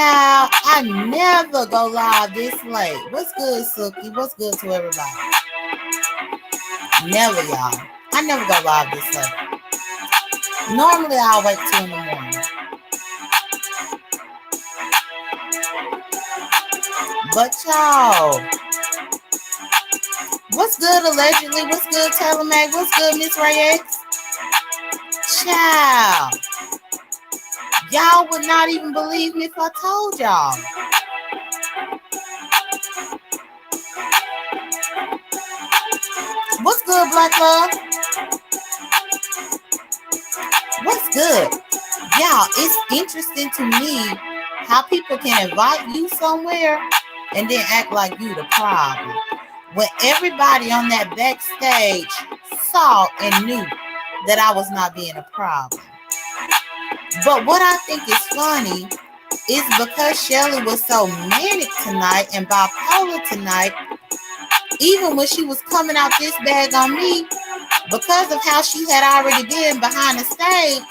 Child, I never go live this late. What's good, Suki? What's good to everybody? Never, y'all. I never go live this late. Normally, I'll wait 2 in the morning. But y'all, what's good, allegedly? What's good, Taylor Mag? What's good, Miss Ray X? Child, y'all would not even believe me if I told y'all. What's good, Black Love? What's good? Y'all, it's interesting to me how people can invite you somewhere and then act like you the problem. When everybody on that backstage saw and knew that I was not being a problem. But what I think is funny is because Shelly was so manic tonight and bipolar tonight, even when she was coming out this bag on me, because of how she had already been behind the stage,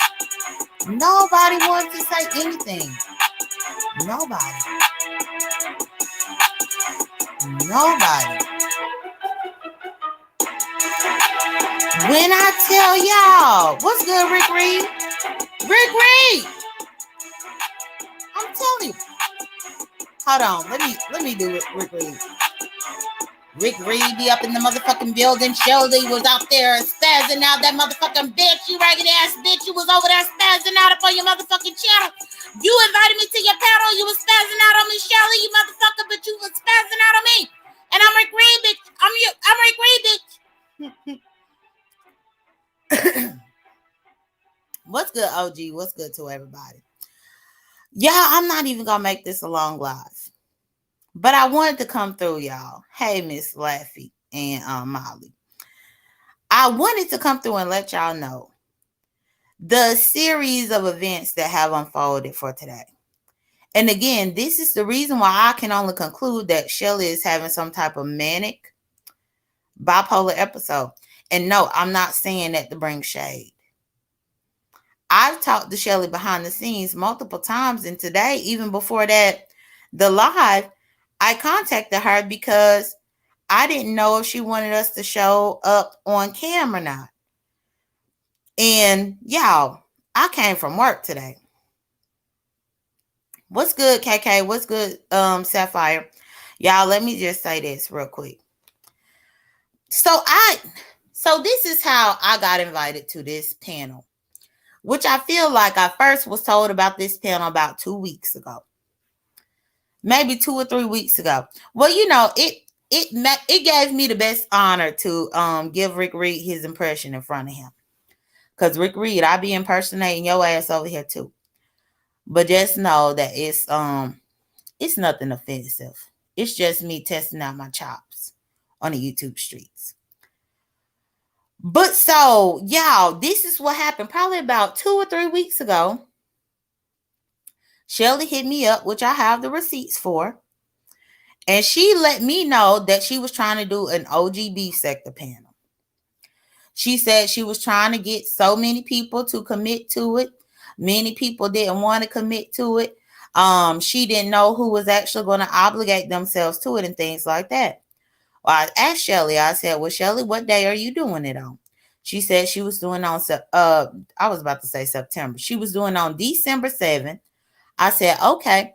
nobody wanted to say anything. Nobody. When I tell y'all, what's good, Rick Reed? Rick Reed! I'm telling you. Hold on, let me do it, Rick Reed. Rick Reed be up in the motherfucking building. Shelly was out there spazzing out. That motherfucking bitch, you ragged ass bitch, you was over there spazzing out upon your motherfucking channel. You invited me to your panel, you was spazzing out on me, Shelly, you motherfucker, but you was spazzing out on me. And I'm Rick Reed, bitch. I'm Rick Reed, bitch. What's good, OG? What's good to everybody? Y'all, I'm not even gonna make this a long live, but I wanted to come through, y'all. Hey, Miss Laffy and Molly. I wanted to come through and let y'all know the series of events that have unfolded for today. And again, this is the reason why I can only conclude that Shelly is having some type of manic bipolar episode. And no, I'm not saying that to bring shade. I've talked to Shelly behind the scenes multiple times, and today, even before that, the live, I contacted her because I didn't know if she wanted us to show up on camera or not. And y'all, I came from work today. What's good, KK? What's good, Sapphire? Y'all, let me just say this real quick. So this is how I got invited to this panel, which I feel like I first was told about this panel about 2 weeks ago. Maybe 2 or 3 weeks ago. Well, you know, it gave me the best honor to give Rick Reed his impression in front of him. Because Rick Reed, I be impersonating your ass over here too. But just know that it's nothing offensive. It's just me testing out my chops on the YouTube streets. But so, y'all, this is what happened probably about 2 or 3 weeks ago. Shelly hit me up, which I have the receipts for. And she let me know that she was trying to do an OG beef sector panel. She said she was trying to get so many people to commit to it. Many people didn't want to commit to it. She didn't know who was actually going to obligate themselves to it and things like that. Well, I asked Shelly, I said, well, Shelly, what day are you doing it on? She said she was doing on, I was about to say September. She was doing on December 7th. I said, okay,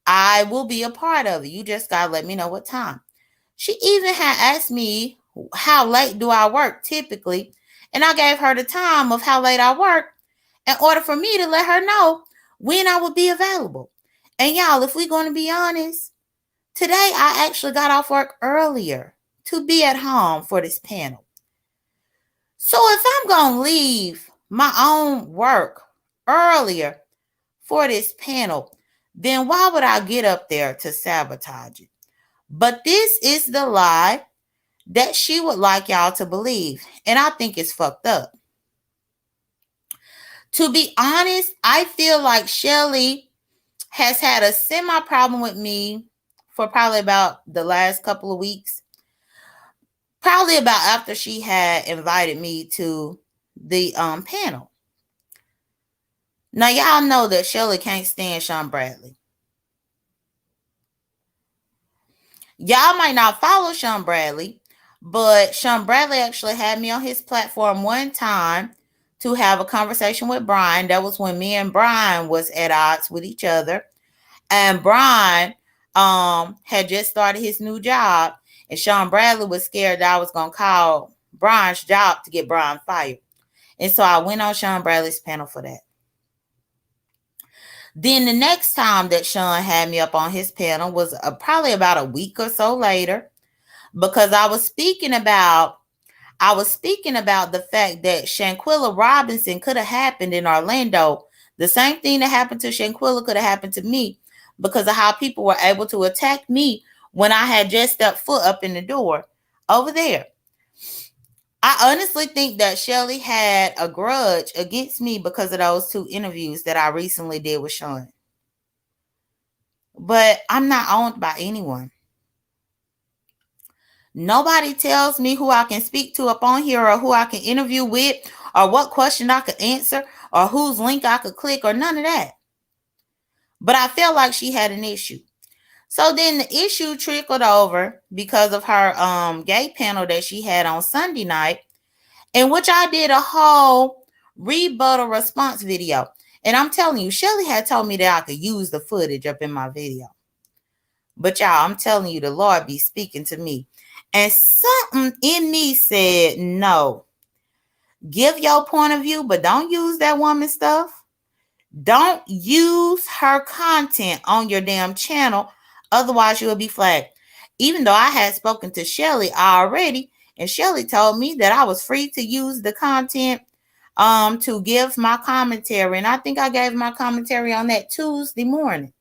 I will be a part of it. You just got to let me know what time. She even had asked me, how late do I work typically? And I gave her the time of how late I work in order for me to let her know when I would be available. And y'all, if we're going to be honest, today I actually got off work earlier to be at home for this panel. So if I'm going to leave my own work earlier for this panel, then why would I get up there to sabotage it? But this is the lie that she would like y'all to believe. And I think it's fucked up. To be honest, I feel like Shelly has had a semi-problem with me for probably about the last couple of weeks. Probably about after she had invited me to the panel. Now, y'all know that Shelly can't stand Sean Bradley. Y'all might not follow Sean Bradley, but Sean Bradley actually had me on his platform one time to have a conversation with Brian. That was when me and Brian was at odds with each other. And Brian had just started his new job, and Sean Bradley was scared that I was gonna call Brian's job to get Brian fired. And so I went on Sean Bradley's panel for that. Then the next time that Sean had me up on his panel was probably about a week or so later, because I was speaking about the fact that Shanquilla Robinson could have happened in Orlando. The same thing that happened to Shanquilla could have happened to me because of how people were able to attack me when I had just stepped foot up in the door over there. I honestly think that Shelly had a grudge against me because of those 2 interviews that I recently did with Sean. But I'm not owned by anyone. Nobody tells me who I can speak to up on here or who I can interview with or what question I could answer or whose link I could click or none of that. But I felt like she had an issue. So then the issue trickled over because of her gay panel that she had on Sunday night, in which I did a whole rebuttal response video. And I'm telling you, Shelly had told me that I could use the footage up in my video. But y'all, I'm telling you, the Lord be speaking to me. And something in me said, no, give your point of view, but don't use that woman's stuff. Don't use her content on your damn channel. Otherwise, you'll be flagged. Even though I had spoken to Shelly already, and Shelly told me that I was free to use the content to give my commentary. And I think I gave my commentary on that Tuesday morning.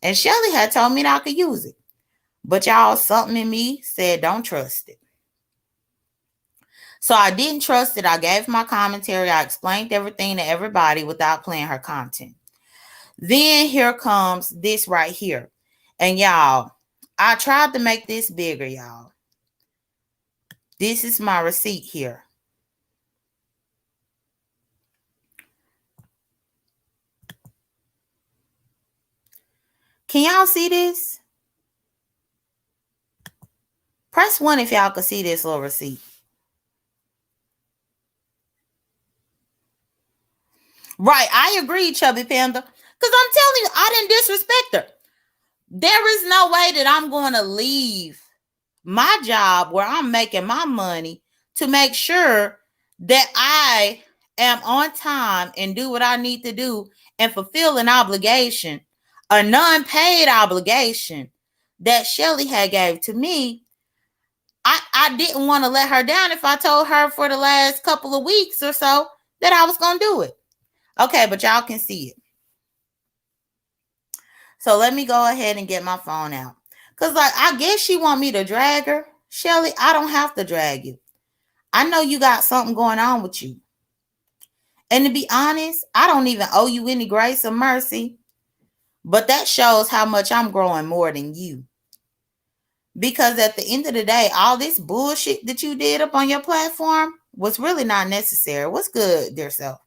And Shelly had told me that I could use it. But y'all, something in me said, don't trust it. So I didn't trust it. I gave my commentary. I explained everything to everybody without playing her content. Then here comes this right here. And y'all, I tried to make this bigger, y'all. This is my receipt here. Can y'all see this? Press 1 if y'all can see this little receipt. Right, I agree, Chubby Panda. Because I'm telling you, I didn't disrespect her. There is no way that I'm going to leave my job where I'm making my money to make sure that I am on time and do what I need to do and fulfill an obligation, a non-paid obligation that Shelly had gave to me. I didn't want to let her down if I told her for the last couple of weeks or so that I was going to do it. Okay, but y'all can see it. So let me go ahead and get my phone out. Because, like, I guess she want me to drag her. Shelly, I don't have to drag you. I know you got something going on with you. And to be honest, I don't even owe you any grace or mercy. But that shows how much I'm growing more than you. Because at the end of the day, all this bullshit that you did up on your platform was really not necessary. What's good, dear self?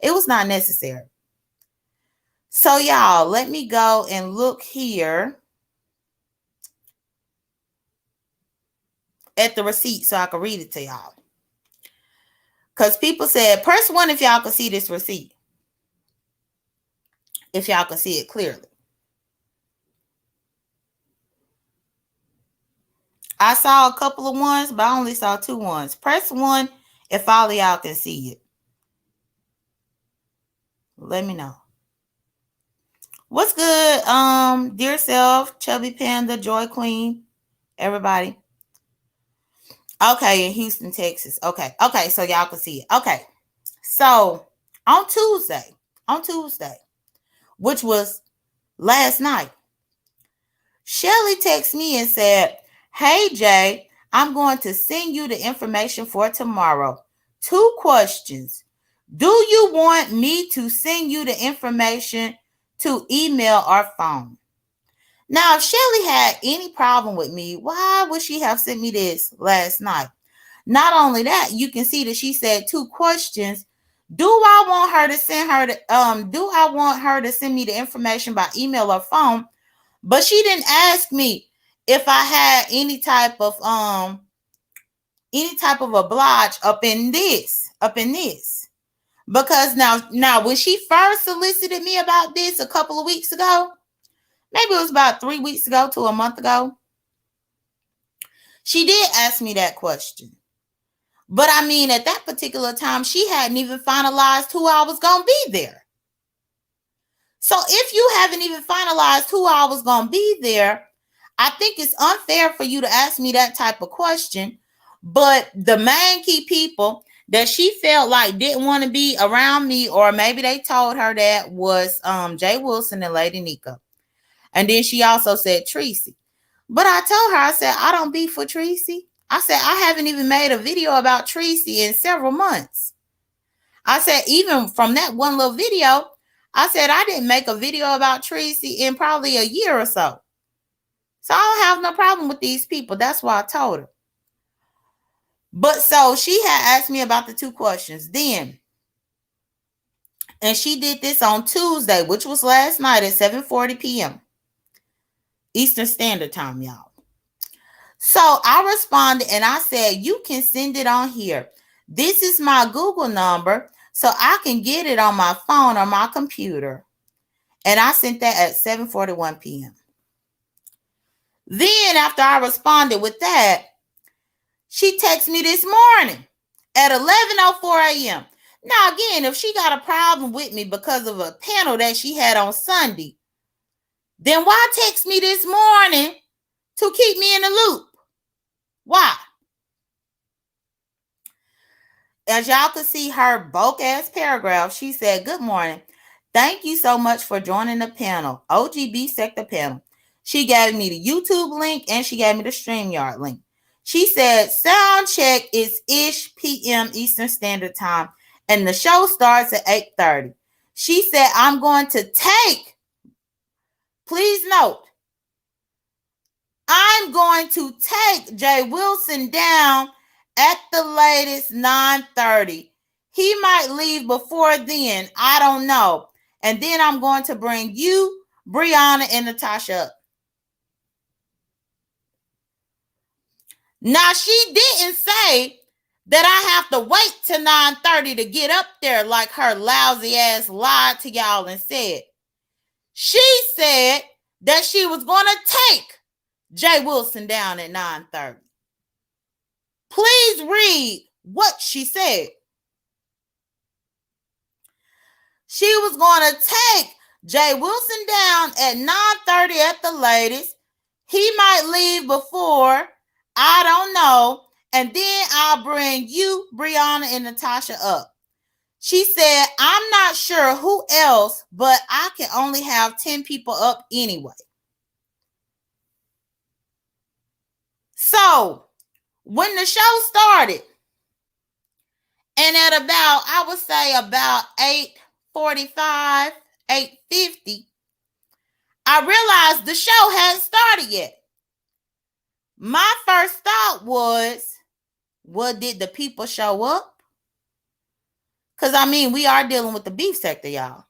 It was not necessary. So, y'all, let me go and look here at the receipt so I can read it to y'all. Because people said, press 1 if y'all can see this receipt. If y'all can see it clearly. I saw a couple of ones, but I only saw 2 ones. Press 1 if all of y'all can see it. Let me know. What's good, dear self, Chubby Panda, Joy Queen, everybody? Okay, in Houston, Texas. Okay, so y'all can see it. Okay, so on Tuesday, which was last night, Shelly texted me and said, hey, Jay, I'm going to send you the information for tomorrow. 2 questions. Do you want me to send you the information to email or phone? Now, if Shelly had any problem with me, why would she have sent me this last night? Not only that, you can see that she said 2 questions. Do I want her to send me the information by email or phone? But she didn't ask me if I had any type of oblige up in this. Because now when she first solicited me about this a couple of weeks ago, maybe it was about 3 weeks ago to a month ago, she did ask me that question. But I mean, at that particular time, she hadn't even finalized who I was going to be there. So if you haven't even finalized who I was going to be there, I think it's unfair for you to ask me that type of question. But the main key people that she felt like didn't want to be around me, or maybe they told her that, was Jay Wilson and Lady Nika. And then she also said Tracy. But I told her, I said, I don't beef for Tracy. I said, I haven't even made a video about Tracy in several months. I said, even from that one little video, I said, I didn't make a video about Tracy in probably a year or so. So I don't have no problem with these people. That's why I told her. But so she had asked me about the 2 questions then. And she did this on Tuesday, which was last night at 7:40 p.m. Eastern Standard Time, y'all. So I responded and I said, you can send it on here. This is my Google number, so I can get it on my phone or my computer. And I sent that at 7:41 p.m. Then after I responded with that, she texted me this morning at 11:04 a.m. Now, again, if she got a problem with me because of a panel that she had on Sunday, then why text me this morning to keep me in the loop? Why? As y'all can see her bulk-ass paragraph, she said, good morning. Thank you so much for joining the panel, OGB Sector panel. She gave me the YouTube link and she gave me the StreamYard link. She said, sound check is ish p.m. Eastern Standard Time, and the show starts at 8:30. She said, I'm going to take, please note, I'm going to take Jay Wilson down at the latest 9:30. He might leave before then. I don't know. And then I'm going to bring you, Brianna, and Natasha up. Now, she didn't say that I have to wait till 9:30 to get up there like her lousy ass lied to y'all and said. She said that she was going to take Jay Wilson down at 9:30. Please read what she said. She was going to take Jay Wilson down at 9:30 at the latest. He might leave before, I don't know. And then I'll bring you, Brianna, and Natasha up. She said, I'm not sure who else, but I can only have 10 people up anyway. So, when the show started, and at about, I would say about 8:45, 8:50, I realized the show hadn't started yet. My first thought was, well, did the people show up? Because, I mean, we are dealing with the beef sector, y'all.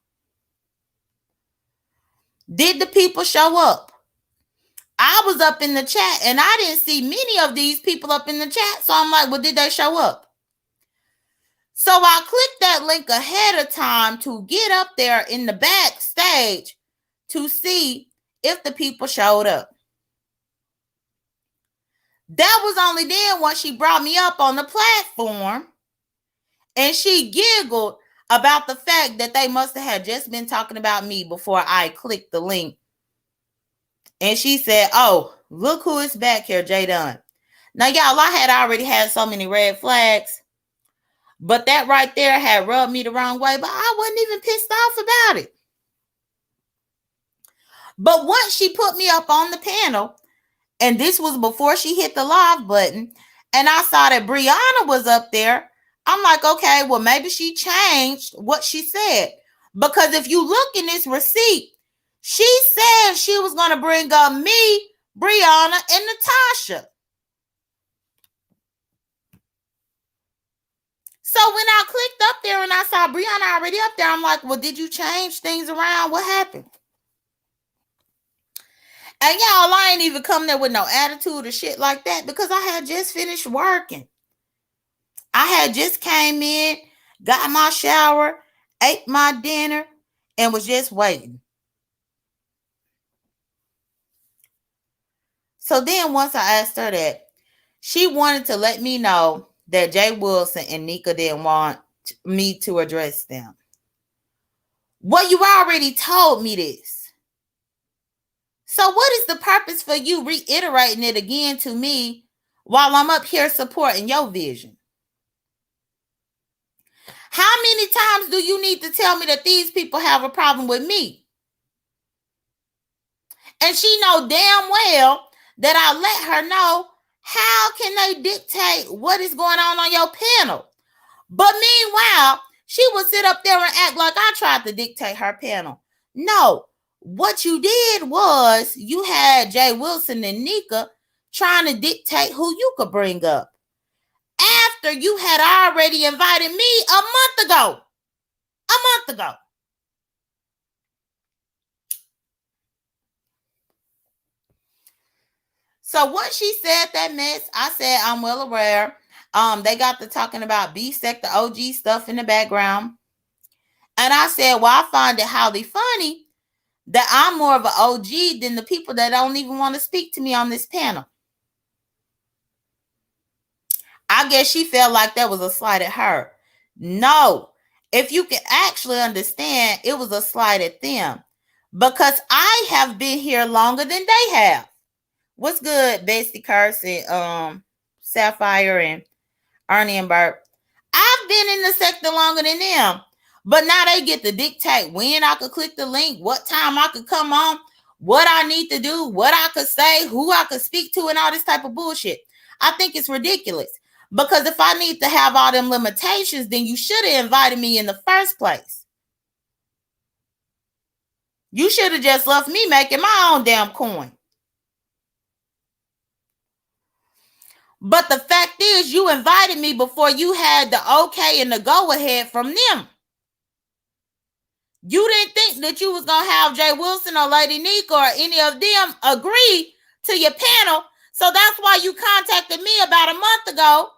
Did the people show up? I was up in the chat, and I didn't see many of these people up in the chat. So I'm like, well, did they show up? So I clicked that link ahead of time to get up there in the backstage to see if the people showed up. That was only then when she brought me up on the platform and she giggled about the fact that they must have had just been talking about me before I clicked the link. And she said, oh, look who is back here, J.Dunn. Now, y'all, I had already had so many red flags, but that right there had rubbed me the wrong way, but I wasn't even pissed off about it. But once she put me up on the panel, and this was before she hit the live button, and I saw that Brianna was up there, I'm like, okay, well, maybe she changed what she said. Because if you look in this receipt, she said she was going to bring up me, Brianna, and Natasha. So when I clicked up there and I saw Brianna already up there, I'm like, well, did you change things around? What happened? And y'all, I ain't even come there with no attitude or shit like that because I had just finished working. I had just came in, got my shower, ate my dinner, and was just waiting. So then once I asked her that, she wanted to let me know that Jay Wilson and Nika didn't want me to address them. Well, you already told me this. So what is the purpose for you reiterating it again to me while I'm up here supporting your vision? How many times do you need to tell me that these people have a problem with me? And she know damn well that I let her know how can they dictate what is going on your panel. But meanwhile, she would sit up there and act like I tried to dictate her panel. No, what you did was you had Jay Wilson and Nika trying to dictate who you could bring up after you had already invited me a month ago. A month ago. So once she said that mess, I said, I'm well aware. They got to talking about B-Sec, the OG stuff in the background. And I said, well, I find it highly funny that I'm more of an OG than the people that don't even want to speak to me on this panel. I guess she felt like that was a slight at her. No, if you can actually understand, it was a slight at them because I have been here longer than they have. What's good, Bestie Curse and Sapphire and Ernie and Bert? I've been in the sector longer than them. But now they get to dictate when I could click the link, what time I could come on, what I need to do, what I could say, who I could speak to, and all this type of bullshit. I think it's ridiculous. Because if I need to have all them limitations, then you should have invited me in the first place. You should have just left me making my own damn coin. But the fact is, you invited me before you had the okay and the go-ahead from them. You didn't think that you was going to have Jay Wilson or Lady Nika or any of them agree to your panel. So that's why you contacted me about a month ago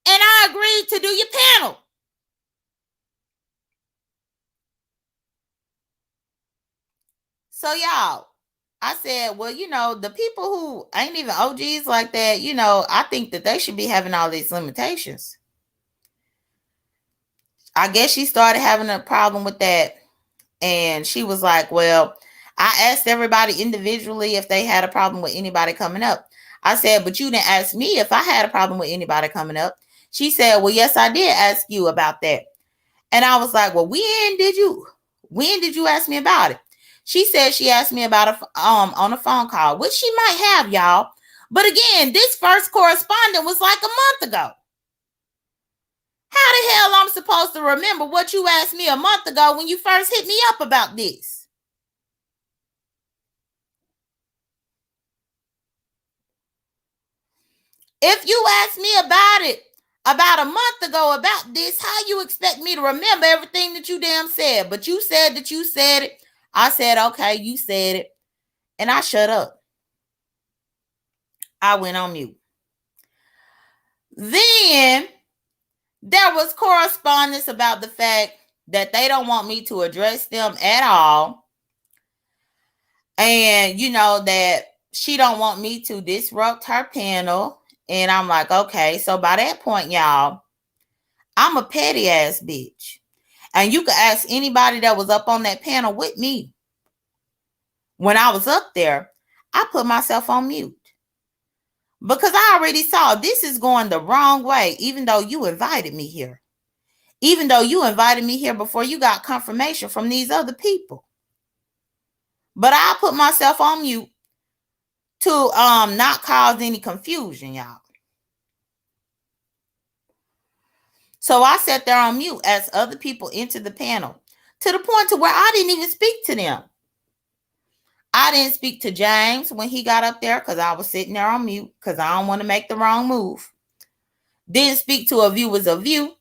and I agreed to do your panel. So y'all, I said, well, the people who ain't even OGs like that, I think that they should be having all these limitations. I guess she started having a problem with that. And she was like, well, I asked everybody individually if they had a problem with anybody coming up. I said, but you didn't ask me if I had a problem with anybody coming up. She said, well, yes, I did ask you about that. And I was like, well, when did you ask me about it? She said she asked me about on a phone call, which she might have, y'all. But again, this first correspondent was like a month ago. How the hell I'm supposed to remember what you asked me a month ago when you first hit me up about this? If you asked me about it about a month ago about this, how you expect me to remember everything that you damn said? But you said that you said it. I said, okay, you said it. And I shut up. I went on mute. Then there was correspondence about the fact that they don't want me to address them at all. And that she don't want me to disrupt her panel. And I'm like, okay. So by that point, y'all, I'm a petty ass bitch. And you could ask anybody that was up on that panel with me. When I was up there, I put myself on mute. Because I already saw this is going the wrong way, even though you invited me here. Even though you invited me here before you got confirmation from these other people. But I put myself on mute to not cause any confusion, y'all. So I sat there on mute as other people entered the panel to the point to where I didn't even speak to them. I didn't speak to James when he got up there because I was sitting there on mute because I don't want to make the wrong move. Didn't speak to a viewers of view.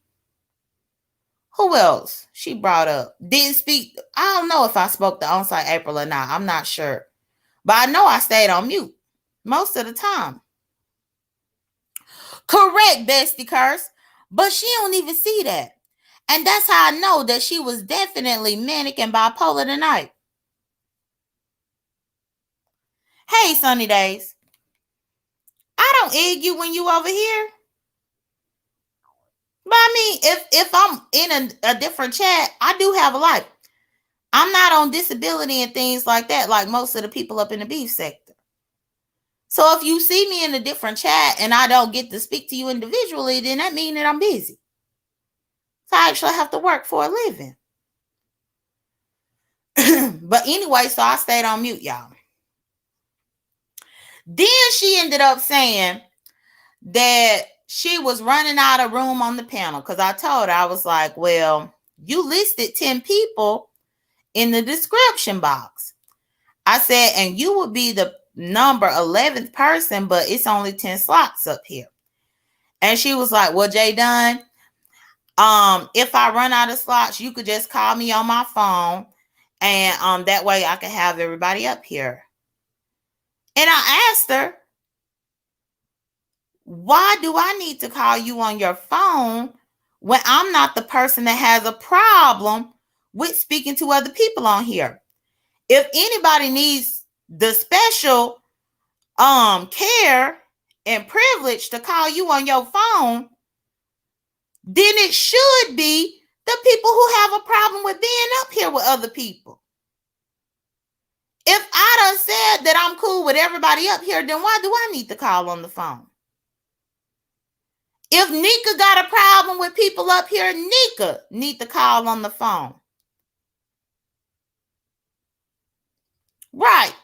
Who else she brought up? Didn't speak. I don't know if I spoke to On-Site April or not. I'm not sure. But I know I stayed on mute most of the time. Correct, Bestie Curse. But she don't even see that. And that's how I know that she was definitely manic and bipolar tonight. Hey, Sunny Days. I don't egg you when you over here. But I mean, if I'm in a different chat, I do have a life. I'm not on disability and things like that, like most of the people up in the beef sector. So if you see me in a different chat and I don't get to speak to you individually, then that means that I'm busy. So I actually have to work for a living. But anyway, so I stayed on mute, y'all. Then she ended up saying that she was running out of room on the panel because I told her, I was like, well, you listed 10 people in the description box. I said, and you would be the number 11th person, but it's only 10 slots up here. And she was like, well, J.Dunn, if I run out of slots, you could just call me on my phone, and that way I can have everybody up here. And I asked her, why do I need to call you on your phone when I'm not the person that has a problem with speaking to other people on here? If anybody needs the special care and privilege to call you on your phone, then it should be the people who have a problem with being up here with other people. If I done said that I'm cool with everybody up here, then why do I need to call on the phone? If Nika got a problem with people up here, Nika need to call on the phone. Right.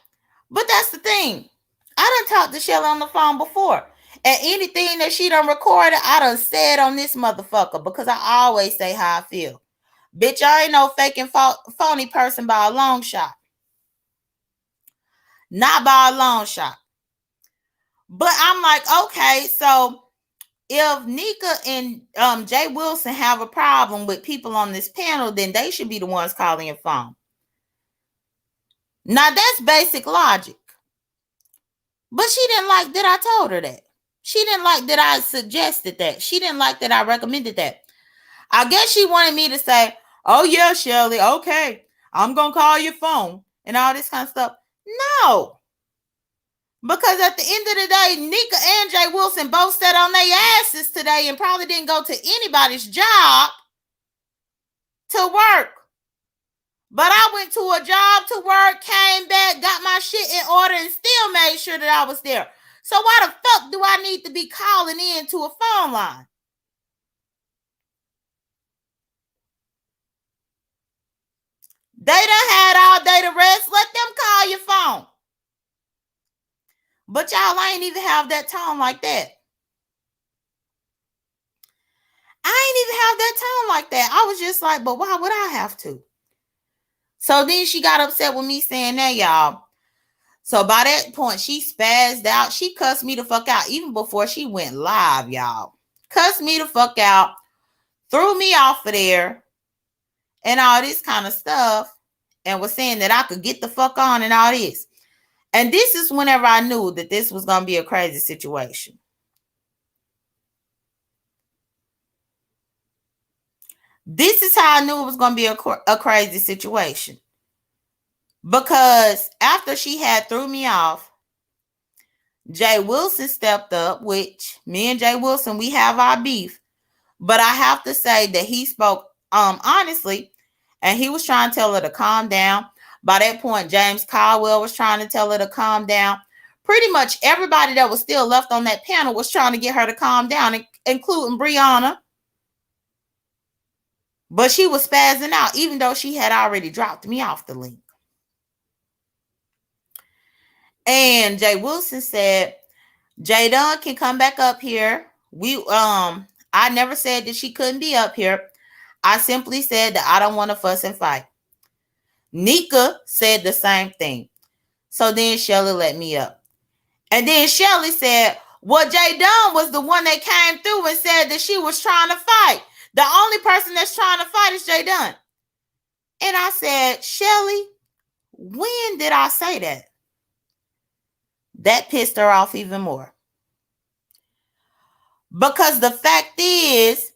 But that's the thing. I done talked to Shelly on the phone before. And anything that she done recorded, I done said on this motherfucker because I always say how I feel. Bitch, I ain't no faking phony person by a long shot. Not by a long shot. But I'm like, okay, so if Nika and Jay Wilson have a problem with people on this panel, then they should be the ones calling your phone. Now, that's basic logic. But she didn't like that I told her that. She didn't like that I suggested that. She didn't like that I recommended that. I guess she wanted me to say, oh, yeah, Shelly, okay, I'm going to call your phone and all this kind of stuff. No. Because at the end of the day, Nika and Jay Wilson both sat on their asses today and probably didn't go to anybody's job to work. But I went to a job to work, came back, got my shit in order, and still made sure that I was there. So why the fuck do I need to be calling in to a phone line? They done had all day to rest. Let them call your phone. But y'all ain't even have that tone like that. I ain't even have that tone like that. I was just like, but why would I have to? So then she got upset with me saying that, y'all. So by that point, she spazzed out. She cussed me the fuck out even before she went live, y'all. Cussed me the fuck out. Threw me off of there. And all this kind of stuff. And was saying that I could get the fuck on and all this. And this is whenever I knew that this was going to be a crazy situation. This is how I knew it was going to be a crazy situation. Because after she had threw me off, Jay Wilson stepped up, which me and Jay Wilson, we have our beef. But I have to say that he spoke honestly, and he was trying to tell her to calm down. By that point, James Caldwell was trying to tell her to calm down. Pretty much everybody that was still left on that panel was trying to get her to calm down, including Brianna. But she was spazzing out, even though she had already dropped me off the link. And Jay Wilson said, J.Dunn can come back up here. I never said that she couldn't be up here. I simply said that I don't want to fuss and fight. Nika said the same thing. So then Shelly let me up. And then Shelly said, well, J.Dunn was the one that came through and said that she was trying to fight. The only person that's trying to fight is J.Dunn. And I said, Shelly, when did I say that? That pissed her off even more. Because the fact is,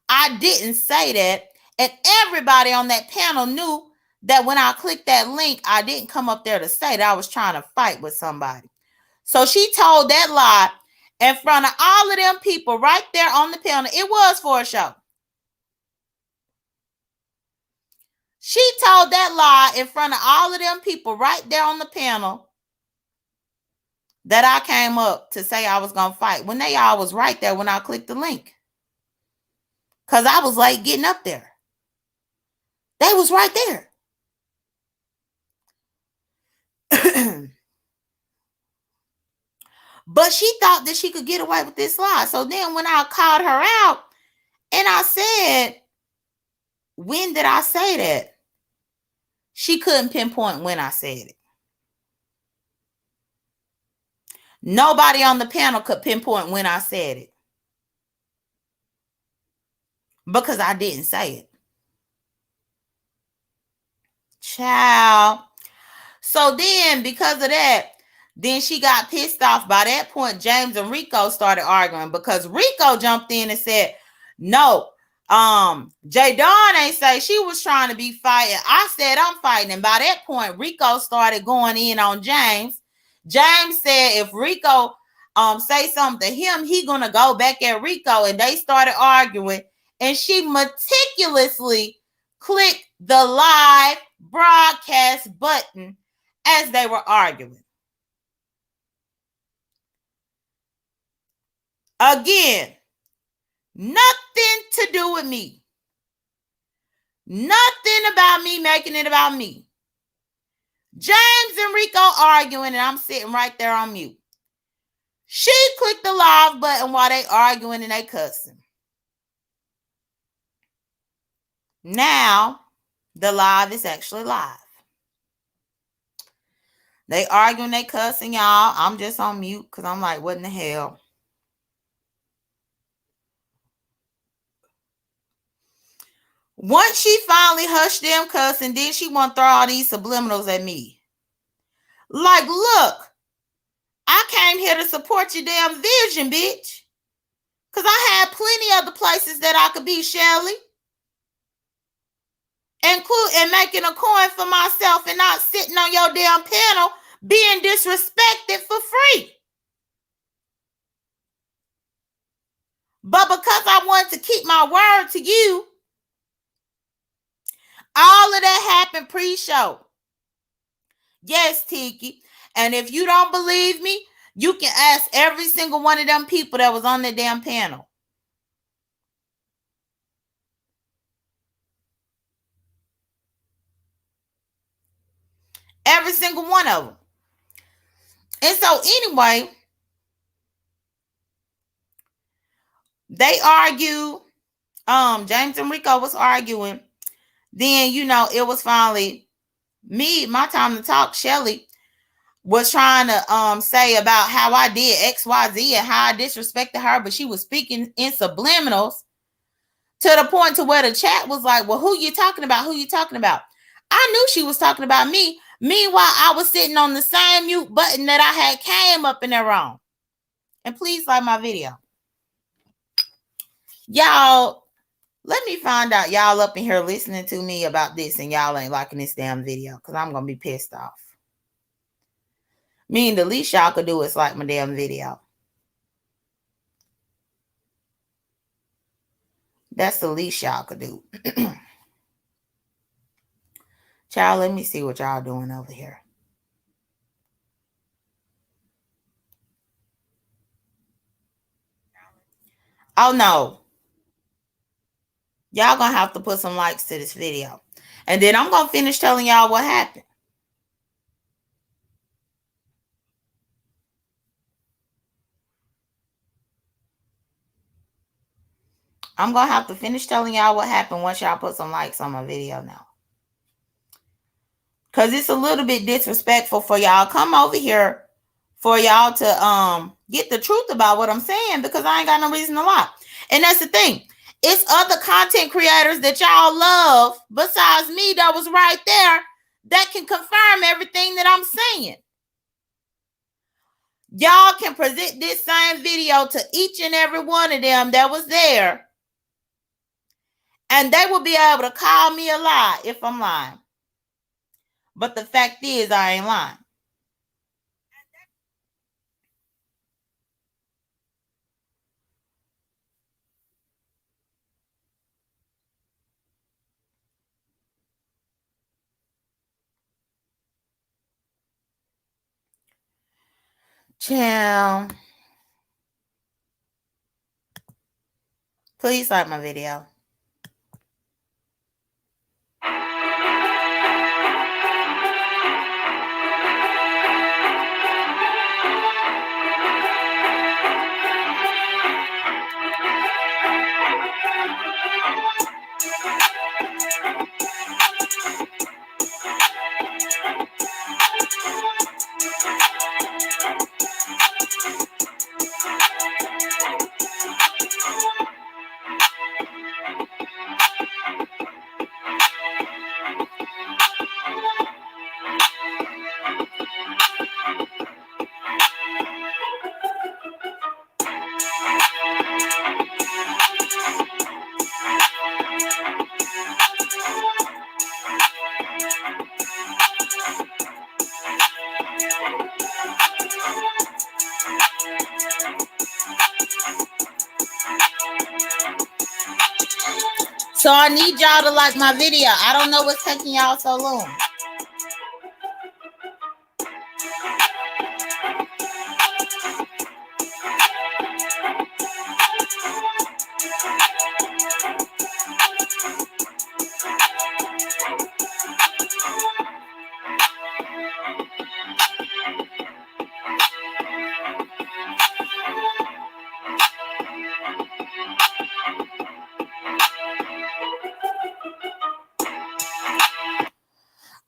I didn't say that. And everybody on that panel knew that when I clicked that link, I didn't come up there to say that I was trying to fight with somebody. So she told that lie in front of all of them people right there on the panel. It was for a show. She told that lie in front of all of them people right there on the panel that I came up to say I was going to fight when they all was right there when I clicked the link. Because I was late getting up there. They was right there. But she thought that she could get away with this lie. So then when I called her out and I said, when did I say that? She couldn't pinpoint when I said it. Nobody on the panel could pinpoint when I said it. Because I didn't say it. Child. So then, because of that, then she got pissed off. By that point, James and Rico started arguing because Rico jumped in and said, no, J.Dunn ain't say she was trying to be fighting. I said I'm fighting. And by that point, Rico started going in on James. James said if Rico say something to him, he gonna go back at Rico. And they started arguing. And she meticulously clicked the live broadcast button as they were arguing. Again, nothing to do with me. Nothing about me making it about me. James and Rico arguing and I'm sitting right there on mute. She clicked the live button while they arguing and they cussing. Now, the live is actually live. They arguing, they cussing, y'all. I'm just on mute because I'm like, what in the hell? Once she finally hushed them cussing, then she want to throw all these subliminals at me. Like, look, I came here to support your damn vision, bitch. Because I had plenty other places that I could be, Shelly. And making a coin for myself and not sitting on your damn panel being disrespected for free. But because I wanted to keep my word to you, all of that happened pre-show. Yes, Tiki. And if you don't believe me, you can ask every single one of them people that was on the damn panel. Every single one of them. And so anyway, they argue. James and Rico was arguing. Then, it was finally me, my time to talk. Shelly was trying to say about how I did XYZ and how I disrespected her, but she was speaking in subliminals to the point to where the chat was like, well, who you talking about? Who you talking about? I knew she was talking about me. Meanwhile, I was sitting on the same mute button that I had came up in there wrong. And please like my video. Y'all, let me find out y'all up in here listening to me about this and y'all ain't liking this damn video because I'm going to be pissed off. Meaning the least y'all could do is like my damn video. That's the least y'all could do. Child, let me see what y'all doing over here. Oh, no. Y'all gonna have to put some likes to this video. And then I'm gonna finish telling y'all what happened. I'm gonna have to finish telling y'all what happened once y'all put some likes on my video now. Because it's a little bit disrespectful for y'all. Come over here for y'all to get the truth about what I'm saying because I ain't got no reason to lie. And that's the thing. It's other content creators that y'all love besides me that was right there that can confirm everything that I'm saying. Y'all can present this same video to each and every one of them that was there, and they will be able to call me a lie if I'm lying. But the fact is, I ain't lying. Chill. Please like my video. So I need y'all to like my video. I don't know what's taking y'all so long.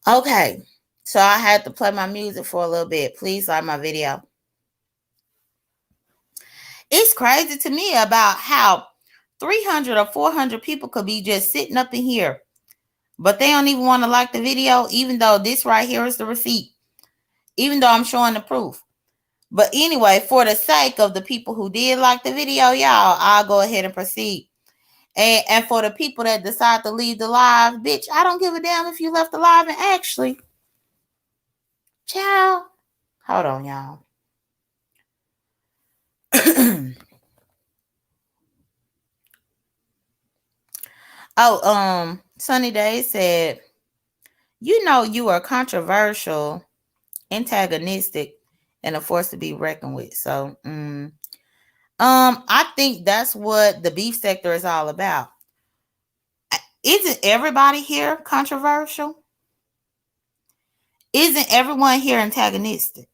Okay, so I had to play my music for a little bit. Please like my video. It's crazy to me about how 300 or 400 people could be just sitting up in here, but they don't even want to like the video, even though this right here is the receipt, even though I'm showing the proof. But anyway, for the sake of the people who did like the video, y'all, I'll go ahead and proceed. And for the people that decide to leave the live, bitch, I don't give a damn if you left the live. And actually, child, hold on, y'all. Sunny Day said, you know you are controversial, antagonistic, and a force to be reckoned with. So, I think that's what the beef sector is all about. Isn't everybody here controversial? Isn't everyone here antagonistic?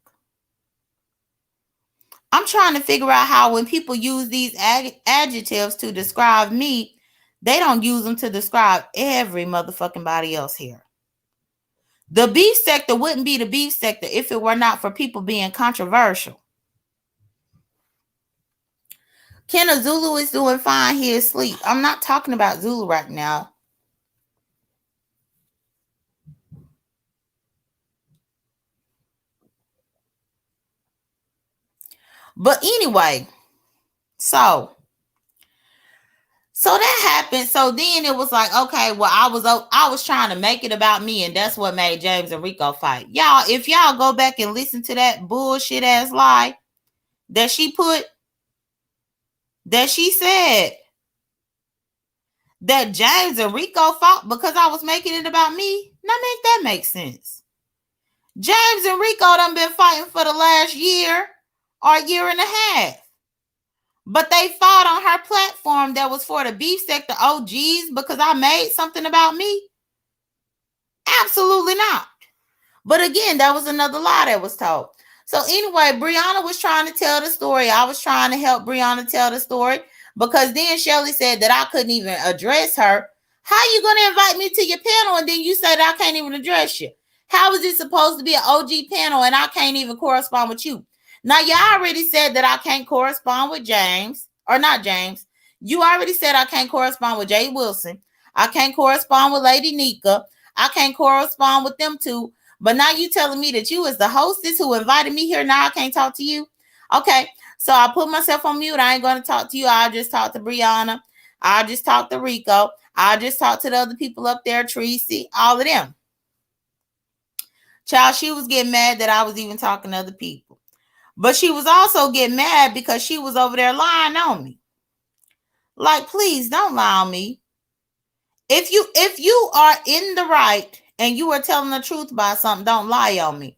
I'm trying to figure out how when people use these adjectives to describe me, they don't use them to describe every motherfucking body else here. The beef sector wouldn't be the beef sector if it were not for people being controversial. Kenna Zulu is doing fine. He is asleep. I'm not talking about Zulu right now. But anyway, so that happened. So then it was like, okay, well, I was trying to make it about me, and that's what made James and Rico fight. Y'all, if y'all go back and listen to that bullshit ass lie that she put, that she said that James and Rico fought because I was making it about me. Now make that make sense. James and Rico done been fighting for the last year or year and a half. But they fought on her platform that was for the beef sector OGs because I made something about me? Absolutely not. But again, that was another lie that was told. So anyway, Brianna was trying to tell the story. I was trying to help Brianna tell the story because then Shelly said that I couldn't even address her. How are you going to invite me to your panel and then you say that I can't even address you? How is it supposed to be an OG panel and I can't even correspond with you? Now, you already said that I can't correspond with James, or not James. You already said I can't correspond with Jay Wilson. I can't correspond with Lady Nika. I can't correspond with them two. But now you telling me that you as the hostess who invited me here, now I can't talk to you. Okay, so I put myself on mute. I ain't going to talk to you. I'll just talk to Brianna. I'll just talk to Rico. I'll just talk to the other people up there, Tracy, all of them. Child, she was getting mad that I was even talking to other people. But she was also getting mad because she was over there lying on me. Like, please don't lie on me. If you are in the right and you are telling the truth about something, don't lie on me.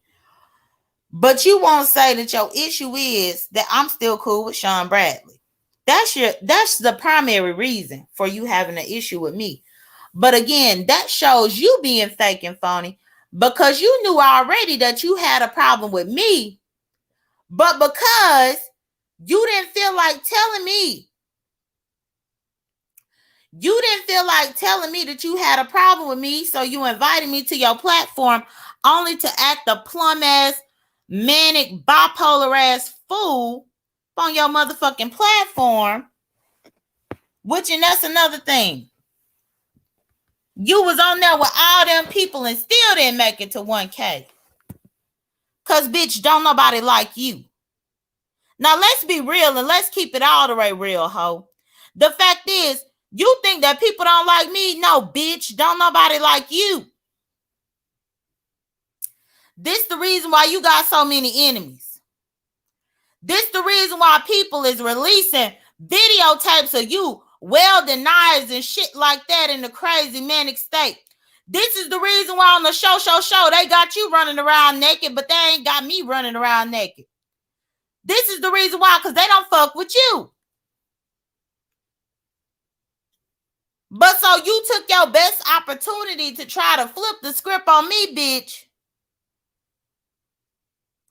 But you won't say that your issue is that I'm still cool with Sean Bradley. That's the primary reason for you having an issue with me. But again, that shows you being fake and phony because you knew already that you had a problem with me. But because you didn't feel like telling me, that you had a problem with me, so you invited me to your platform only to act a plum ass, manic, bipolar ass fool on your motherfucking platform. And that's another thing. You was on there with all them people and still didn't make it to 1K. Cause bitch, don't nobody like you. Now let's be real and let's keep it all the way real, ho. The fact is, you think that people don't like me? No, bitch, don't nobody like you. This the reason why you got so many enemies. This the reason why people is releasing videotapes of you welding knives and shit like that in the crazy manic state. This is the reason why on the show, they got you running around naked, but they ain't got me running around naked. This is the reason why, because they don't fuck with you. But so you took your best opportunity to try to flip the script on me, bitch.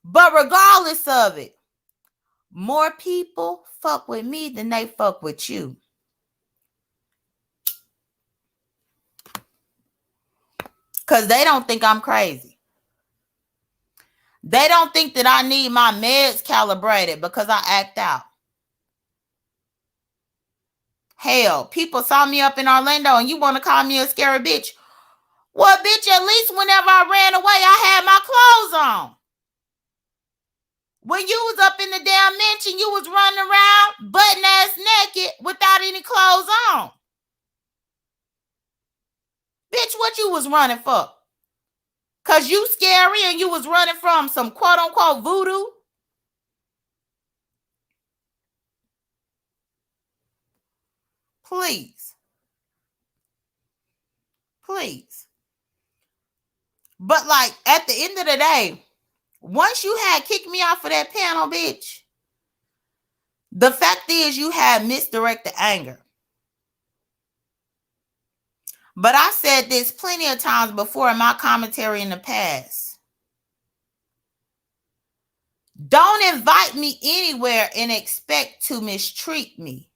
But regardless of it, more people fuck with me than they fuck with you. Because they don't think I'm crazy. They don't think that I need my meds calibrated because I act out. Hell, people saw me up in Orlando and you want to call me a scary bitch. Well, bitch, at least whenever I ran away, I had my clothes on. When you was up in the damn mansion, you was running around butt-ass naked without any clothes on. Bitch, what you was running for? Because you scary and you was running from some quote-unquote voodoo? Please. Please. But like, at the end of the day, once you had kicked me off of that panel, bitch, the fact is you had misdirected anger. But I said this plenty of times before in my commentary in the past. Don't invite me anywhere and expect to mistreat me.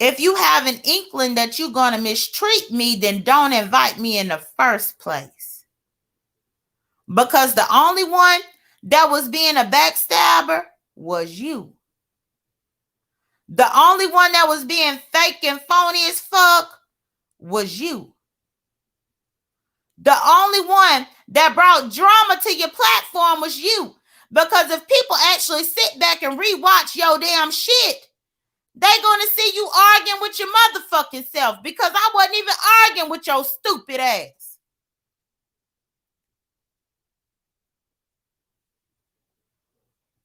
If you have an inkling that you're going to mistreat me, then don't invite me in the first place. Because the only one that was being a backstabber was you. The only one that was being fake and phony as fuck was you. The only one that brought drama to your platform was you. Because if people actually sit back and rewatch your damn shit, they're going to see you arguing with your motherfucking self, because I wasn't even arguing with your stupid ass.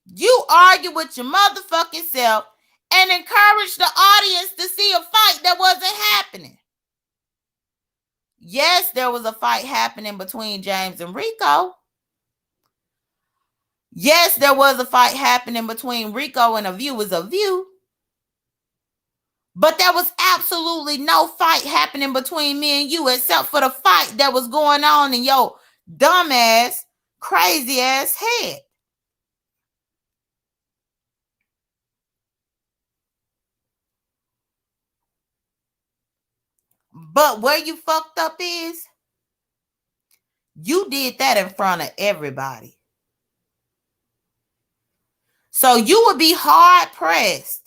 You argue with your motherfucking self and encourage the audience to see a fight that wasn't happening. Yes, there was a fight happening between James and Rico. Yes, there was a fight happening between Rico and a Viewers of View. But there was absolutely no fight happening between me and you except for the fight that was going on in your dumbass, crazy ass head. But where you fucked up is, you did that in front of everybody. So you would be hard pressed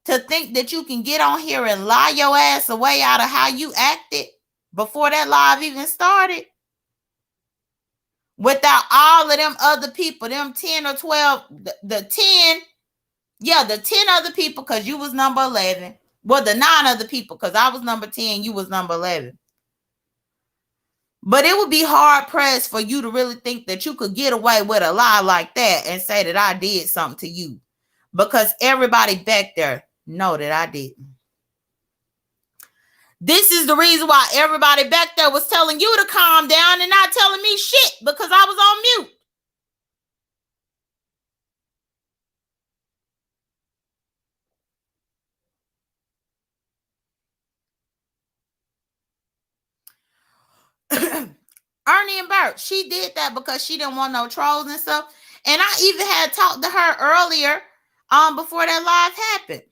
to think that you can get on here and lie your ass away out of how you acted before that live even started. without all of them other people, them 10 or 12, the 10, the 10 other people, because you was number 11. Well, the 9 other people, because I was number 10, you was number 11. But it would be hard pressed for you to really think that you could get away with a lie like that and say that I did something to you. Because everybody back there know that I didn't. This is the reason why everybody back there was telling you to calm down and not telling me shit, because I was on mute. Ernie and Bert, she did that because she didn't want no trolls and stuff. And I even had talked to her earlier before that live happened.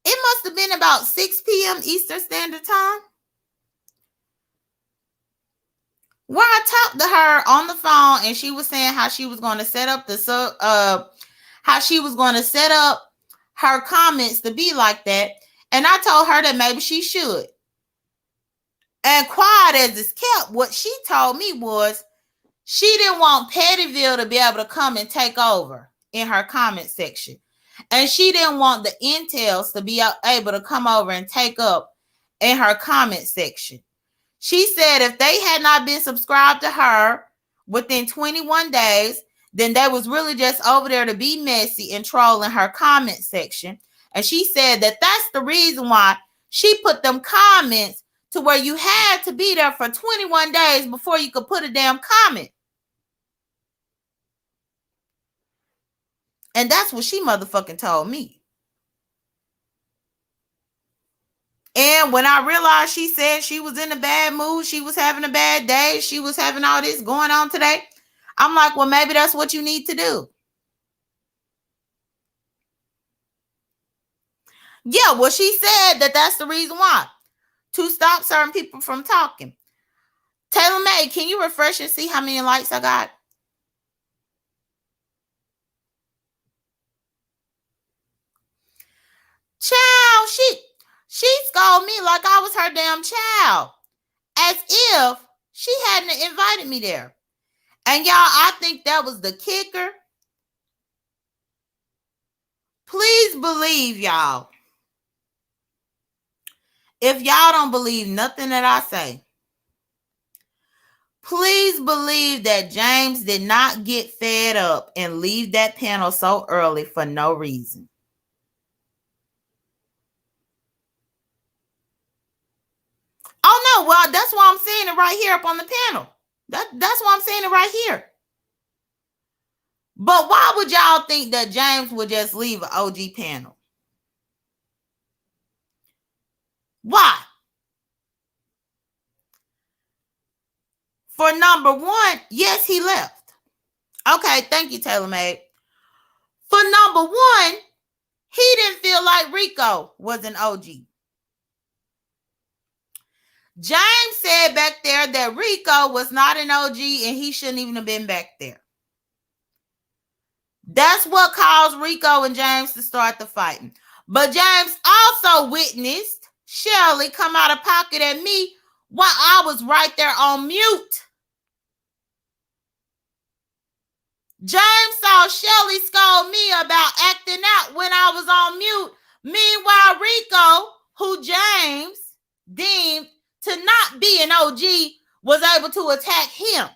It must have been about 6 p.m. Eastern Standard Time, where I talked to her on the phone, and she was saying how she was going to set up her comments to be like that. And I told her that maybe she should. And quiet as it's kept, what she told me was she didn't want Pettyville to be able to come and take over in her comment section. And she didn't want the intels to be able to come over and take up in her comment section. She said if they had not been subscribed to her within 21 days, then they was really just over there to be messy and troll in her comment section. And she said that that's the reason why she put them comments to where you had to be there for 21 days before you could put a damn comment. And that's what she motherfucking told me. And when I realized she said she was in a bad mood, she was having a bad day, she was having all this going on today, I'm like, well, maybe that's what you need to do. Yeah, well, she said that that's the reason why. To stop certain people from talking. Taylor May, can you refresh and see how many likes I got? Child, she scolded me like I was her damn child. As if she hadn't invited me there. And y'all, I think that was the kicker. Please believe, y'all. If y'all don't believe nothing that I say, please believe that James did not get fed up and leave that panel so early for no reason. Oh no, well, that's why I'm saying it right here up on the panel. That's why I'm saying it right here. But why would y'all think that James would just leave an OG panel? Why? For number one, yes, he left. Okay, thank you, Taylor May. For number one, he didn't feel like Rico was an OG. James said back there that Rico was not an OG and he shouldn't even have been back there. That's what caused Rico and James to start the fighting. But James also witnessed Shelly come out of pocket at me while I was right there on mute. James saw Shelly scold me about acting out when I was on mute. Meanwhile, Rico, who James deemed to not be an OG, was able to attack him.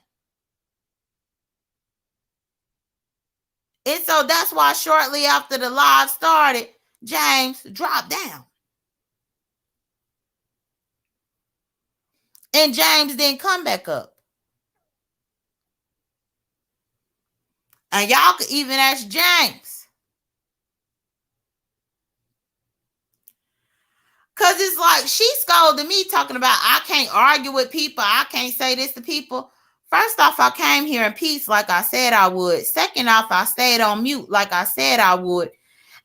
And so that's why shortly after the live started, James dropped down. And James didn't come back up. And y'all could even ask James. Because it's like she scolded me talking about I can't argue with people. I can't say this to people. First off, I came here in peace like I said I would. Second off, I stayed on mute like I said I would.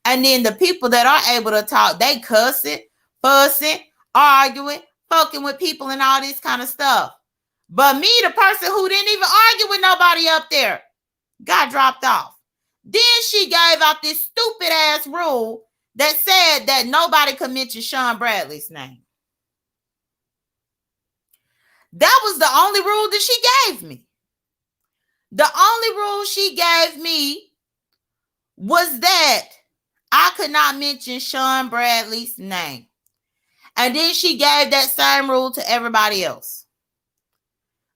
And then the people that are able to talk, they cussing, fussing, arguing, fucking with people and all this kind of stuff. But me, the person who didn't even argue with nobody up there, got dropped off. Then she gave out this stupid ass rule that said that nobody could mention Sean Bradley's name. That was the only rule that she gave me. The only rule she gave me was that I could not mention Sean Bradley's name. And then she gave that same rule to everybody else.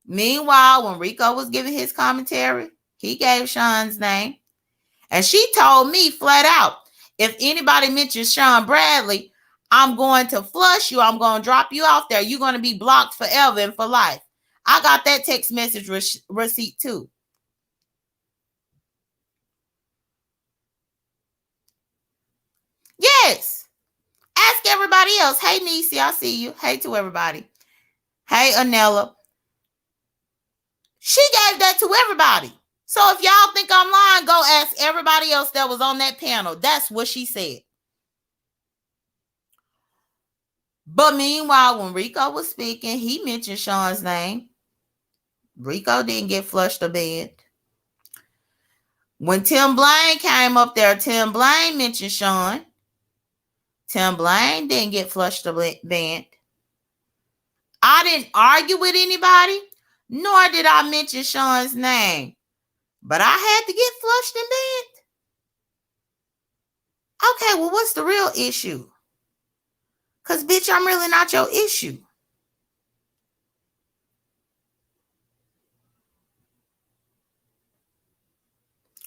Meanwhile, when Rico was giving his commentary, he gave Sean's name. And she told me flat out, if anybody mentions Sean Bradley, I'm going to flush you. I'm going to drop you out there. You're going to be blocked forever and for life. I got that text message receipt too. Yes. Ask everybody else. Hey, Niecy, I see you. Hey to everybody. Hey, Anella. She gave that to everybody. So if y'all think I'm lying, go ask everybody else that was on that panel. That's what she said. But meanwhile, when Rico was speaking, he mentioned Sean's name. Rico didn't get flushed or banned. When Tim Blaine came up there, Tim Blaine mentioned Sean. Tim Blaine didn't get flushed or banned. I didn't argue with anybody, nor did I mention Sean's name. But I had to get flushed and banned. Okay, well, what's the real issue? Because, bitch, I'm really not your issue.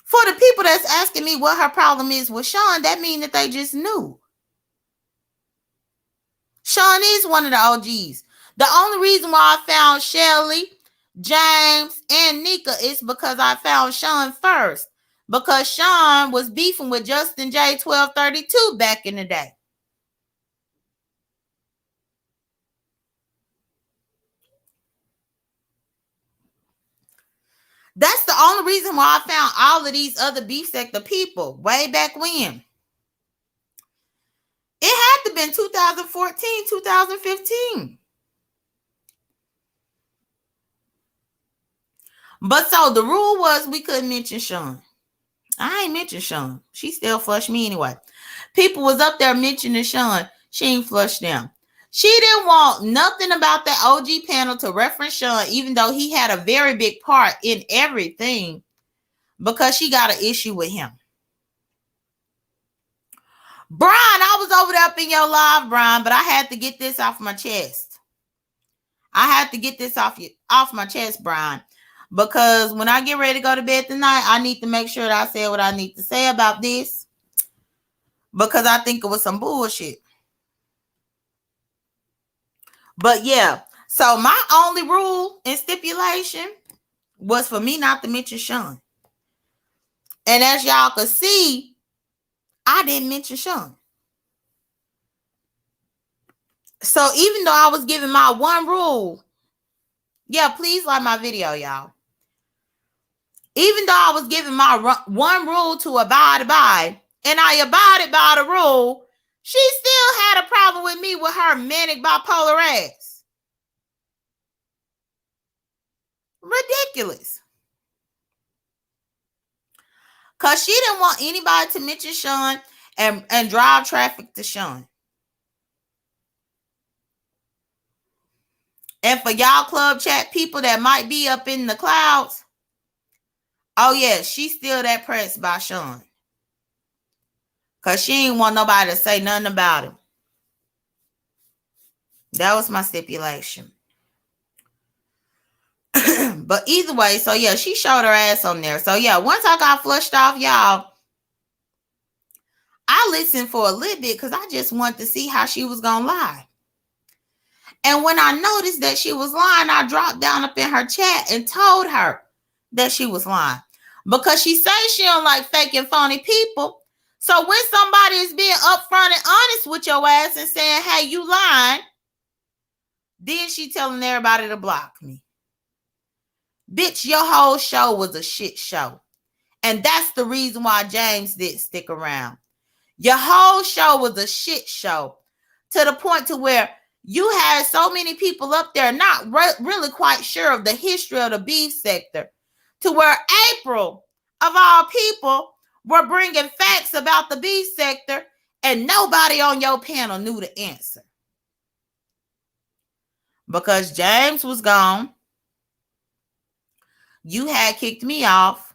For the people that's asking me what her problem is with Sean, that means that they just knew. Sean is one of the OGs. The only reason why I found Shelly, James, and Nika is because I found Sean first. Because Sean was beefing with Justin J 1232 back in the day. That's the only reason why I found all of these other beef sector people way back when. It had to have been 2014, 2015. But so the rule was we couldn't mention Sean. I ain't mentioned Sean. She still flushed me anyway. People was up there mentioning Sean. She ain't flushed them. She didn't want nothing about that OG panel to reference Sean, even though he had a very big part in everything, because she got an issue with him. Brian, I was over there up in your live, Brian, but I had to get this off my chest. I had to get this off my chest, Brian, because when I get ready to go to bed tonight, I need to make sure that I say what I need to say about this, because I think it was some bullshit. But yeah, so my only rule and stipulation was for me not to mention Sean. And as y'all could see, I didn't mention Sean. So even though I was giving my one rule, yeah, please like my video, y'all. Even though I was giving my one rule to abide by, and I abided by the rule, she still had a problem with me with her manic bipolar ass. Ridiculous. Because she didn't want anybody to mention Sean and drive traffic to Sean. And for y'all club chat people that might be up in the clouds, oh yeah, she's still that pressed by Sean. Because she ain't want nobody to say nothing about him. That was my stipulation. But either way, so yeah, she showed her ass on there. So yeah, once I got flushed off, y'all, I listened for a little bit because I just wanted to see how she was going to lie. And when I noticed that she was lying, I dropped down up in her chat and told her that she was lying. Because she says she don't like fake and phony people. So when somebody is being upfront and honest with your ass and saying, hey, you lying, then she telling everybody to block me. Bitch, your whole show was a shit show. And that's the reason why James didn't stick around. Your whole show was a shit show, to the point to where you had so many people up there not really quite sure of the history of the beef sector, to where April, of all people, were bringing facts about the beef sector, and nobody on your panel knew the answer. because James was gone. You had kicked me off.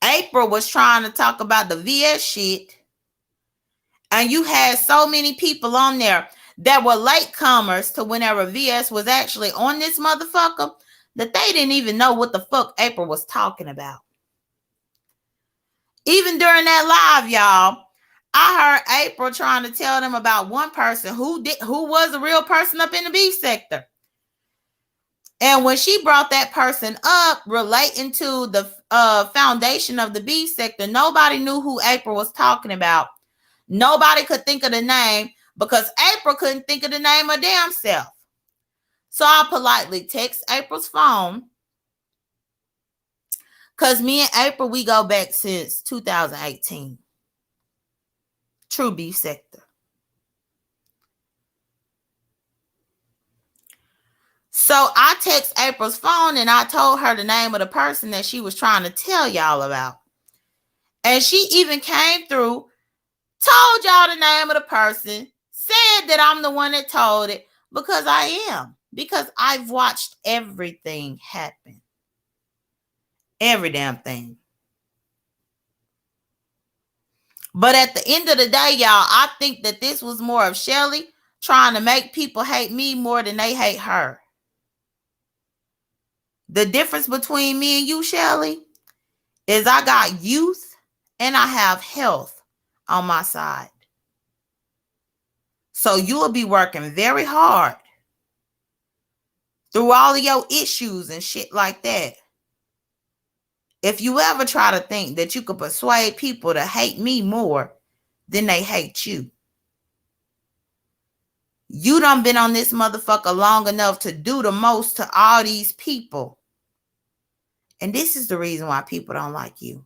April was trying to talk about the VS shit. And you had so many people on there that were latecomers to whenever VS was actually on this motherfucker that they didn't even know what the fuck April was talking about. Even during that live, y'all, I heard April trying to tell them about one person who was a real person up in the beef sector. And when she brought that person up relating to the foundation of the beef sector, nobody knew who April was talking about. Nobody could think of the name because April couldn't think of the name of damn self. So I politely text April's phone because me and April, we go back since 2018. True beef sector. So I text April's phone and I told her the name of the person that she was trying to tell y'all about. And she even came through, told y'all the name of the person, said that I'm the one that told it, because I am. Because I've watched everything happen. Every damn thing. But at the end of the day, y'all, I think that this was more of Shelly trying to make people hate me more than they hate her. The difference between me and you, Shelly, is I got youth and I have health on my side. So you will be working very hard through all of your issues and shit like that. If you ever try to think that you could persuade people to hate me more than they hate you, you done been on this motherfucker long enough to do the most to all these people. And this is the reason why people don't like you.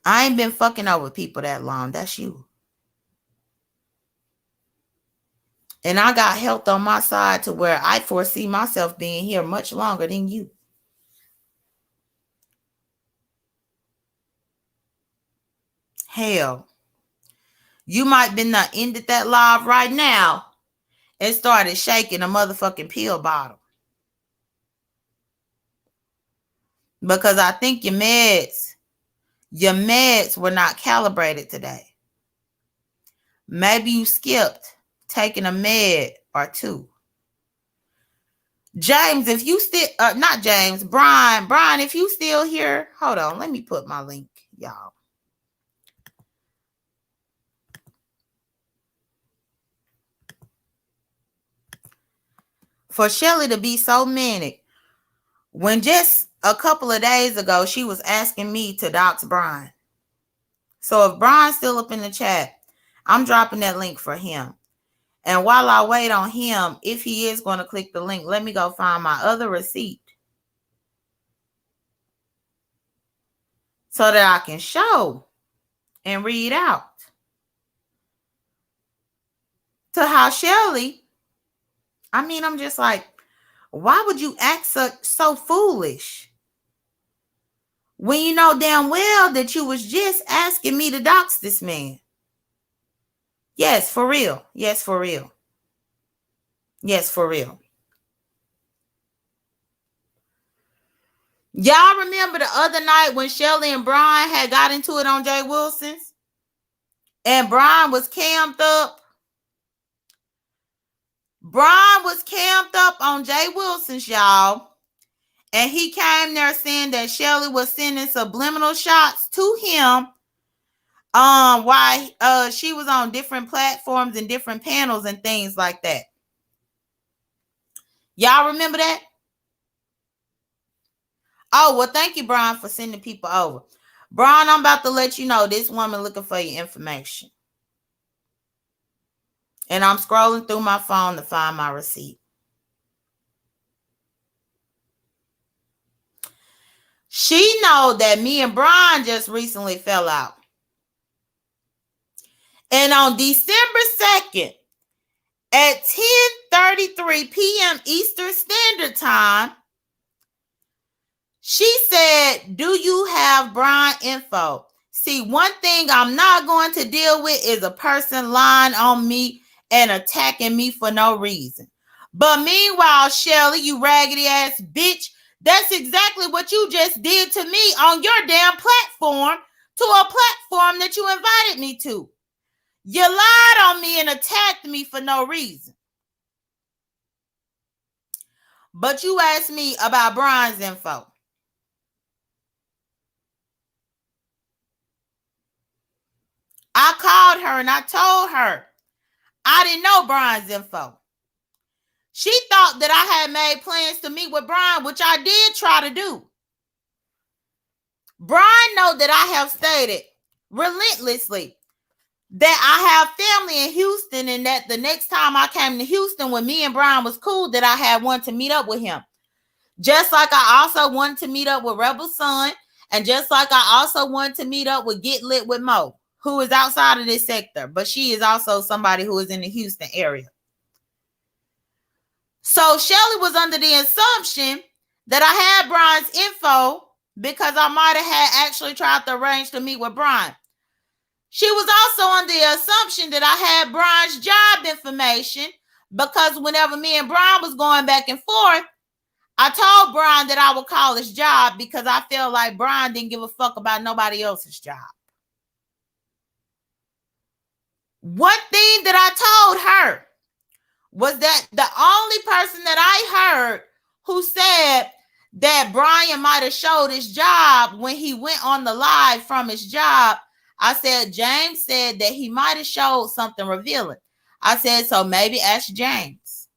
I ain't been fucking over people that long. That's you. And I got health on my side to where I foresee myself being here much longer than you. Hell, you might been not ended that live right now and started shaking a motherfucking pill bottle. Because I think your meds were not calibrated today. Maybe you skipped taking a med or two. James, if you still, not James, Brian, if you still here, hold on, let me put my link, y'all. For Shelly to be so manic, when just a couple of days ago, she was asking me to dox Brian. So if Brian's still up in the chat, I'm dropping that link for him. And while I wait on him, if he is going to click the link, let me go find my other receipt so that I can show and read out to how Shelly, I'm just like, why would you act so foolish when you know damn well that you was just asking me to dox this man? Yes, for real. Yes, for real. Yes, for real. Y'all remember the other night when Shelly and Brian had got into it on Jay Wilson's? And Brian was camped up. Brian was camped up on Jay Wilson's, y'all. And he came there saying that Shelly was sending subliminal shots to him why she was on different platforms and different panels and things like that. Y'all remember that? Oh, well, thank you, Brian, for sending people over. Brian, I'm about to let you know this woman looking for your information. And I'm scrolling through my phone to find my receipt. She know that me and Brian just recently fell out. And on December 2nd at 10:33 p.m. Eastern Standard Time, she said, do you have Brian info? See, one thing I'm not going to deal with is a person lying on me and attacking me for no reason. But meanwhile, Shelly, you raggedy ass bitch, that's exactly what you just did to me on your damn platform, to a platform that you invited me to. You lied on me and attacked me for no reason. But you asked me about Brian's info. I called her and I told her I didn't know Brian's info. She thought that I had made plans to meet with Brian, which I did try to do. Brian know that I have stated relentlessly that I have family in Houston, and that the next time I came to Houston when me and Brian was cool, that I had wanted to meet up with him. Just like I also wanted to meet up with Rebel Son, and just like I also wanted to meet up with Get Lit with Mo, who is outside of this sector, but she is also somebody who is in the Houston area. So Shelly was under the assumption that I had Brian's info because I might have had actually tried to arrange to meet with Brian. She was also under the assumption that I had Brian's job information because whenever me and Brian was going back and forth, I told Brian that I would call his job because I felt like Brian didn't give a fuck about nobody else's job. One thing that I told her was that the only person that I heard who said that Brian might have showed his job when he went on the live from his job, I said, James said that he might have showed something revealing. I said, so maybe ask James.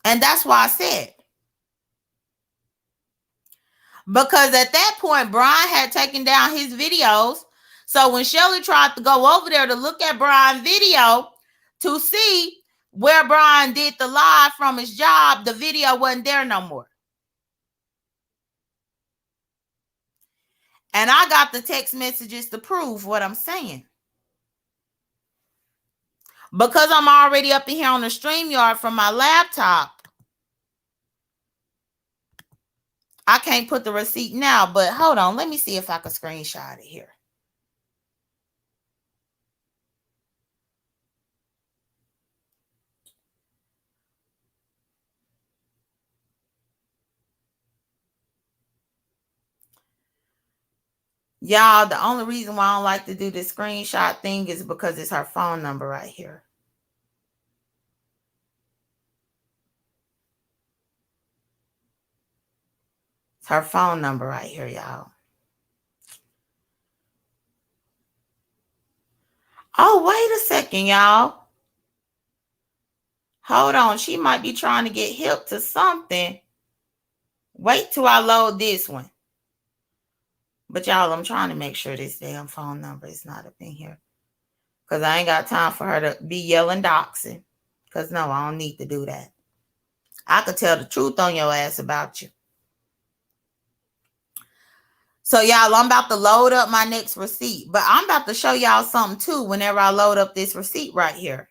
And that's why I said. Because at that point, Brian had taken down his videos. So when Shelly tried to go over there to look at Brian's video to see where Brian did the live from his job, the video wasn't there no more. And I got the text messages to prove what I'm saying. Because I'm already up in here on the StreamYard from my laptop, I can't put the receipt now, but hold on. Let me see if I can screenshot it here. Y'all, the only reason why I don't like to do this screenshot thing is because it's her phone number right here. It's her phone number right here, y'all. Oh, wait a second, y'all. Hold on. She might be trying to get hip to something. Wait till I load this one. But y'all, I'm trying to make sure this damn phone number is not up in here. Because I ain't got time for her to be yelling doxxing. Because no, I don't need to do that. I could tell the truth on your ass about you. So y'all, I'm about to load up my next receipt. But I'm about to show y'all something too whenever I load up this receipt right here.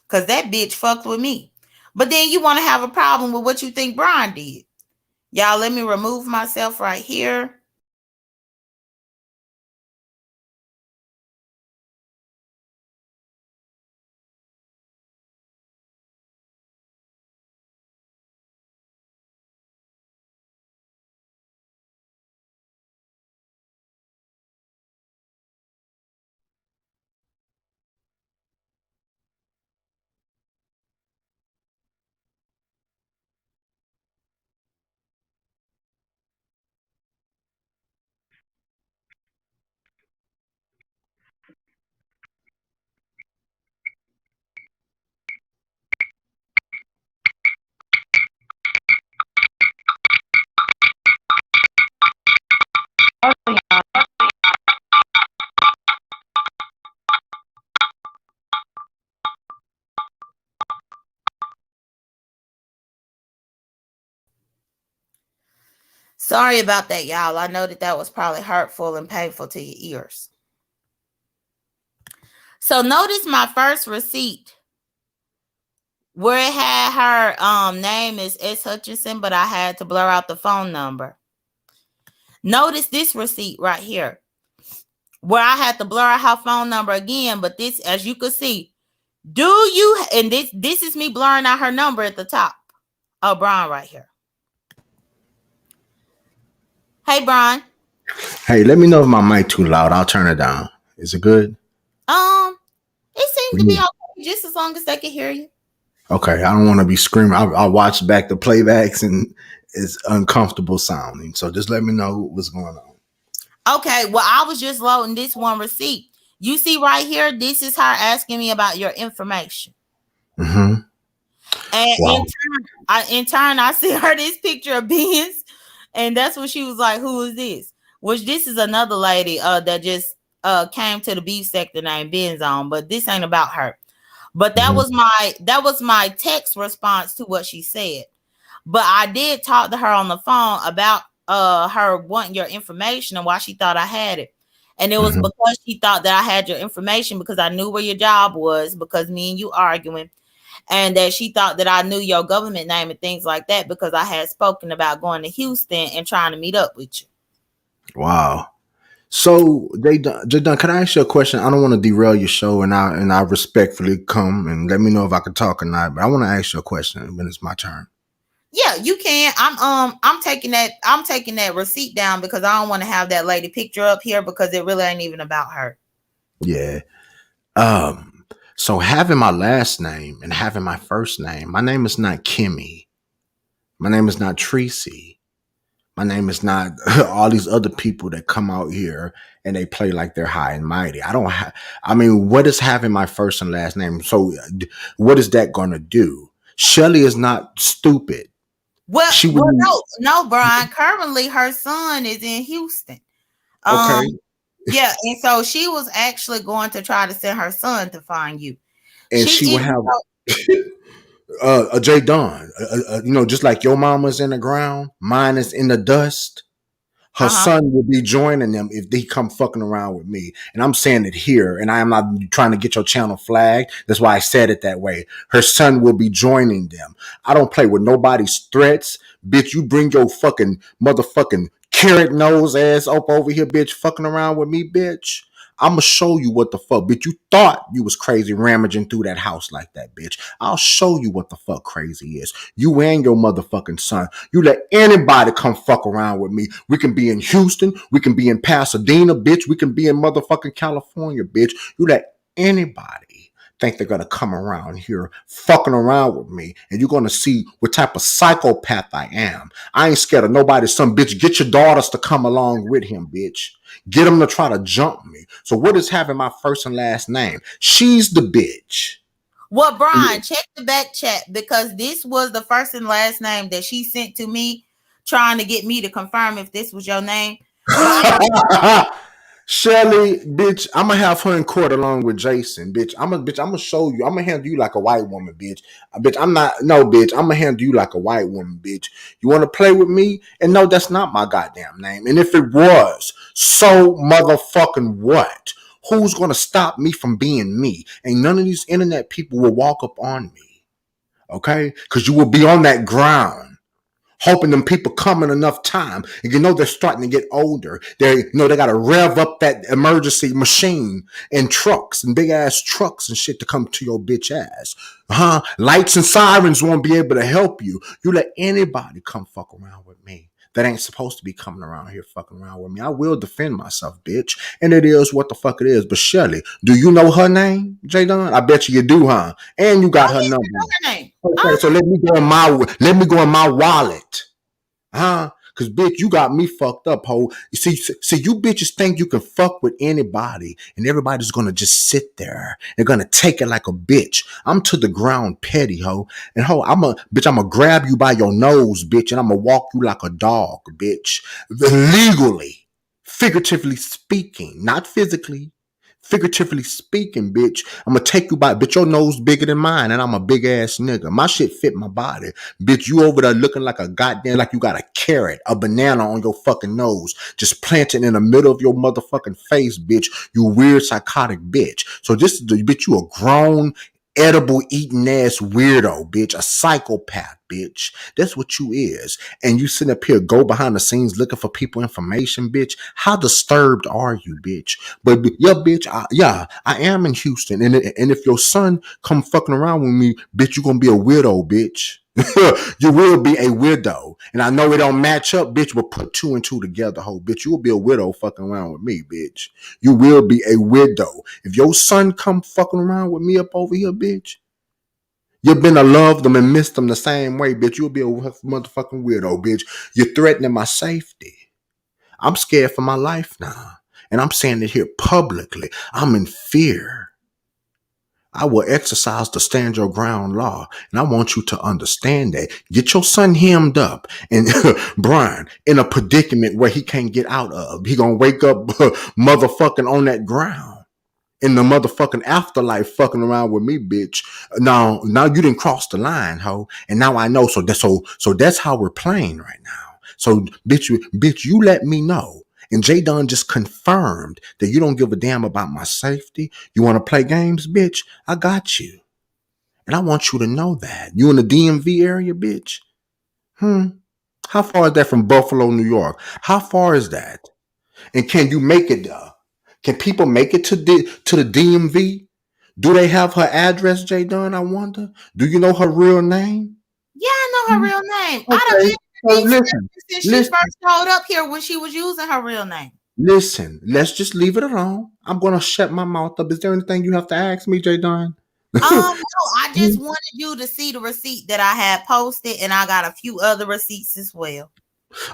Because that bitch fucked with me. But then you want to have a problem with what you think Brian did. Y'all, let me remove myself right here. Sorry about that, y'all. I know that was probably hurtful and painful to your ears. So notice my first receipt where it had her name is S. Hutchinson, but I had to blur out the phone number. Notice this receipt right here, where I had to blur out her phone number again, but this, as you can see, do you, and this is me blurring out her number at the top. Oh, Brian right here. Hey, Brian. Hey, let me know if my mic too loud. I'll turn it down. Is it good? It seems to be okay, just as long as they can hear you. Okay, I don't want to be screaming. I watch back the playbacks and it's uncomfortable sounding. So just let me know what's going on. Okay, well, I was just loading this one receipt. You see right here, this is her asking me about your information. Mm-hmm. And wow. in turn, I see her this picture of Benz, and that's what she was like, who is this? Which this is another lady that just came to the beef sector named Benz on, but this ain't about her. But that was my text response to what she said. But I did talk to her on the phone about her wanting your information and why she thought I had it. And it was because she thought that I had your information because I knew where your job was, because me and you arguing, and that she thought that I knew your government name and things like that because I had spoken about going to Houston and trying to meet up with you. Wow. So, J.Dunn, can I ask you a question? I don't want to derail your show, and I respectfully come and let me know if I can talk or not. But I want to ask you a question when it's my turn. Yeah, you can. I'm taking that receipt down because I don't want to have that lady picture up here because it really ain't even about her. Yeah. So having my last name and having my first name, my name is not Kimmy. My name is not Tracy. My name is not all these other people that come out here and they play like they're high and mighty. What is having my first and last name? So what is that going to do? Shelly is not stupid. Well, no, Brian. Currently, her son is in Houston. Okay. Yeah, and so she was actually going to try to send her son to find you. And she would have a J.Dunn, just like your mama's in the ground, mine is in the dust. Her son will be joining them if they come fucking around with me. And I'm saying it here, and I am not trying to get your channel flagged. That's why I said it that way. Her son will be joining them. I don't play with nobody's threats. Bitch, you bring your fucking motherfucking carrot nose ass up over here, bitch, fucking around with me, bitch. I'm gonna show you what the fuck, bitch. You thought you was crazy ramaging through that house like that, bitch. I'll show you what the fuck crazy is. You and your motherfucking son. You let anybody come fuck around with me. We can be in Houston. We can be in Pasadena, bitch. We can be in motherfucking California, bitch. You let anybody think they're gonna come around here fucking around with me, and you're gonna see what type of psychopath I am. I ain't scared of nobody's son, bitch. Get your daughters to come along with him, bitch. Get them to try to jump me. So what is having my first and last name? She's the bitch. Well, Brian, check the back chat because this was the first and last name that she sent to me, trying to get me to confirm if this was your name. Shelly, bitch, I'm gonna have her in court along with Jason, bitch. I'm gonna show you. I'm gonna handle you like a white woman, bitch. Bitch, I'm gonna handle you like a white woman, bitch. You wanna play with me? And no, that's not my goddamn name. And if it was, so motherfucking what? Who's gonna stop me from being me? Ain't none of these internet people will walk up on me. Okay? Because you will be on that ground. Hoping them people come in enough time, and they're starting to get older. They got to rev up that emergency machine in trucks and big ass trucks and shit to come to your bitch ass. Lights and sirens won't be able to help you. You let anybody come fuck around with me that ain't supposed to be coming around here fucking around with me. I will defend myself, bitch. And it is what the fuck it is. But Shelly, do you know her name, J.Dunn? I bet you do, huh? And you got her number. Okay, so let me go in my wallet. Cause bitch, you got me fucked up, ho. You see, you bitches think you can fuck with anybody, and everybody's gonna just sit there. They're gonna take it like a bitch. I'm to the ground petty, ho. And ho, I'm gonna grab you by your nose, bitch, and I'm gonna walk you like a dog, bitch. Legally, figuratively speaking, not physically. Figuratively speaking, bitch, I'm gonna take you by, bitch, your nose bigger than mine, and I'm a big ass nigga. My shit fit my body. Bitch, you over there looking like a goddamn, like you got a carrot, a banana on your fucking nose, just planted in the middle of your motherfucking face, bitch. You weird psychotic bitch. So this is the bitch, you a grown edible eating ass weirdo, bitch, a psychopath, bitch. That's what you is. And you sitting up here, go behind the scenes looking for people information, bitch. How disturbed are you, bitch? But yeah, bitch, I am in Houston, and if your son come fucking around with me, bitch, you gonna be a weirdo, bitch. You will be a widow. And I know it don't match up, bitch, but put two and two together, ho, bitch. You will be a widow fucking around with me, bitch. You will be a widow. If your son come fucking around with me up over here, bitch, you've been to love them and miss them the same way, bitch. You'll be a motherfucking weirdo, bitch. You're threatening my safety. I'm scared for my life now. And I'm saying it here publicly. I'm in fear. I will exercise the stand your ground law. And I want you to understand that. Get your son hemmed up and Brian in a predicament where he can't get out of. He gonna wake up motherfucking on that ground in the motherfucking afterlife fucking around with me, bitch. Now you didn't cross the line, ho. And now I know. So that's how we're playing right now. So bitch, you let me know. And J.Dunn just confirmed that you don't give a damn about my safety. You want to play games, bitch? I got you. And I want you to know that. You in the DMV area, bitch? How far is that from Buffalo, New York? How far is that? And can you make it there? Can people make it to the DMV? Do they have her address, J.Dunn? I wonder. Do you know her real name? Yeah, I know her Hmm? real name. I done Okay. lived So in these listen, since she listen, first showed up here when she was using her real name. listen. Let's just leave it alone. I'm gonna shut my mouth up. Is there anything you have to ask me, J.Dunn? No, I just wanted you to see the receipt that I had posted, and I got a few other receipts as well.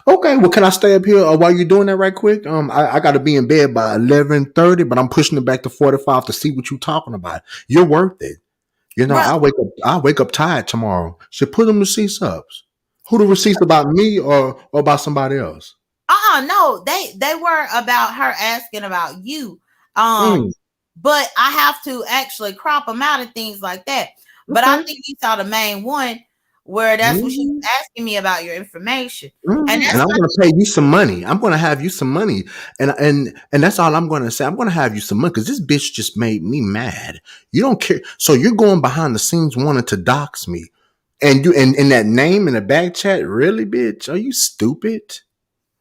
Okay, well, can I stay up here while you're doing that right quick? I got to be in bed by 11:30, but I'm pushing it back to 45 to see what you're talking about. You're worth it. You know, Bro, I wake up tired tomorrow. Should put them receipts up. Who the receipts about me or about somebody else? no, they were about her asking about you. Um, Mm, but I have to actually crop them out and things like that. But I okay. think you saw the main one where that's what she was Mm, asking me about your information, and and that's I'm gonna pay you some money. I'm gonna have you some money, and that's all I'm gonna say. I'm gonna have you some money because this bitch just made me mad. You don't care, so you're going behind the scenes wanting to dox me, and you and that name in the back chat, really, bitch? Are you stupid?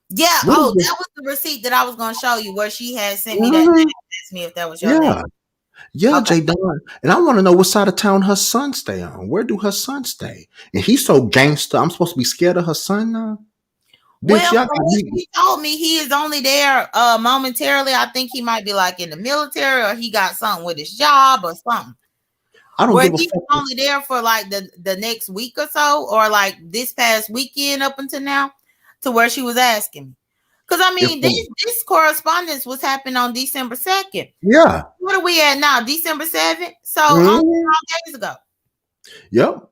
yeah. What is Oh, this? that was the receipt that I was going to show you where she had sent me that name. Mhm. Asked me if that was your name. Yeah, yeah, Okay. J. Don, and I want to know what side of town her son stay on. Where do her son stay? And he's so gangster. I'm supposed to be scared of her son now, bitch. Well, Y'all from got what me. she told me, he is only there momentarily. I think he might be like in the military or he got something with his job or something. I don't Where give a he was fuck. only there for like the next week or so, or like this past weekend up until now, to where she was asking me. Because I If mean, this correspondence was happening on December 2nd. yeah, What are we at now? December 7th? So only mhm, 5 days ago. yep.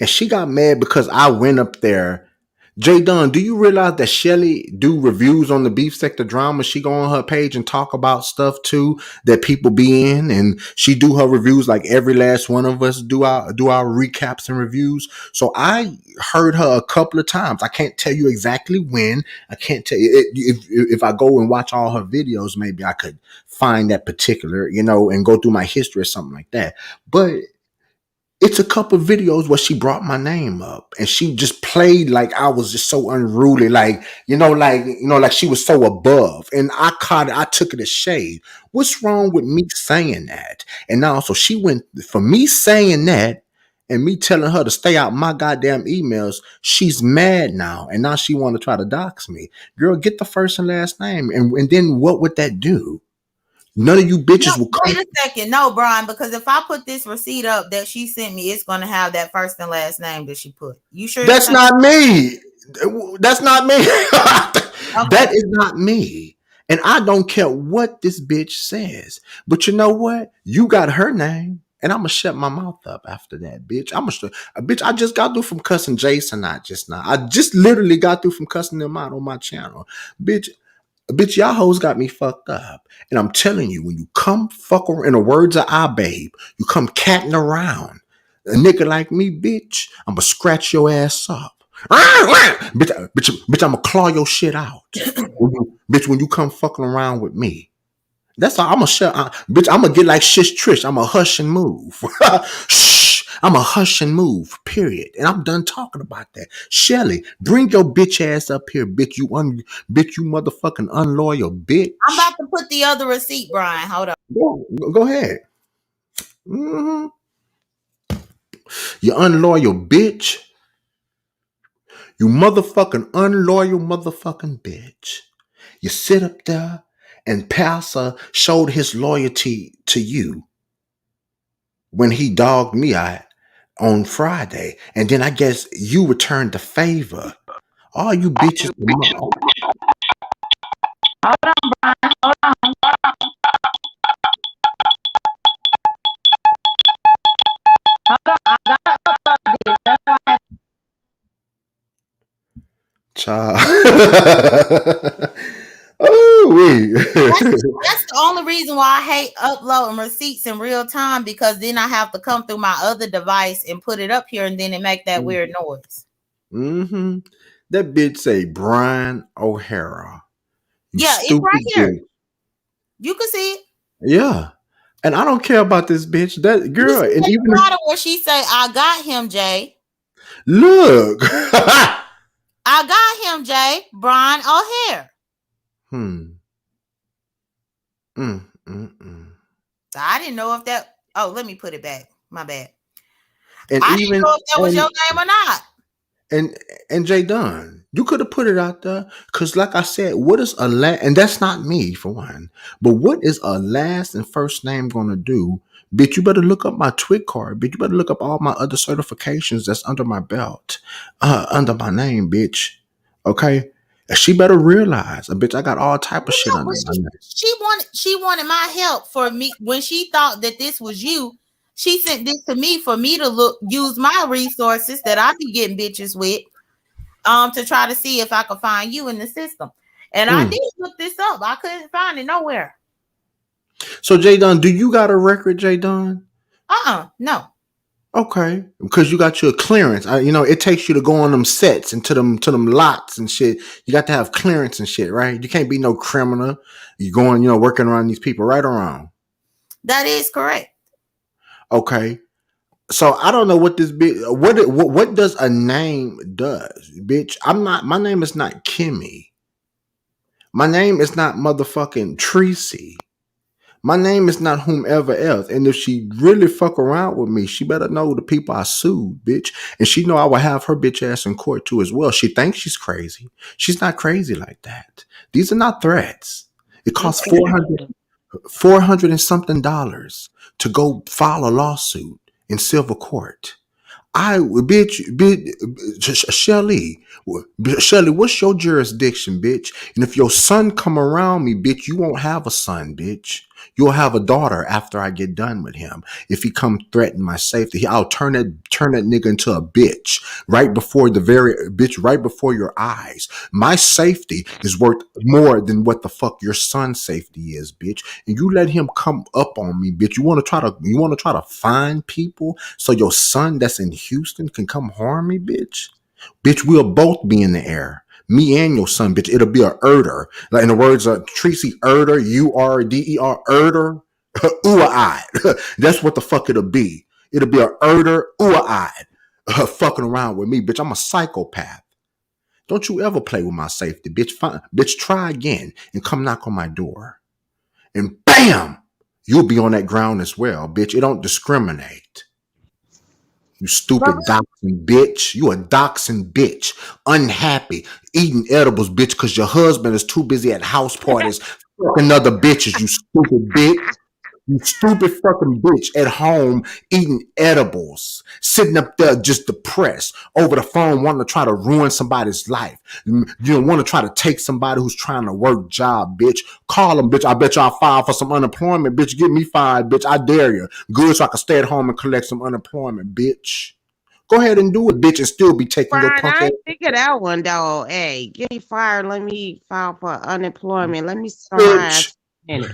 And she got mad because I went up there. J. Dunn, do you realize that Shelly do reviews on the Beef Sector Drama? She go on her page and talk about stuff too that people be in, and she do her reviews like every last one of us do our recaps and reviews. So I heard her a couple of times. I can't tell you exactly when. I can't tell you if I go and watch all her videos, maybe I could find that particular, and go through my history or something like that. But it's a couple videos where she brought my name up and she just played like I was just so unruly, like she was so above. And I caught it, I took it as shade. What's wrong with me saying that? And now so she went for me saying that and me telling her to stay out my goddamn emails, she's mad now. And now she want to try to dox me. Girl, get the first and last name. And then what would that do? None of you No, bitches will come. wait a second. No, Brian, because if I put this receipt up that she sent me, it's going to have that first and last name that she put. You sure it's the That's same? not me. That's not me. That Okay. is not me. And I don't care what this bitch says. But you know what? You got her name. And I'm gonna shut my mouth up after that, bitch. Bitch. I just got through from cussing Jason out just now. I just literally got through from cussing them out on my channel, bitch. Y'all hoes got me fucked up, and I'm telling you, when you come fuck around, in the words of our babe, you come catting around a nigga like me, bitch. I'm gonna scratch your ass up, bitch. I'm gonna claw your shit out, bitch. When you come fucking around with me. That's all. I'm gonna shut. Bitch, I'm gonna get like shish trish. I'm a hush and move. Shh. I'm a hush and move. Period. And I'm done talking about that. Shelly, bring your bitch ass up here, bitch. Bitch, you motherfucking unloyal I'm about bitch. to put the other receipt, Brian. Hold on. Go ahead. hmm You unloyal bitch. You motherfucking unloyal motherfucking bitch. You sit up there and Pastor showed his loyalty to you when he dogged me out on Friday. And then I guess you returned the favor. All you bitches. Hold on, Brian. Hold on. Hold on. I gotta upload this. That's why. Child. Oh, That's, wait. that's the only reason why I hate uploading receipts in real time, because then I have to come through my other device and put it up here, and then it make that weird noise. Mm-hmm. That bitch say Brian O'Hara. You Yeah, it's right stupid here. bitch. You can see it. Yeah. And I don't care about this bitch. That You girl. see And at the even bottom where she say, "I got him, Jay. look. I got him, Jay. Brian O'Hare." hmm. Mm, mm, mm. So I didn't know if that. Oh, let me put it back. My bad. And I didn't even know if that was your name or not. and and J.Dunn, you could have put it out there because, like I said, what is a last? And that's not me for one. But what is a last and first name gonna do? Bitch, you better look up my Twit card. Bitch, you better look up all my other certifications that's under my belt, under my name, bitch. Okay, and she better realize, bitch, I got all type of shit No, under but my name. she wanted my help for me when she thought that this was you. She sent this to me for me to use my resources that I be getting bitches with, to try to see if I could find you in the system. And I Mm. did look this up. I couldn't find it nowhere. So J.Dunn, do you got a record, J.Dunn? No. Okay, because you got your clearance. It takes you to go on them sets and to them lots and shit. You got to have clearance and shit, right? You can't be no criminal. You going, working around these people right around. That is correct. Okay, so I don't know what this bitch. What does a name does, bitch? I'm not. My name is not Kimmy. My name is not motherfucking Tracy. My name is not whomever else. And if she really fuck around with me, she better know the people I sued, bitch. And she know I will have her bitch ass in court too as well. She thinks she's crazy. She's not crazy like that. These are not threats. It costs Okay. 400 and something dollars to go file a lawsuit in civil court. Shelly, Shelly, what's your jurisdiction, bitch? And if your son come around me, bitch, you won't have a son, bitch. You'll have a daughter after I get done with him. If he come threaten my safety, I'll turn that nigga into a bitch right before your eyes. My safety is worth more than what the fuck your son's safety is, bitch. And you let him come up on me, bitch. You want to try to find people so your son that's in Houston can come harm me, bitch? Bitch, we'll both be in the air. Me and your son, bitch. It'll be a erder. Like in the words of Tracy Erder, Urder, Erder, ooh-eyed. That's what the fuck it'll be. It'll be a erder, ooh-eyed. Fucking around with me, bitch. I'm a psychopath. Don't you ever play with my safety, bitch. Bitch, try again and come knock on my door. And bam! You'll be on that ground as well, bitch. It don't discriminate. You But stupid doxing bitch. You a doxing bitch. Unhappy. Eating edibles, bitch, because your husband is too busy at house parties fucking other bitches, you stupid bitch. You stupid fucking bitch at home eating edibles, sitting up there just depressed over the phone, wanting to try to ruin somebody's life. You don't want to try to take somebody who's trying to work job, bitch. Call them, bitch. I bet y'all file for some unemployment, bitch. Get me fired, bitch. I dare you. Good, so I can stay at home and collect some unemployment, bitch. Go ahead and do it, bitch, and still be taking your Brian, punk I ass. ain't figured out one though. Hey, get me fired. Let me file for unemployment. Let me sit on my Bitch. ass a minute.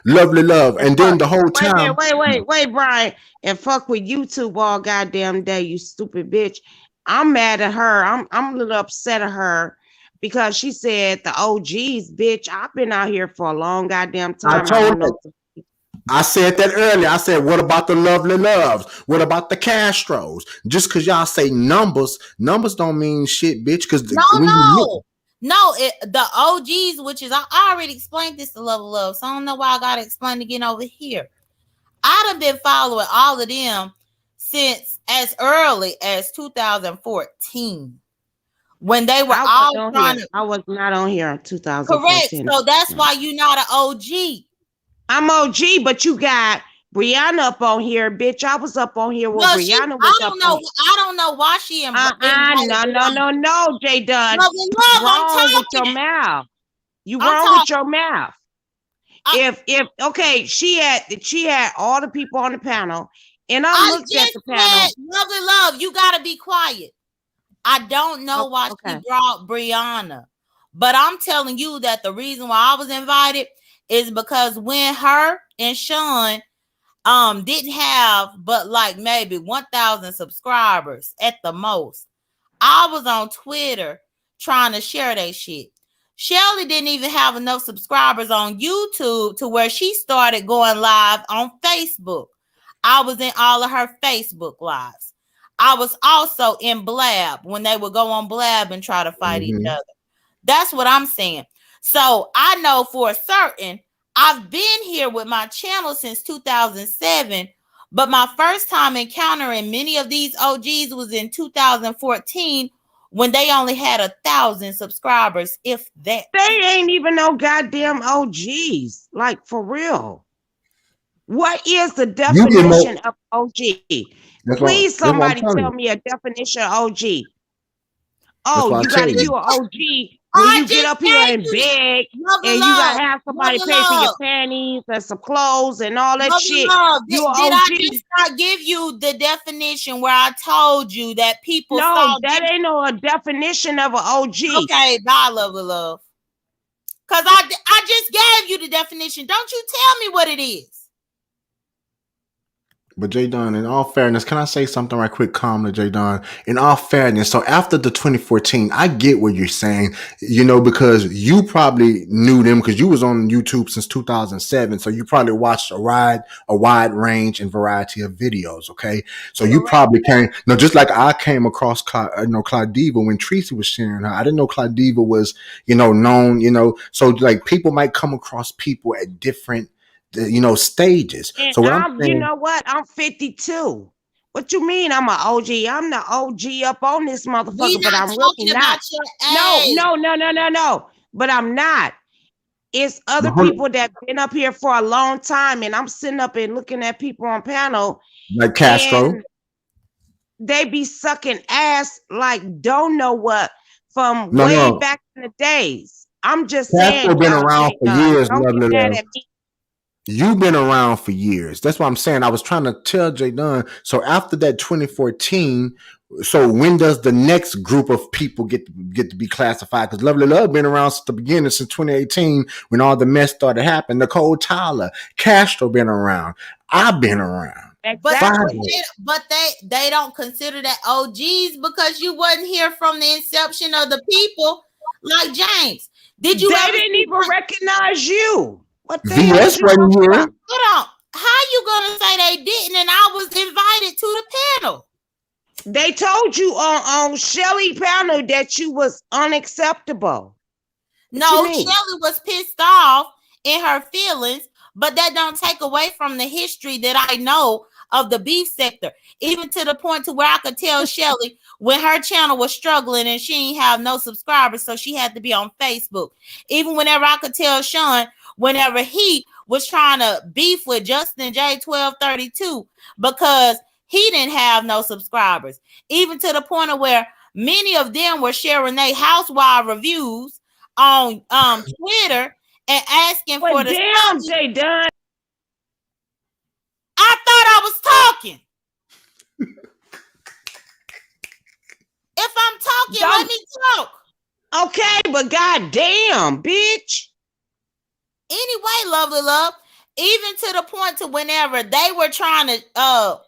Lovely love. And And then fuck. the whole Wait a minute. time, Wait, Brian. And fuck with YouTube all goddamn day, you stupid bitch. I'm mad at her. I'm a little upset at her because she said the OGs, bitch. I've been out here for a long goddamn I time. I told don't her. know. I said that earlier. I said, what about the Lovely Loves? What about the Castros? Just because y'all say numbers don't mean shit, bitch. Because No, when you no. The OGs, which is I already explained this to Love Love, so I don't know why I gotta explain again over here. I done been following all of them since as early as 2014 when they were I all wasn't on trying here. to I was not on here in correct. 2014. So that's why you're not an OG. I'm OG, but you got Brianna up on here, bitch. I was up on here when No, Brianna was up on. I don't know why she invited No, no, Brianna. no, no, J.Dunn. Love, You love, I'm wrong with your talking. mouth. You I'm wrong with talking. your mouth. I, If okay, she had all the people on the panel, and I I looked at just the said, panel. love, you gotta be quiet. I don't know Oh, why she okay. brought Brianna, but I'm telling you that the reason why I was invited is because when her and Sean didn't have but like maybe 1,000 subscribers at the most, I was on Twitter trying to share that shit. Shelly didn't even have enough subscribers on YouTube to where she started going live on Facebook. I was in all of her Facebook lives. I was also in Blab when they would go on Blab and try to fight each other. That's what I'm saying. So I know for certain I've been here with my channel since 2007, but my first time encountering many of these OGs was in 2014 when they only had 1,000 subscribers, if that. They ain't even no goddamn OGs. Like for real. What is the you get definition more, of OG? Please, that's what I'm somebody telling tell you. me a definition of OG. That's Oh, why I tell you you. an OG when I you get just up here gave and you beg, love and and you love, gotta have love somebody and pay for your love. panties and some clothes and all that Love and shit. love. You an Did I OG? just not give you the definition where I told you that people No, saw that them? ain't no a definition of an OG. Okay, bye, love and love. Because I just gave you the definition. Don't you tell me what it is. But J.Dunn, in all fairness, can I say something right quick, calm to J.Dunn? In all fairness, so after the 2014, I get what you're saying, because you probably knew them because you was on YouTube since 2007. So you probably watched a wide range and variety of videos. Okay. So you Correct. probably just like I came across, Claudiva when Tracy was sharing her. I didn't know Claudiva was, known, so like people might come across people at different, stages. And So what I'm you saying, know what? I'm 52. What you mean I'm an OG? I'm the OG up on this We motherfucker, but not I'm really talking about not. your No, age. no, no, no, no, no. But I'm not. It's other people that been up here for a long time, and I'm sitting up and looking at people on panel, like Castro. and they be sucking ass like don't know what from No, way no. back in the days. I'm just Castro saying, been around J. for Dunn, years, don't get lovely mad love. at me. You've been around for years. That's what I'm saying. I was trying to tell J.Dunn. So after that 2014, so when does the next group of people get to be classified? Because Lovely Love been around since the beginning, since 2018, when all the mess started happening. Nicole Tyler, Castro been around. I've been around. But Exactly. they don't consider that OGs because you wasn't here from the inception of the people like James. Did you They ever didn't see? even recognize you. What the hell is VS you wasn't talking here. about? Hold on. How you gonna say they didn't? And I was invited to the panel. They told you on Shelly panel that you was unacceptable. What you No, mean? Shelly was pissed off in her feelings, but that don't take away from the history that I know of the beef sector. Even to the point to where I could tell Shelly when her channel was struggling and she didn't have no subscribers, so she had to be on Facebook. Even whenever I could tell Sean, whenever he was trying to beef with Justin J1232 because he didn't have no subscribers. Even to the point of where many of them were sharing their housewife reviews on Twitter and asking Well, for the damn, stuff. J.Dunn. I thought I was talking. If I'm talking, let Don't me talk. okay, but goddamn, bitch. Anyway, lovely love. Even to the point to whenever they were trying to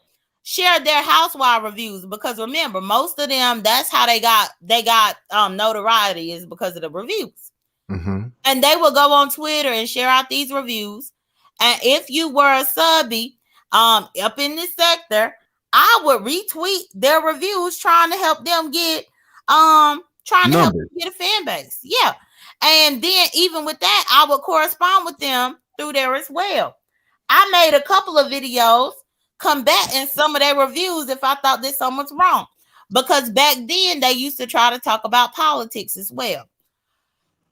share their housewife reviews, because remember, most of them, that's how they got notoriety, is because of the reviews. Mm-hmm. And they will go on Twitter and share out these reviews. And if you were a subby up in this sector, I would retweet their reviews, trying to help them get a fan base. Yeah. And then even with that, I would correspond with them through there as well. I made a couple of videos combating some of their reviews if I thought that someone's wrong. Because back then they used to try to talk about politics as well.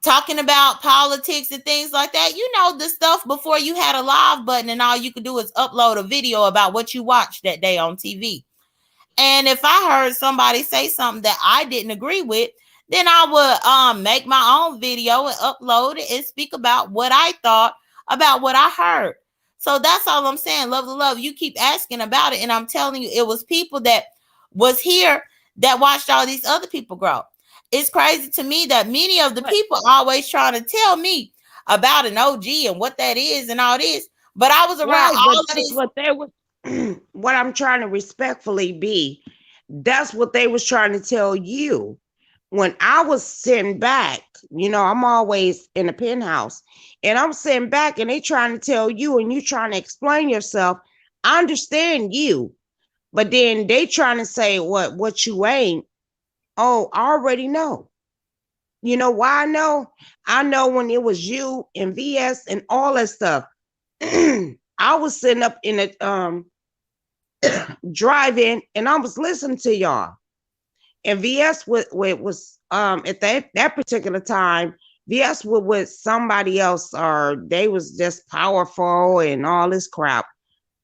Talking about politics and things like that. You know, the stuff before you had a live button and all you could do is upload a video about what you watched that day on TV. And if I heard somebody say something that I didn't agree with, then I would make my own video and upload it and speak about what I thought about what I heard. So that's all I'm saying. Love the love. You keep asking about it, and I'm telling you, it was people that was here that watched all these other people grow. It's crazy to me that many of the people always trying to tell me about an OG and what that is and all this. But I was around all of this. What they was, what I'm trying to respectfully be, that's what they was trying to tell you. When I was sitting back, you know, I'm always in a penthouse, and I'm sitting back, and they trying to tell you, and you trying to explain yourself. I understand you, but then they trying to say what you ain't. Oh, I already know. You know why I know? I know when it was you and VS and all that stuff. I was sitting up in a drive-in, and I was listening to y'all. And VS was at that particular time, VS was with somebody else, or they was just powerful and all this crap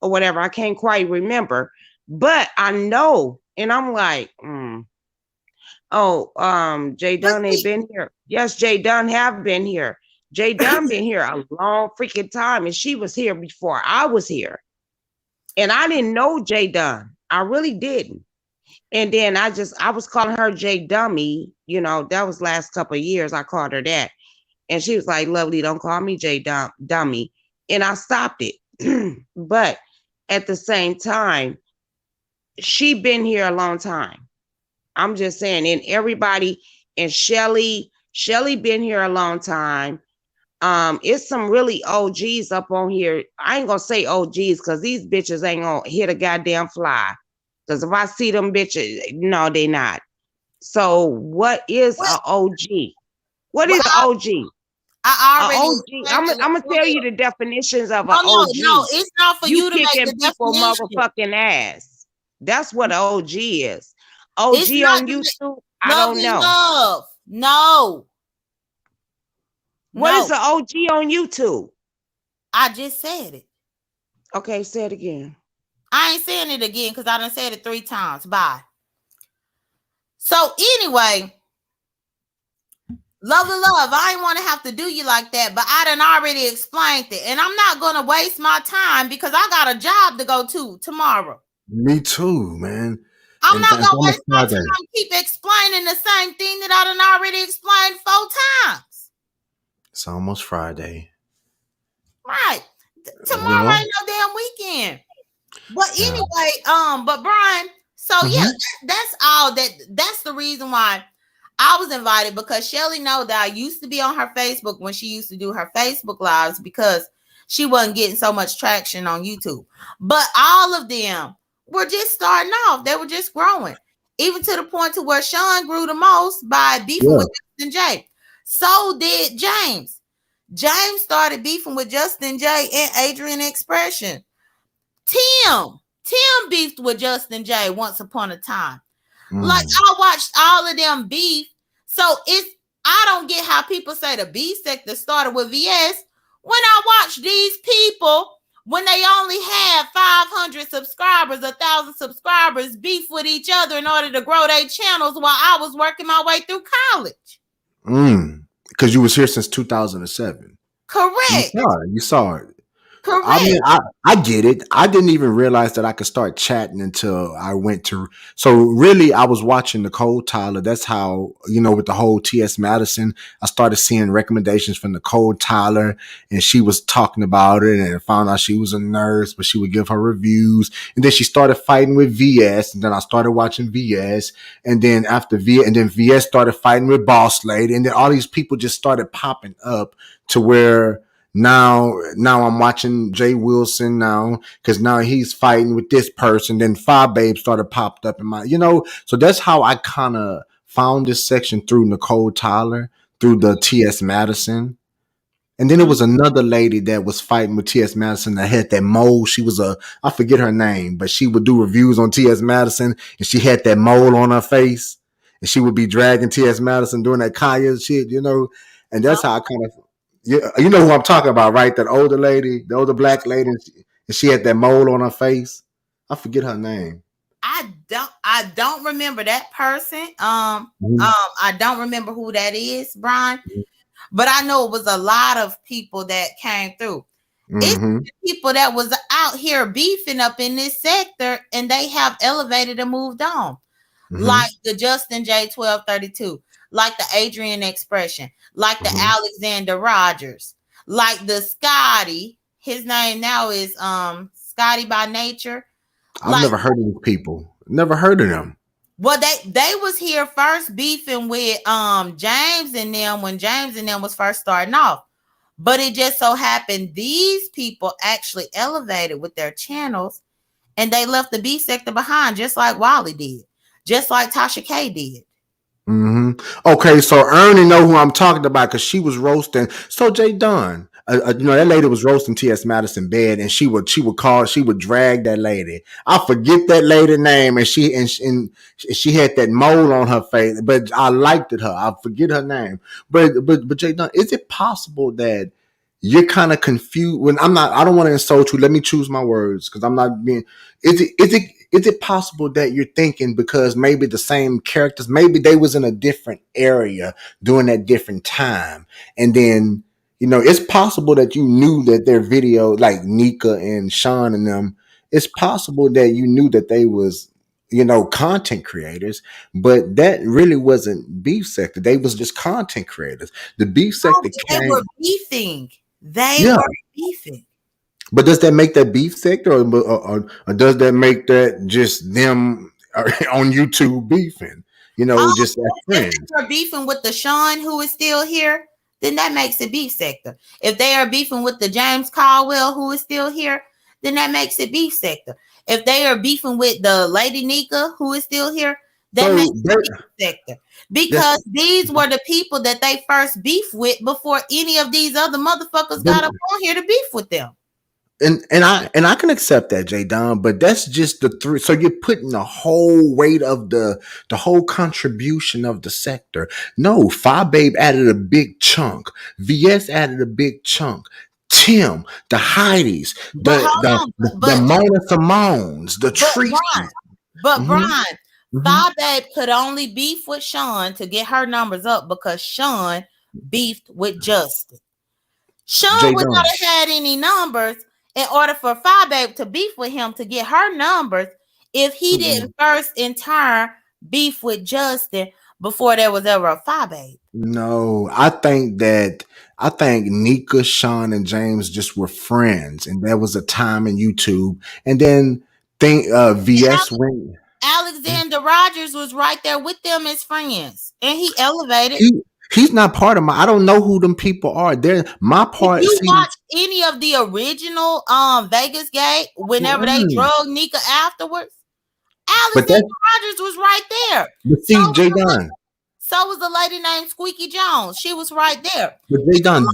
or whatever. I can't quite remember, but I know, and I'm like, J.Dunn ain't been here. Yes, J.Dunn have been here. J.Dunn been here a long freaking time, and she was here before I was here. And I didn't know J.Dunn. I really didn't. And then I was calling her J Dummy, you know, that was last couple of years. I called her that. And she was like, Lovely, don't call me J Dummy. And I stopped it. But at the same time, she been here a long time. I'm just saying, and everybody, and Shelly been here a long time. It's some really OGs up on here. I ain't gonna say OGs because these bitches ain't gonna hit a goddamn fly. Because if I see them bitches, no, they not. So what is an OG? What is an OG? I'm gonna tell you the definitions of an OG. No, it's not for you to make the people motherfucking ass. That's what an OG is. OG on YouTube? I don't know. Love. No. What is an OG on YouTube? I just said it. Okay, say it again. I ain't saying it again because I done said it 3 times. Bye. So anyway, love the love. I ain't want to have to do you like that, but I done already explained it. And I'm not going to waste my time because I got a job to go to tomorrow. Me too, man. I'm not going to waste my time keep explaining the same thing that I done already explained 4 times. It's almost Friday. Right. Tomorrow ain't no damn weekend. But anyway, but Brian, so yeah, that's all that's the reason why I was invited, because Shelly know that I used to be on her Facebook when she used to do her Facebook lives because she wasn't getting so much traction on YouTube. But all of them were just starting off. They were just growing. Even to the point to where Sean grew the most by beefing with Justin J. So did James. James started beefing with Justin J and Adrian Expression. Tim beefed with Justin J once upon a time. Like, I watched all of them beef. So I don't get how people say the B sector started with VS. When I watch these people, when they only had 500 subscribers, 1,000 subscribers, beef with each other in order to grow their channels while I was working my way through college. Because you was here since 2007. Correct. You saw it. I Correct. mean, I get it. I didn't even realize that I could start chatting until I went to. So really, I was watching Nicole Tyler. That's how, with the whole T.S. Madison, I started seeing recommendations from Nicole Tyler, and she was talking about it, and found out she was a nurse, but she would give her reviews, and then she started fighting with VS, and then I started watching VS, and then and then VS started fighting with Boss Lady, and then all these people just started popping up to where now I'm watching Jay Wilson now because now he's fighting with this person. Then Five Babe started popped up in so that's how I kind of found this section through Nicole Tyler, through the T.S. Madison. And then it was another lady that was fighting with T.S. Madison that had that mole. She was I forget her name, but she would do reviews on T.S. Madison and she had that mole on her face and she would be dragging T.S. Madison doing that Kaya shit. And that's how I kind of, you know who I'm talking about, right? That older lady, the older black lady, and she had that mole on her face. I forget her name. I don't remember that person. Mm-hmm. I don't remember who that is, Brian. But I know it was a lot of people that came through. It's Mm-hmm. people that was out here beefing up in this sector and they have elevated and moved on. Mm-hmm. Like the Justin J 1232, like the Adrian Expression, like the Mm-hmm. Alexander Rogers, like the Scotty. His name now is Scotty by Nature. I've Like, never heard of these people. Never heard of them. well, they was here first beefing with James and them when James and them was first starting off. But it just so happened these people actually elevated with their channels and they left the B sector behind, just like Wally did, just like Tasha K did. Mm-hmm. Okay, so Ernie know who I'm talking about because she was roasting. So J.Dunn, that lady was roasting T.S. Madison bed, and she would drag that lady. I forget that lady name, and she had that mole on her face, but I liked it her. I forget her name, but J.Dunn, is it possible that you're kind of confused when I don't want to insult you. Let me choose my words because I'm not being. Is it possible that you're thinking because maybe the same characters, maybe they was in a different area during that different time, and then it's possible that you knew that their video, like Nika and Sean and them, it's possible that you knew that they was content creators, but that really wasn't beef sector. They was just content creators. The beef Oh, sector they were came. beefing. They Yeah, were beefing. but does that make that beef sector, or does that make that just them on YouTube beefing? Just as If friends. they are beefing with the Sean who is still here, then that makes it beef sector. If they are beefing with the James Caldwell who is still here, then that makes it beef sector. If they are beefing with the Lady Nika who is still here, that So makes it beef sector. that's Because these were the people that they first beefed with before any of these other motherfuckers got up on here to beef with them. and I can accept that, J. Don, but that's just the three. So you're putting the whole weight of the whole contribution of the sector. No, Five Babe added a big chunk. VS added a big chunk. Tim, the Heidi's, But hold on, the Mona Simones, the but Brian, Tracy's. but Mm-hmm, Brian, mm-hmm. Five Babe could only beef with Sean to get her numbers up because Sean beefed with Justin. Sean J. would not Don. have had any numbers in order for Five Babe to beef with him to get her numbers if he didn't first in turn beef with Justin before there was ever a Five Babe. No, I think Nika, Sean, and James just were friends, and there was a time in YouTube, and then think VS went. Alexander Rogers was right there with them as friends, and he elevated. He he's not part of my. I don't know who them people are. They're my If part. you See, watch any of the original Vegas Gate, whenever they mm-mm. drug Nika afterwards, but Alexander that Rogers was right there. but So see, was J a, Don, so was a lady named Squeaky Jones. She was right there. but J Don,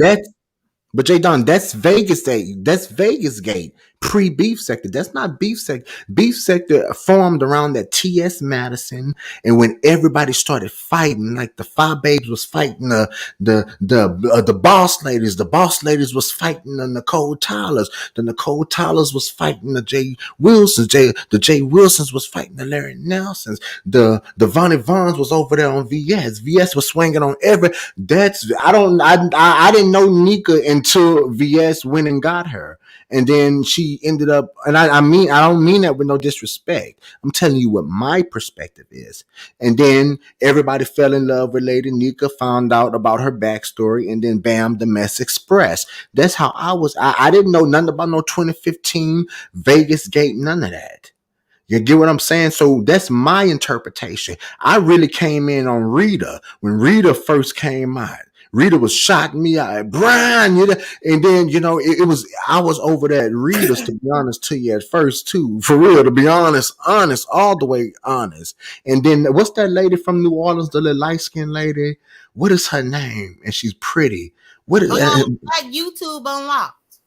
But J Don, that's Vegas Gate. That's Vegas Gate. Pre-beef sector. That's not beef sector. Beef sector formed around that T.S. Madison, and when everybody started fighting, like the Five Babes was fighting the boss ladies. The boss ladies was fighting the Nicole Tylers. The Nicole Tylers was fighting the J Wilsons. The J Wilsons was fighting the Larry Nelsons. The Vonnie Vons was over there on VS. VS was swinging on every. That's I don't I didn't know Nika until VS went and got her. And then she ended up, and I mean, I don't mean that with no disrespect. I'm telling you what my perspective is. And then everybody fell in love with Lady Nika, found out about her backstory, and then bam, the mess express. That's how I was. I didn't know nothing about no 2015 Vegas Gate, none of that. You get what I'm saying? So that's my interpretation. I really came in on Rita when Rita first came out. Rita was shocking me out, Brian, you know, and then it was I was over there at Rita's, to be honest to you, at first too, for real, to be honest, all the way honest. And then what's that lady from New Orleans, the little light skinned lady? What is her name? And she's pretty. What is Like YouTube Unlocked.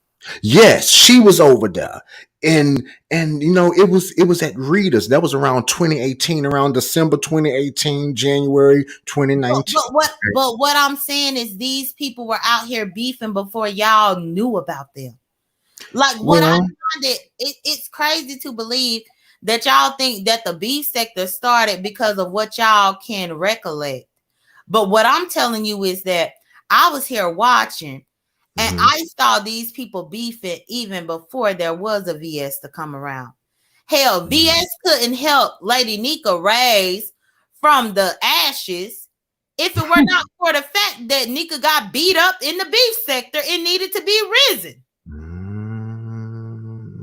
Yes, she was over there. And it was at Rita's. That was around 2018, around December 2018, January But, 2019. but what but what I'm saying is these people were out here beefing before y'all knew about them. Like what I Well, find it's crazy to believe that y'all think that the beef sector started because of what y'all can recollect. But what I'm telling you is that I was here watching and mhm. I saw these people beefing even before there was a VS to come around. Hell, VS couldn't help Lady Nika raise from the ashes if it were not for the fact that Nika got beat up in the beef sector and needed to be risen.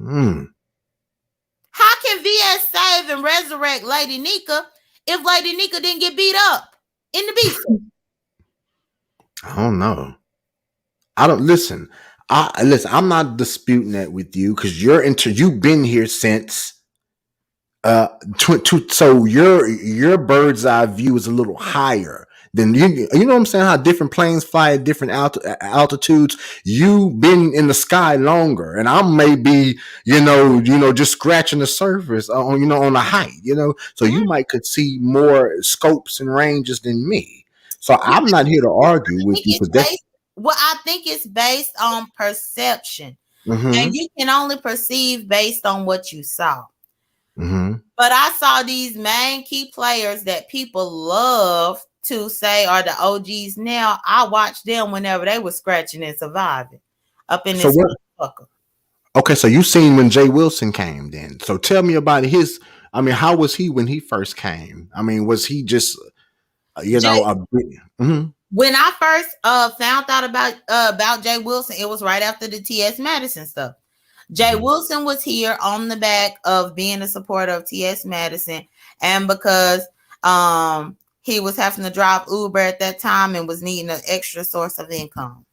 Mm. How can VS save and resurrect Lady Nika if Lady Nika didn't get beat up in the beef sector? I don't know. I don't listen. I listen. I'm not disputing that with you because you've been here since uh so your bird's eye view is a little higher than you know what I'm saying, how different planes fly at different altitudes. You've been in the sky longer and I may be just scratching the surface on on a height, so you might could see more scopes and ranges than me. So I'm not here to argue with you because that's I think it's based on perception, and mm-hmm, you can only perceive based on what you saw. mm-hmm. But I saw these main key players that people love to say are the OGs now. I watched them whenever they were scratching and surviving up in So this what? motherfucker. Okay, so you seen when Jay Wilson came then. So tell me about his. I mean, how was he when he first came? I mean, was he just Jay, a mm-hmm, when I first found out about Jay Wilson, it was right after the T.S. Madison stuff. Jay mm-hmm. Wilson was here on the back of being a supporter of T.S. Madison, and because he was having to drive Uber at that time and was needing an extra source of income.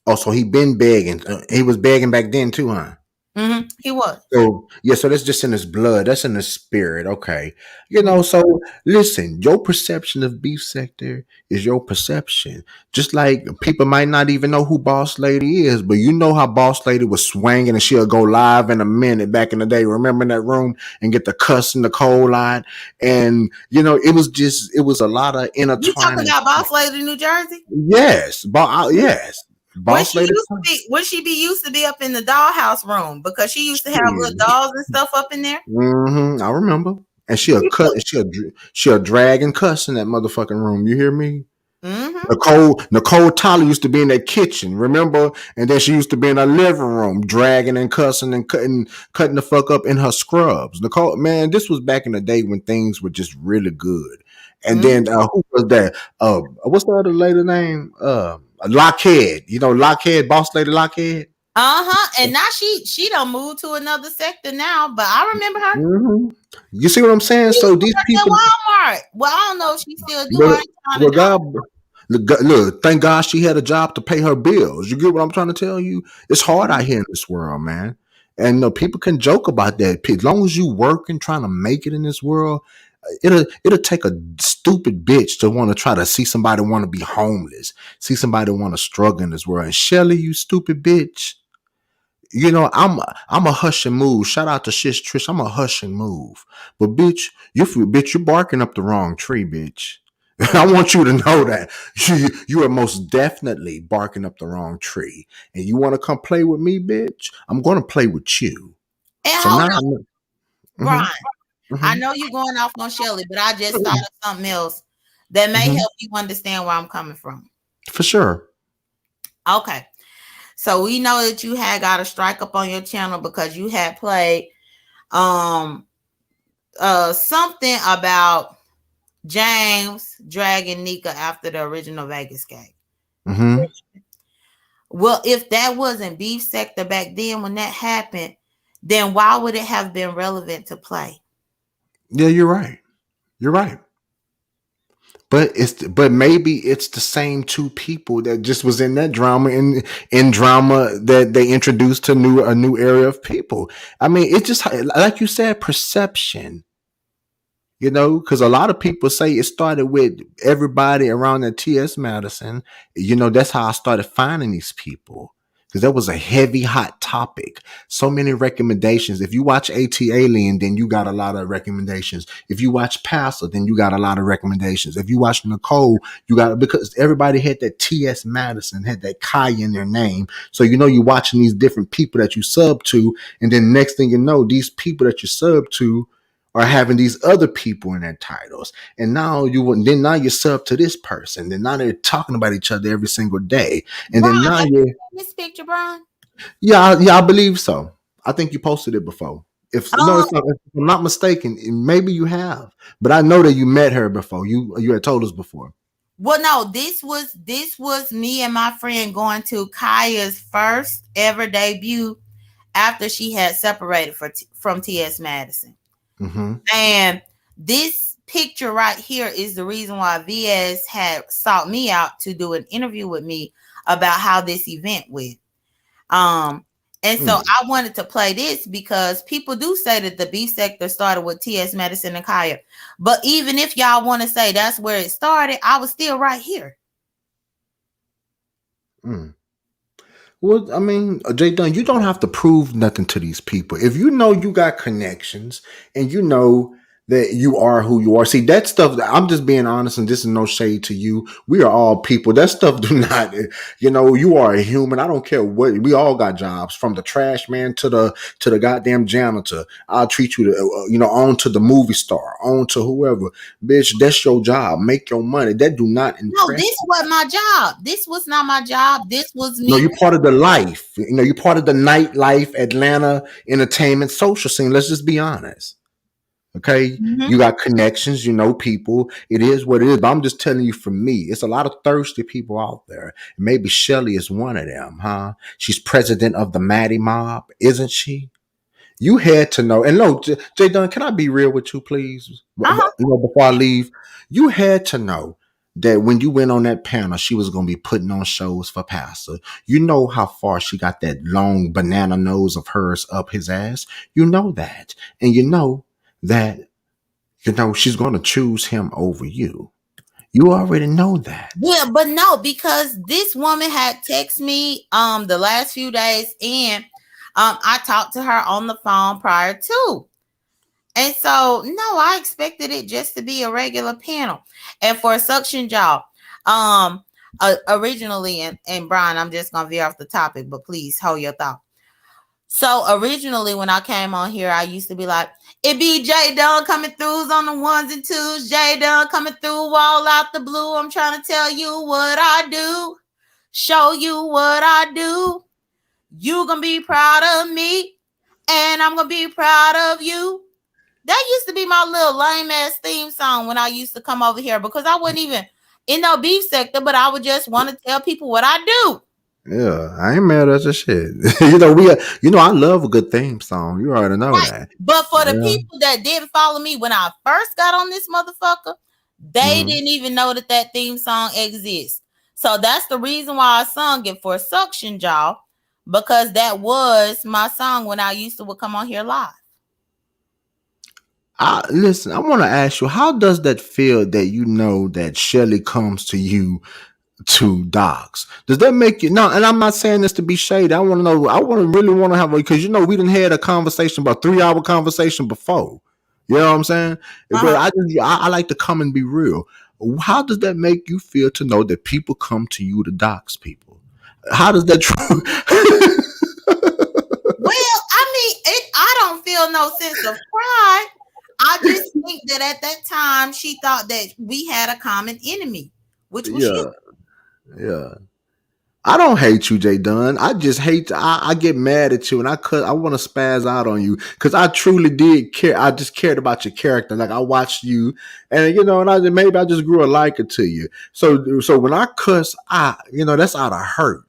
Oh, so he been begging. He was begging back then too, huh? He was. So yeah, so that's just in his blood. That's in his spirit. Okay, Mhm. So listen, your perception of beef sector is your perception. Just like people might not even know who Boss Lady is, but you know how Boss Lady was swinging and she'll go live in a minute back in the day. Remember in that room and get the cuss in the cold line, and it was a lot of You talking intertwining. about Boss Lady, New Jersey? Yes, yes, When Boss she Lady. used to be, used to be up in the dollhouse room because she used to have little Shit. dolls and stuff up in there. I remember. And she'll cut and she'll drag and cuss in that motherfucking room. You hear me? Mm-hmm. Nicole Tyler used to be in that kitchen, remember? And then she used to be in her living room, dragging and cussing and cutting the fuck up in her scrubs. Nicole, man, this was back in the day when things were just really good. And Mm-hmm. then who was that? What's the other lady name? Lockhead. You know, Lockhead, Boss Lady Lockhead. And now she don't move to another sector now, but I remember her. Mm-hmm. You see what I'm saying? She So used to these work at people, Walmart. Well, I don't know if she still do. I well, ain't trying well, to know. God, look, thank God she had a job to pay her bills. You get what I'm trying to tell you? It's hard out here in this world, man. And people can joke about that. As long as you working, trying to make it in this world, it'll take a stupid bitch to want to try to see somebody want to be homeless, see somebody want to struggle in this world. And Shelly, you stupid bitch. I'm a hush and move. Shout out to Shish Trish. I'm a hush and move. But you're barking up the wrong tree, bitch. I want you to know that you are most definitely barking up the wrong tree. And you want to come play with me, bitch? I'm going to play with you. And So hold now, on, mm-hmm, Brian. I mm-hmm, know you're going off on Shelly, but I just thought of something else that may mm-hmm, help you understand where I'm coming from. for sure. Okay. So we know that you had got a strike up on your channel because you had played um something about James dragging Nika after the original Vegas game. Mm-hmm. Well, if that wasn't beef sector back then when that happened, then why would it have been relevant to play? Yeah, you're right. You're right. But maybe it's the same two people that just was in that drama in drama that they introduced to a new area of people. I mean, it's just like you said, perception. You know, because a lot of people say it started with everybody around the T.S. Madison. You know, that's how I started finding these people because that was a heavy, hot topic. So many recommendations. If you watch A.T. Alien, then you got a lot of recommendations. If you watch Pastor, then you got a lot of recommendations. If you watch Nicole, you got, because everybody had that T.S. Madison, had that Kai in their name. So, you know, you're watching these different people that you sub to. And then next thing you know, these people that you sub to are having these other people in their titles. And now you're sub to this person. Then now they're talking about each other every single day. And Brian, then now have you you're seen this picture, Brian? yeah, I believe so. I think you posted it before. If no, Um, if I'm not mistaken, maybe you have. But I know that you met her before. You had told us before. well, no, this was me and my friend going to Kaya's first ever debut after she had separated from T.S. Madison. Mm-hmm. And this picture right here is the reason why VS had sought me out to do an interview with me about how this event went. Um, and so Mm. I wanted to play this because people do say that the B sector started with T.S. Madison and Kaya. But even if y'all want to say that's where it started, I was still right here. Mm. Well, I mean, J.Dunn, you don't have to prove nothing to these people. If you know you got connections and you know that you are who you are, see that stuff. I'm just being honest, and this is no shade to you. We are all people. That stuff do not, you know, you are a human. I don't care what. We all got jobs, from the trash man to the goddamn janitor. I'll treat you to, you know, on to the movie star, on to whoever. Bitch, that's your job. Make your money. That do not No, impress. this was my job. This was not my job. This was No, me. you're part of the life. You know, you're part of the nightlife, Atlanta entertainment social scene. Let's just be honest. Okay. Mhm. You got connections, you know people. It is what it is. But I'm just telling you, for me, it's a lot of thirsty people out there. Maybe Shelly is one of them, huh? She's president of the Maddie Mob, isn't she? You had to know. And no, J.Dunn, can I be real with you, please? Uh-huh. You know, before I leave, you had to know that when you went on that panel, she was going to be putting on shows for Pastor. You know how far she got that long banana nose of hers up his ass. You know that. And you know that, you know, she's going to choose him over you. You already know that. Yeah, but no, because this woman had texted me the last few days, and I talked to her on the phone prior to. And so no, I expected it just to be a regular panel. And for a suction job, originally, and Brian, I'm just gonna veer off the topic, but please hold your thought. So originally, when I came on here, I used to be like, it be J.Dunn coming throughs on the ones and twos. J.Dunn coming through all out the blue. I'm trying to tell you what I do, show you what I do. You gonna be proud of me, and I'm gonna be proud of you. That used to be my little lame ass theme song when I used to come over here because I wasn't even in no beef sector, but I would just want to tell people what I do. Yeah, I ain't mad at the shit. You know, I love a good theme song. You already know Right. that. But for the Yeah. people that didn't follow me when I first got on this motherfucker, they Mhm. didn't even know that that theme song exists. So that's the reason why I sung it for Suction Jaw, because that was my song when I used to would come on here live. Listen, I want to ask you, how does that feel that you know that Shelly comes to you to docs? Does that make you no? And I'm not saying this to be shady. I want to know. I want to really want to have, because you know we didn't had a conversation, about 3 hour conversation before. You know what I'm saying? But Uh-huh. I like to come and be real. How does that make you feel to know that people come to you to docs people? How does that true? Well, I mean, I don't feel no sense of pride. I just think that at that time she thought that we had a common enemy, which was you. Yeah, yeah. I don't hate you, J.Dunn. I just hate. I get mad at you, and I want to spaz out on you because I truly did care. I just cared about your character. Like I watched you, and and maybe I just grew a liking to you. So when I cuss, that's out of hurt,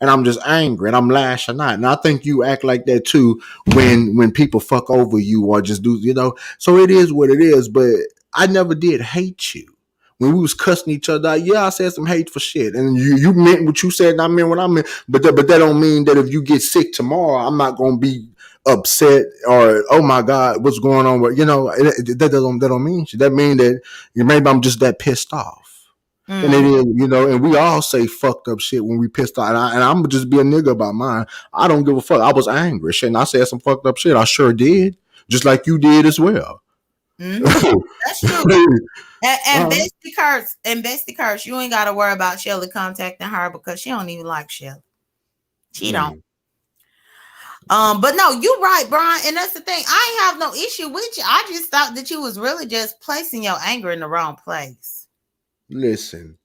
and I'm just angry, and I'm lashing out, and I think you act like that too when people fuck over you or just do. So it is what it is. But I never did hate you when we was cussing each other out. Yeah, I said some hateful shit, and you meant what you said, and I meant what I meant. But that don't mean that if you get sick tomorrow, I'm not gonna be upset or oh my god, what's going on? That don't mean shit. That mean that maybe I'm just that pissed off. And then, Mm. and we all say fucked up shit when we pissed off. And I'm just be a nigga about mine. I don't give a fuck. I was angry. Shit, and I said some fucked up shit. I sure did. Just like you did as well. Mm-hmm. That's true. And uh, Bestie Curse, you ain't gotta worry about Shelly contacting her because she don't even like Shelly. She don't. mm. But no, you're right, Brian, and that's the thing. I ain't have no issue with you. I just thought that you was really just placing your anger in the wrong place. Listen.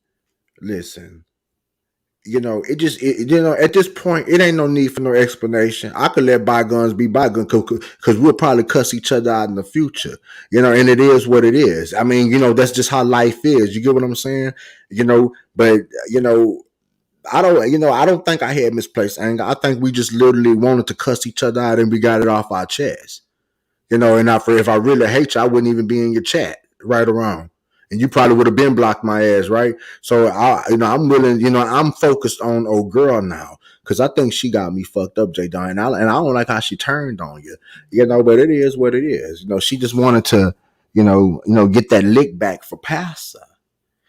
At this point, it ain't no need for no explanation. I could let bygones be bygones because we'll probably cuss each other out in the future, and it is what it is. I mean, that's just how life is. You get what I'm saying? But, I don't think I had misplaced anger. I think we just literally wanted to cuss each other out and we got it off our chest. And if I really hate you, I wouldn't even be in your chat, right or wrong. And you probably would have been blocked my ass, right? So I'm willing, I'm focused on old girl now because I think she got me fucked up, J.Dunn. And I don't like how she turned on you, but it is what it is. She just wanted to, get that lick back for Pastor.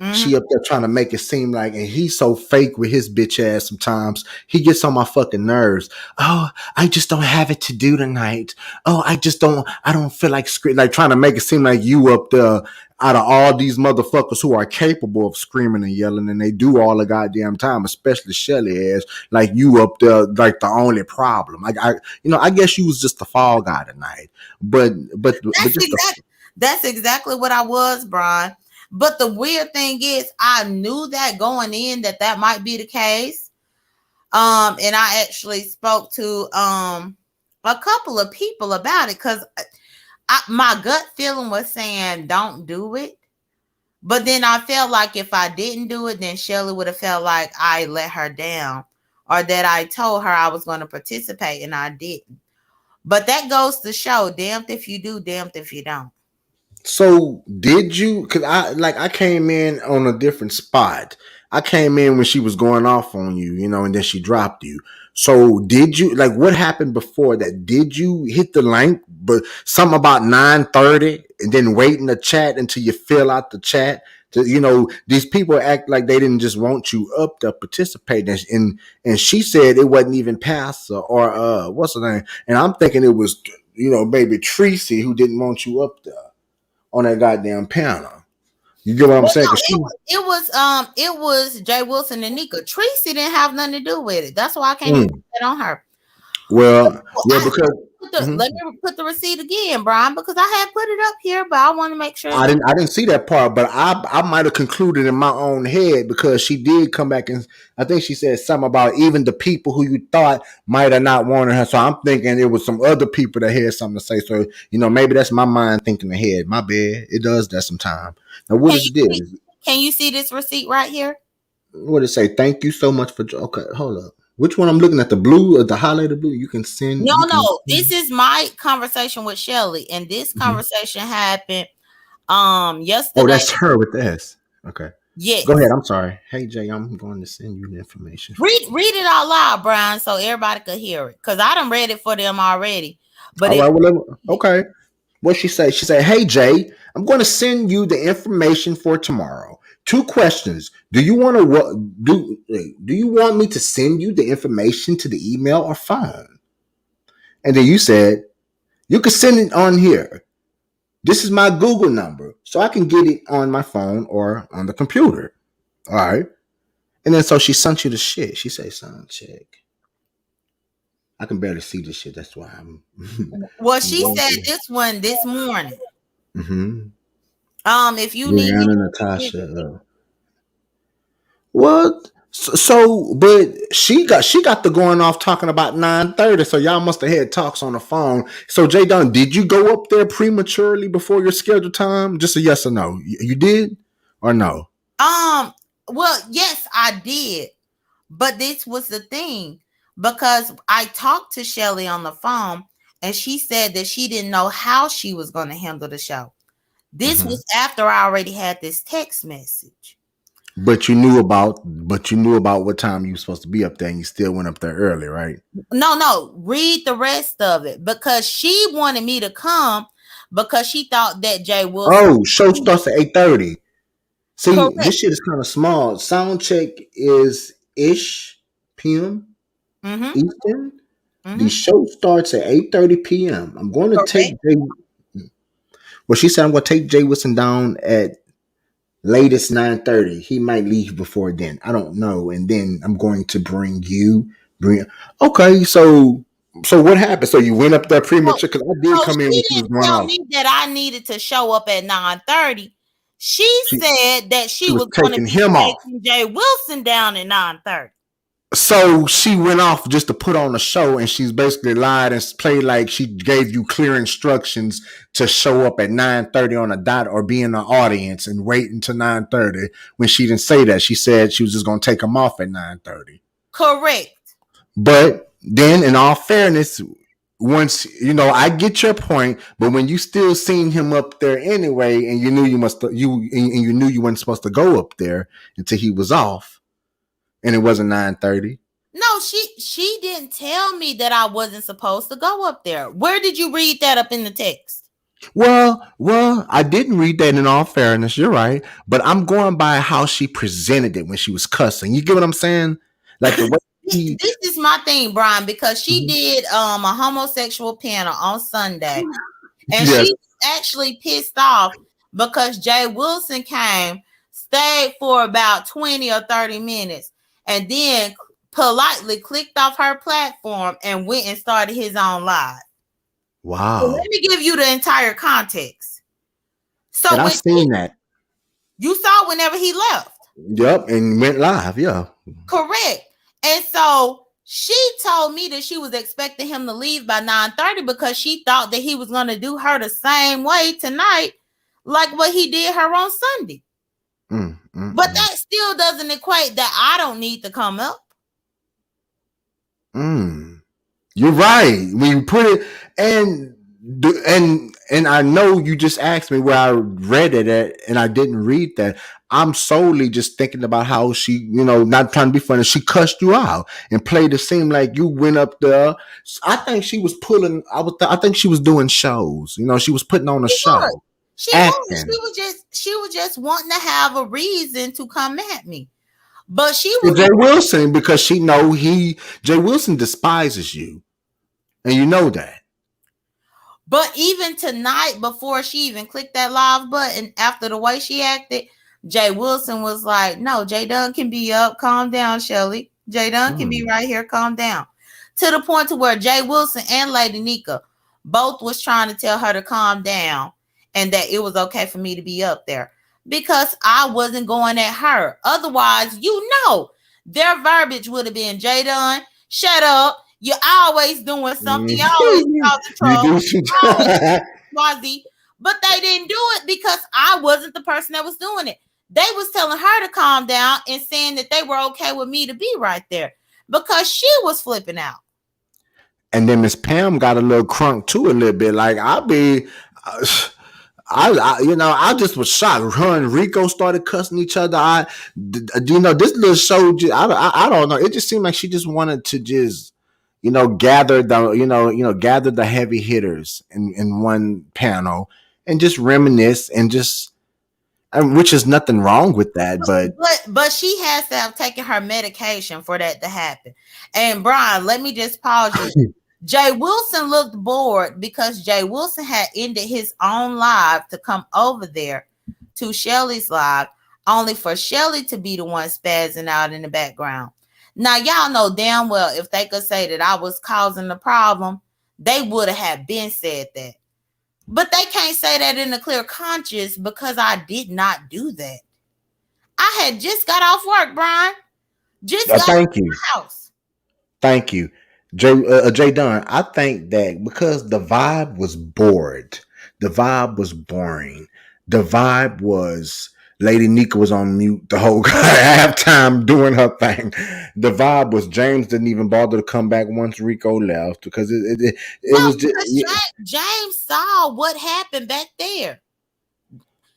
Mm-hmm. She up there trying to make it seem like, and he's so fake with his bitch ass sometimes. He gets on my fucking nerves. Oh, I just don't have it to do tonight. Oh, I don't feel like screaming. Like trying to make it seem like you up there out of all these motherfuckers who are capable of screaming and yelling, and they do all the goddamn time, especially Shelly ass, like you up there, like the only problem. I guess you was just the fall guy tonight. But That's just the exactly what I was, Brian. But the weird thing is, I knew that going in that might be the case. And I actually spoke to a couple of people about it because my gut feeling was saying don't do it. But then I felt like if I didn't do it, then Shelly would have felt like I let her down or that I told her I was going to participate and I didn't. But that goes to show, damned if you do, damned if you don't. So did you? Because I came in on a different spot. I came in when she was going off on you, and then she dropped you. So did you what happened before that? Did you hit the link, but something about 9:30, and then wait in the chat until you fill out the chat? These people act like they didn't just want you up to participate, and she said it wasn't even Pastor or what's her name, and I'm thinking it was baby Tracy who didn't want you up there on that goddamn panel. You get what I'm Well, saying? no, Cause she, it was Jay Wilson and Nika. Tracy didn't have nothing to do with it. That's why I can't even mm, put that on her. well, because Let mhm. me put the receipt again, Brian, because I had put it up here, but I want to make sure I that. didn't see that part, but I might have concluded in my own head because she did come back and I think she said something about even the people who you thought might have not wanted her. So I'm thinking it was some other people that had something to say. So maybe that's my mind thinking ahead. My bad. It does that sometime. Now what Can is you this? see, can you see this receipt right here? What did it say? Thank you so much for. Okay, hold up. Which one I'm looking at? The blue or the highlighted blue? You can send. No, You can. no. This is my conversation with Shelly, and this Mhm. conversation happened Oh, yesterday. that's her with the S. Okay. Go ahead. Yes. I'm sorry. Hey Jay, I'm going to send you the information. Read it out loud, Brian, so everybody could hear it. Because I done read it for them already. But All if right. Okay. What she say? She said, "Hey Jay, I'm going to send you the information for tomorrow. Two questions. Do you want to do you want me to send you the information to the email or phone?" And then you said, "You can send it on here. This is my Google number, so I can get it on my phone or on the computer." All right. And then so she sent you the shit. She say, "Son, check." I can barely see this shit. That's why I'm. well, I'm she going said through. this one this morning. Mm-hmm. If you need Brianna me to Natasha. What? But she got the going off talking about 9:30. So y'all must have had talks on the phone. So J.Dunn, did you go up there prematurely before your scheduled time? Just a yes or no. You did or no? Um, well, yes, I did. But this was the thing, because I talked to Shelly on the phone and she said that she didn't know how she was going to handle the show. This Mhm. was after I already had this text message. But you knew about what time you were supposed to be up there, and you still went up there early, right? No, read the rest of it, because she wanted me to come because she thought that Jay Wilson. Oh, show starts at 8:30. See, Correct. this shit is kind of small. Sound check is ish p.m. Mm-hmm. Eastern. The Mm-hmm. show starts at 8:30 p.m. I'm going to take Correct. Jay. Well, she said I'm going to take Jay Wilson down at latest 9:30. He might leave before then. I don't know. And then I'm going to bring. Okay, so what happened? So you went up there So, premature because I did so come in she when she was didn't going tell off. me that I needed to show up at 9:30. She She said that she she was was going to taking be him off. taking Jay Wilson down at 9:30. So she went off just to put on a show, and she's basically lied and played like she gave you clear instructions to show up at 9:30 on a dot or be in the audience and wait until 9:30. When she didn't say that, she said she was just going to take him off at 9:30. Correct. But then, in all fairness, once I get your point, but when you still seen him up there anyway, and you knew you knew you weren't supposed to go up there until he was off, and it wasn't 9:30. No, she didn't tell me that I wasn't supposed to go up there. Where did you read that up in the text? Well, I didn't read that in all fairness. You're right. But I'm going by how she presented it when she was cussing. You get what I'm saying? Like the way she. This is my thing, Brian, because she Mhm. did a homosexual panel on Sunday, and Yes. she actually pissed off because Jay Wilson came, stayed for about 20 or 30 minutes, and then politely clicked off her platform and went and started his own live. So let Wow. me give you the entire context. And So I when seen that. you saw whenever he left. Yep. And went live. Yeah. Correct. And so she told me that she was expecting him to leave by 9:30 because she thought that he was going to do her the same way tonight, like what he did her on Sunday. But Mm. that still doesn't equate that I don't need to come up. Mm. You're right. When you put it and I know you just asked me where I read it at, and I didn't read that. I'm solely just thinking about how she, not trying to be funny, she cussed you out and played it seem like you went up there. I think she was pulling. I think she was doing shows. She was putting on a She was. show, She was. acting. She was just wanting to have a reason to come at me. But she To was. Jay Wilson because she know Jay Wilson despises you, and you know that. But even tonight, before she even clicked that live button, after the way she acted, Jay Wilson was like, "No, J.Dunn can be up. Calm down, Shelly. J.Dunn can be Mm. right here. Calm down." To the point to where Jay Wilson and Lady Nika both was trying to tell her to calm down and that it was okay for me to be up there because I wasn't going at her. Otherwise, their verbiage would have been, "J.Dunn, shut up. You're always doing something. You're always causing You trouble. do some. Always Swazi." But they didn't do it because I wasn't the person that was doing it. They was telling her to calm down and saying that they were okay with me to be right there because she was flipping out. And then Miss Pam got a little crunk too, a little bit. Like uh, I just was shocked. Her and Rico started cussing each other. This little show. I don't know. It just seemed like she just wanted to just, gather gather the heavy hitters in one panel and just reminisce and just, which is nothing wrong with that, but But she has to have taken her medication for that to happen. And Brian, let me just pause you. Jay Wilson looked bored because Jay Wilson had ended his own live to come over there to Shelly's live, only for Shelly to be the one spazzing out in the background. Now, y'all know damn well if they could say that I was causing the problem, they would have been said that. But they can't say that in a clear conscience because I did not do that. I had just got off work, Brian. Just got to Thank you. my house. Thank you, J. Dunn. I think that because the vibe was bored, the vibe was boring, the vibe was Lady Nika was on mute the whole halftime doing her thing. The vibe was James didn't even bother to come back once Rico left because it No, was just because James saw what happened back there.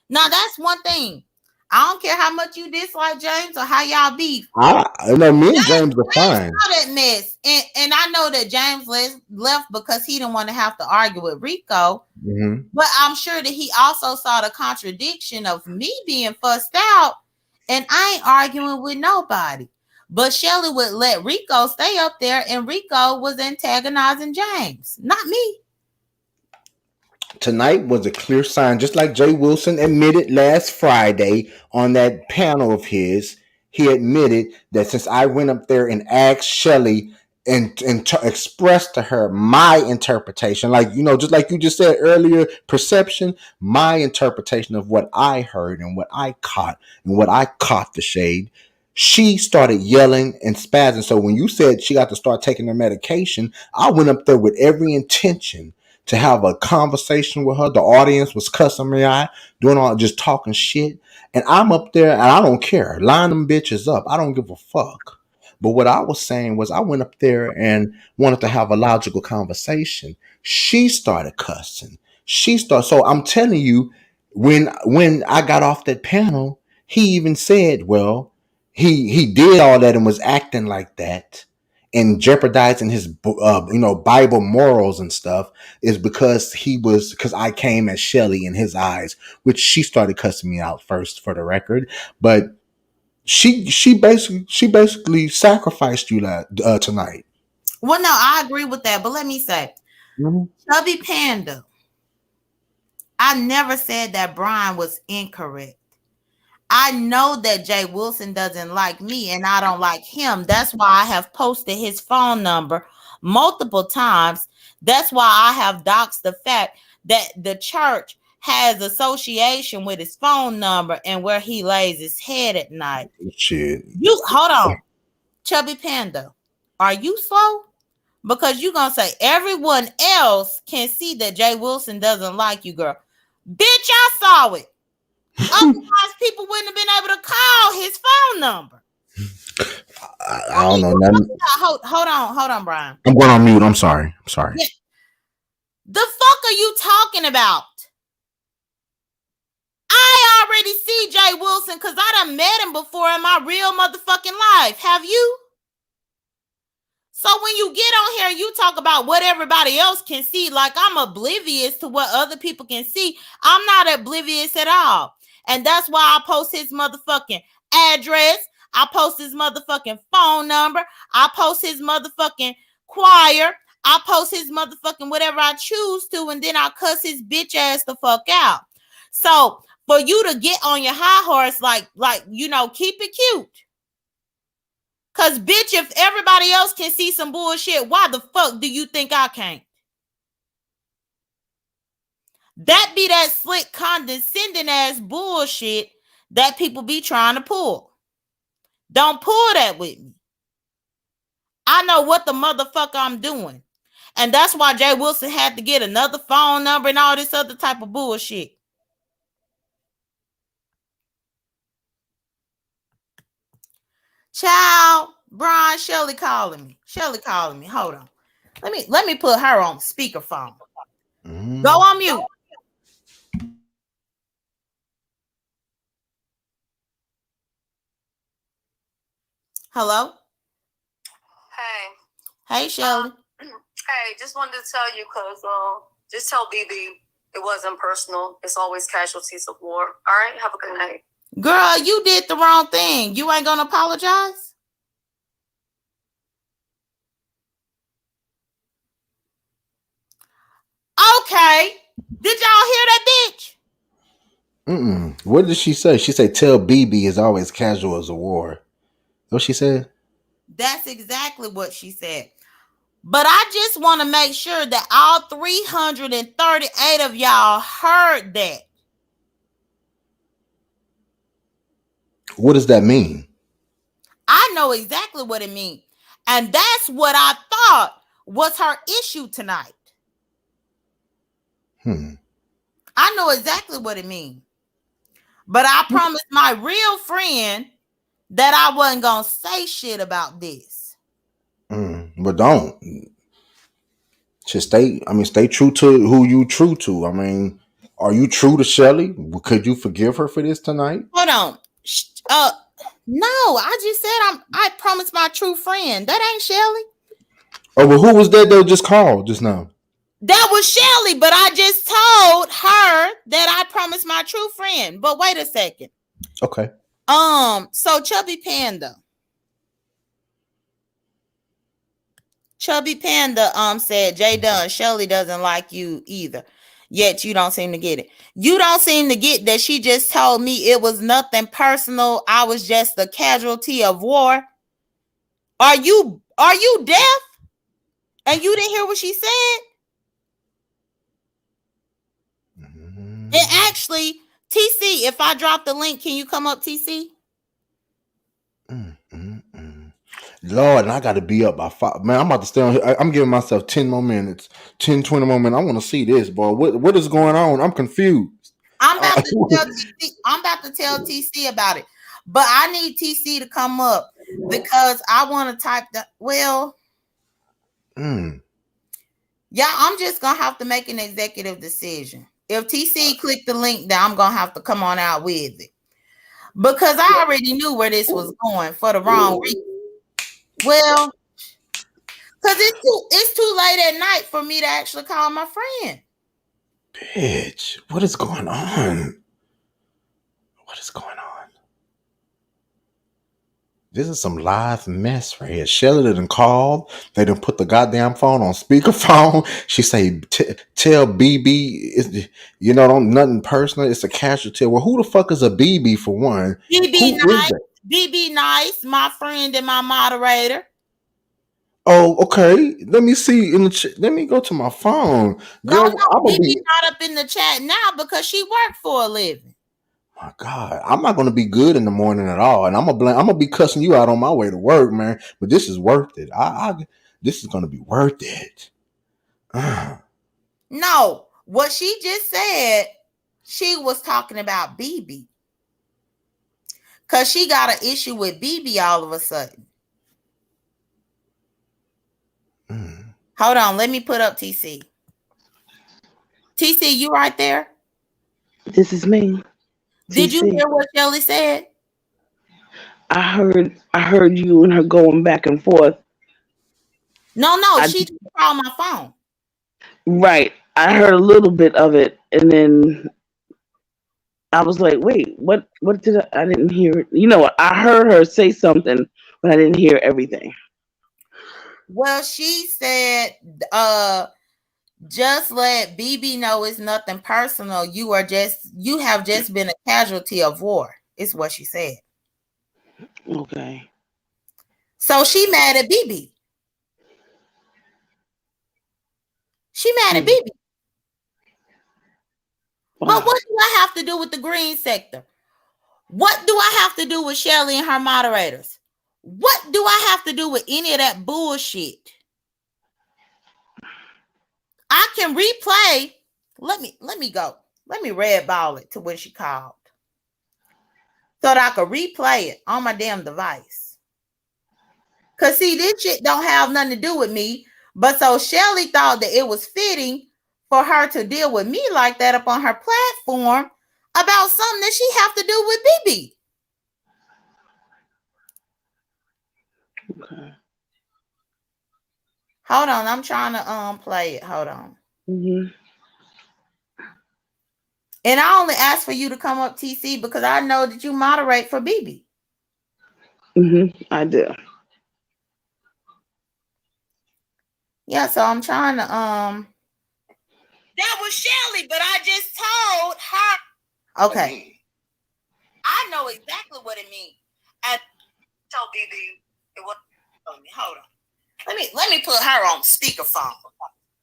Now that's one thing. I don't care how much you dislike James or how y'all beef. I know me and James, James are James fine. saw that mess, and I know that James left because he didn't want to have to argue with Rico. Hmm. But I'm sure that he also saw the contradiction of me being fussed out, and I ain't arguing with nobody. But Shelly would let Rico stay up there, and Rico was antagonizing James, not me. Tonight was a clear sign, just like Jay Wilson admitted last Friday on that panel of his. He admitted that since I went up there and asked Shelly and expressed to her my interpretation, like just like you just said earlier, perception, my interpretation of what I heard and what I caught and what I caught the shade. She started yelling and spazzing. So when you said she got to start taking her medication, I went up there with every intention to have a conversation with her. The audience was cussing me out, doing all just talking shit. And I'm up there and I don't care. Line them bitches up. I don't give a fuck. But what I was saying was I went up there and wanted to have a logical conversation. She started cussing. So I'm telling you, when I got off that panel, he even said, well, he did all that and was acting like that and jeopardizing his Bible morals and stuff is because I came as Shelly in his eyes, which she started cussing me out first for the record. But she basically sacrificed you tonight. Well, no, I agree with that. But let me say, Mhm. Chubby Panda, I never said that Brian was incorrect. I know that Jay Wilson doesn't like me and I don't like him. That's why I have posted his phone number multiple times. That's why I have doxed the fact that the church has association with his phone number and where he lays his head at night. Shit. You hold on, Chubby Panda. Are you slow? Because you're gonna say everyone else can see that Jay Wilson doesn't like you, girl. Bitch, I saw it. Otherwise, people wouldn't have been able to call his phone number. I don't know nothing. Hold on, Brian. I'm going on mute. I'm sorry. I'm sorry. Yeah. The fuck are you talking about? I already see Jay Wilson because I done met him before in my real motherfucking life. Have you? So when you get on here and you talk about what everybody else can see, like I'm oblivious to what other people can see, I'm not oblivious at all. And that's why I post his motherfucking address. I post his motherfucking phone number. I post his motherfucking choir. I post his motherfucking whatever I choose to, and then I cuss his bitch ass the fuck out. So for you to get on your high horse, keep it cute. Cause bitch, if everybody else can see some bullshit, why the fuck do you think I can't? That be that slick condescending ass bullshit that people be trying to pull. Don't pull that with me. I know what the motherfucker I'm doing. And that's why Jay Wilson had to get another phone number and all this other type of bullshit. Child, Brian, Shelly calling me. Hold on. Let me put her on speakerphone. Go Mm. on mute. Hello? Hey, Hey, Shelly. hey, just wanted to tell you because just tell BB it wasn't personal. It's always casualties of war. All right, have a good night. Girl, you did the wrong thing. You ain't gonna apologize? Okay. Did y'all hear that bitch? What did she say? She said, "Tell BB is always casual as a war." What she said? That's exactly what she said. But I just want to make sure that all 338 of y'all heard that. What does that mean? I know exactly what it means. And that's what I thought was her issue tonight. I know exactly what it means. But I promised my real friend that I wasn't going to say shit about this. But don't. Just stay true to who you true to. I mean, are you true to Shelly? Could you forgive her for this tonight? Hold on. No, I just said I promised my true friend. That ain't Shelly. Oh, well, who was that just called just now? That was Shelly, but I just told her that I promised my true friend. But wait a second. Okay. So Chubby Panda said, J.Dunn, Shelly doesn't like you either. Yet you don't seem to get it. You don't seem to get that she just told me it was nothing personal. I was just a casualty of war. Are you deaf? And you didn't hear what she said? And actually, TC, if I drop the link, can you come up, TC? Lord, and I got to be up by 5. Man, I'm about to stay on here. I'm giving myself 10 more minutes, 10, 20 more minutes. I want to see this, boy. What is going on? I'm confused. I'm about to tell TC about it. But I need TC to come up because I want to type that. Well, yeah, I'm just going to have to make an executive decision. If TC click the link, then I'm going to have to come on out with it. Because I already knew where this was going for the wrong reason. Well, because it's too late at night for me to actually call my friend. Bitch, what is going on? What is going on? This is some live mess right here. Shelly done called. They done put the goddamn phone on speakerphone. She say, tell BB, don't nothing personal. It's a casualty. Well, who the fuck is a BB for one? BB Nice. BB Nice, my friend and my moderator. Oh, okay. Let me see in the chat. Let me go to my phone. Girl, no, BB not up in the chat now because she worked for a living. My God, I'm not gonna be good in the morning at all, and I'm gonna be cussing you out on my way to work, man. But this is worth it. This is gonna be worth it. No, what she just said, she was talking about BB, cause she got an issue with BB all of a sudden. Hold on, let me put up TC. TC, you right there? This is me. Did you hear what Shelly said? I heard you and her going back and forth. No, she just called my phone. Right. I heard a little bit of it, and then I was like, wait, what did I didn't hear? I heard her say something, but I didn't hear everything. Well, she said, just let BB know it's nothing personal. You have just been a casualty of war. Is what she said. Okay. So she mad at BB. She mad at BB. Wow. But what do I have to do with the green sector? What do I have to do with Shelly and her moderators? What do I have to do with any of that bullshit? I can replay. Let me go. Let me red ball it to when she called, so that I could replay it on my damn device. Cause see, this shit don't have nothing to do with me. But so Shelly thought that it was fitting for her to deal with me like that up on her platform about something that she have to do with BB. Okay. Hold on, I'm trying to play it. Hold on. Mm-hmm. And I only asked for you to come up, TC, because I know that you moderate for BB. Mm-hmm. I do. Yeah, so I'm trying to That was Shelly, but I just told her. Okay. I know exactly what it means. And tell BB it was. Hold on. Let me put her on speakerphone.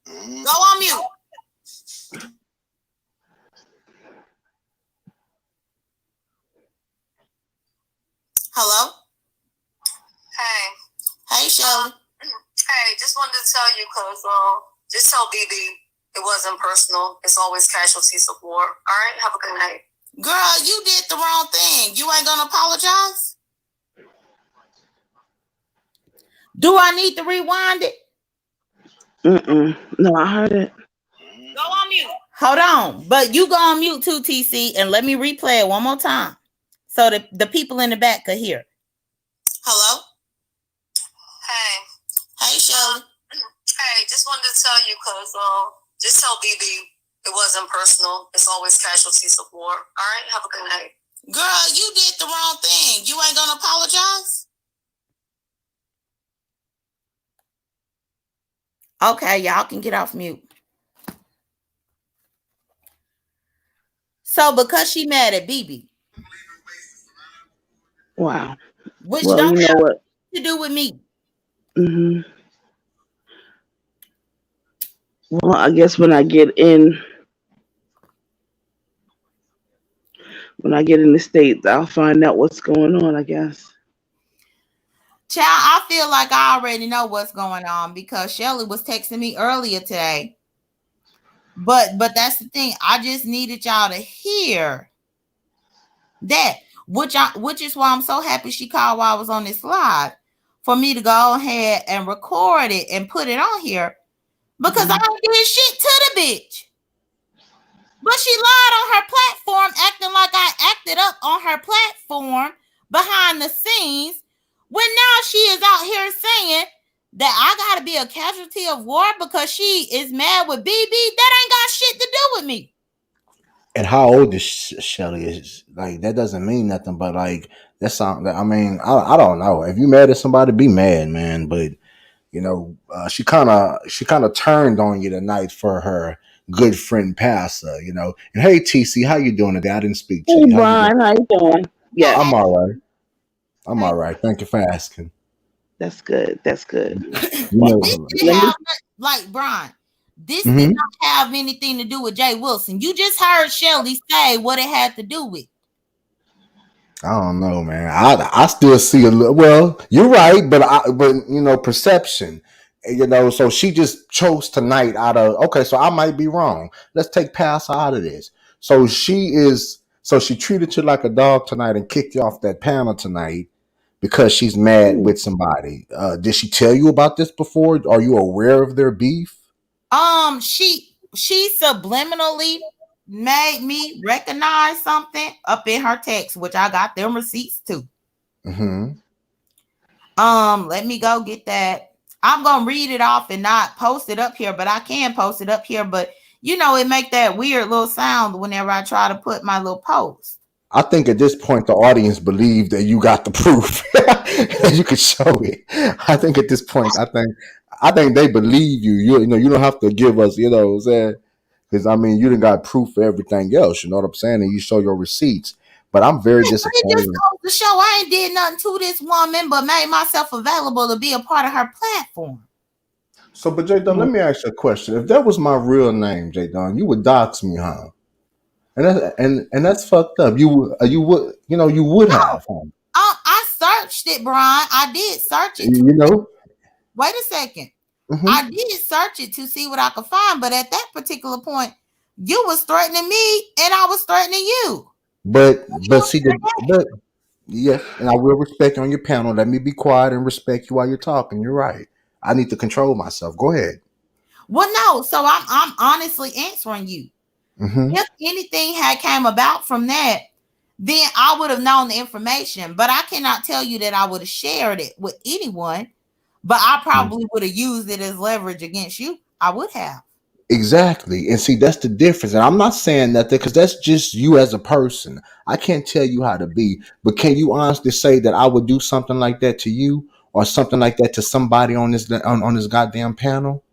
Go on mute. Hello? Shelly? Hey, just wanted to tell you, cause just tell BB it wasn't personal. It's always casualties of war. All right, have a good night. Girl, you did the wrong thing. You ain't gonna apologize? Do I need to rewind it? No, I heard it. Go on mute. Hold on. But you go on mute too, TC, and let me replay it one more time so that the people in the back could hear. Hello? Hey. Hey, Shelly. Hey, just wanted to tell you, cause just tell BB it wasn't personal. It's always casualties of war. All right, have a good night. Girl, you did the wrong thing. You ain't gonna apologize? Okay, y'all can get off mute. So because she mad at BB. Wow. Which Well, don't you know have what? to do with me. Well, I guess when I get in the States, I'll find out what's going on, I guess. Child, I feel like I already know what's going on because Shelly was texting me earlier today. But that's the thing. I just needed y'all to hear that, which is why I'm so happy she called while I was on this live for me to go ahead and record it and put it on here because I don't did shit to the bitch. But she lied on her platform, acting like I acted up on her platform behind the scenes, when now she is out here saying that I gotta be a casualty of war because she is mad with BB. That ain't got shit to do with me. And how old is Shelly? Is like that doesn't mean nothing, but like that's something. I mean, I don't know. If you mad at somebody, be mad, man. But you know, she kind of turned on you tonight for her good friend Pastor. You know, and hey TC, how you doing today? I didn't speak to Hey, you. How you doing? Brian, how you doing? Yes, I'm all right. I'm all right. Thank you for asking. that's good. That's good. You Well, This know, didn't let me. have like Brian. This did mhm. not have anything to do with Jay Wilson. You just heard Shelly say what it had to do with. I don't know, man. I still see a little. Well, you're right, but you know perception. You know, so she just chose tonight out of okay. So I might be wrong. Let's take Pass out of this. So she is. So she treated you like a dog tonight and kicked you off that panel tonight because she's mad with somebody. Did she tell you about this before? Are you aware of their beef? She subliminally made me recognize something up in her text, which I got them receipts too. Mm-hmm. Let me go get that. I'm gonna read it off and not post it up here, but I can post it up here. But you know, it make that weird little sound whenever I try to put my little post. I think at this point the audience believed that you got the proof. You could show it. I think at this point, I think they believe you. You know, you don't have to give us, you know what I'm saying? Because I mean, you done got proof for everything else. You know what I'm saying? And you show your receipts. But I'm very It just disappointed. goes to show I ain't did nothing to this woman, but made myself available to be a part of her platform. So, but J.Dunn, let me ask you a question. If that was my real name, J.Dunn, you would dox me, huh? And that's fucked up. You would No, have, huh? I searched it, Brian. I did search it. You know. Wait a second. Hmm. I did search it to see what I could find, but at that particular point, you was threatening me and I was threatening you. But see but yeah, and I will respect you on your panel. Let me be quiet and respect you while you're talking. You're right. I need to control myself. Go ahead. Well, no, so I'm honestly answering you. Hmm. If anything had came about from that, then I would have known the information. But I cannot tell you that I would have shared it with anyone. But I probably would have used it as leverage against you. I would have. Exactly. And see, that's the difference. And I'm not saying nothing because that's just you as a person. I can't tell you how to be, but can you honestly say that I would do something like that to you or something like that to somebody on this goddamn panel?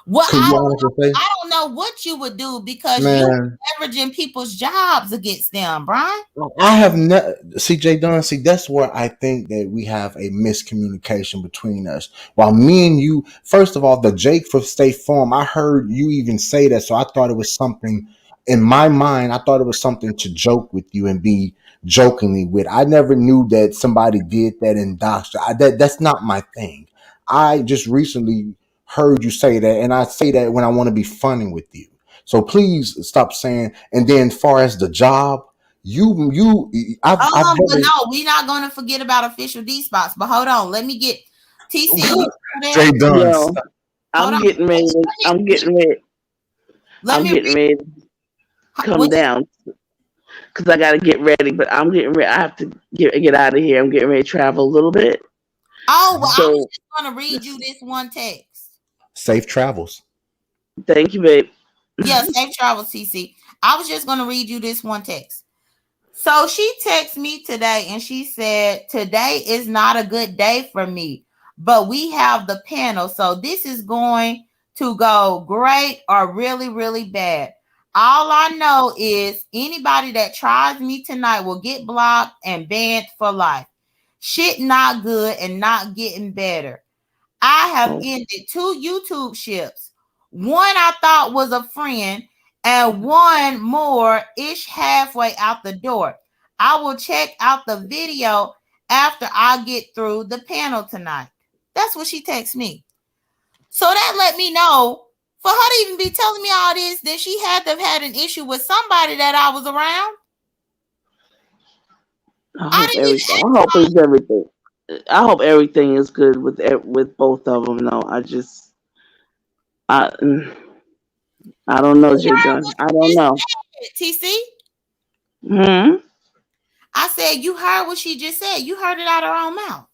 Well, Can you honestly say, I don't know what you would do because you man? leveraging people's jobs against them, Brian. I have never, CJ Dunn. See, that's where I think that we have a miscommunication between us. While me and you, first of all, the Jake for State Farm, I heard you even say that, so I thought it was something in my mind. I thought it was something to joke with you and be jokingly with. I never knew that somebody did that in Doctor. That's not my thing. I just recently heard you say that, and I say that when I want to be funny with you. So please stop saying. And then, far as the job, I've But never. no, we're not gonna forget about official D spots. But hold on, let me get TC. You still there? J.Dunn. Yo, Hold I'm on. getting ready. I'm getting ready. Let I'm me getting read. ready to come What down because I got to get ready. But I'm getting ready. I have to get out of here. I'm getting ready to travel a little bit. Oh, well, I was So just going to read you this one text. Safe travels. thank you, babe. Yeah, safe travels, TC. I was just going to read you this one text. So she texted me today and she said, today is not a good day for me, but we have the panel. So this is going to go great or really, really bad. All I know is anybody that tries me tonight will get blocked and banned for life. Shit not good and not getting better. I have Oh, ended 2 YouTube ships. One I thought was a friend, and one more ish halfway out the door. I will check out the video after I get through the panel tonight. That's what she texted me. So that let me know for her to even be telling me all this, that she had to have had an issue with somebody that I was around. I I hope didn't even everything. ask I hope her. it's everything. I hope everything is good with both of them. No, I I don't know, You J heard Dunn. what I she don't just know. said, TC. Hmm. I said, you heard what she just said. You heard it out of her own mouth.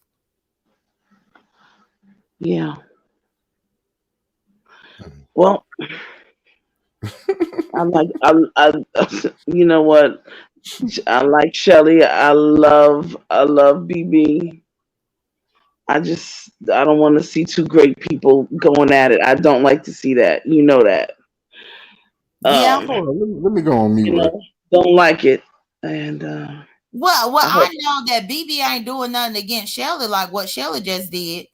Yeah. Well, I you know what? I like Shelly. I love BB. I don't want to see two great people going at it. I don't like to see that. You know that. Yeah. Hold on, let me go on mute You real. know, don't like it. And Well, I I hope know that BB ain't doing nothing against Shelly like what Shelly just did.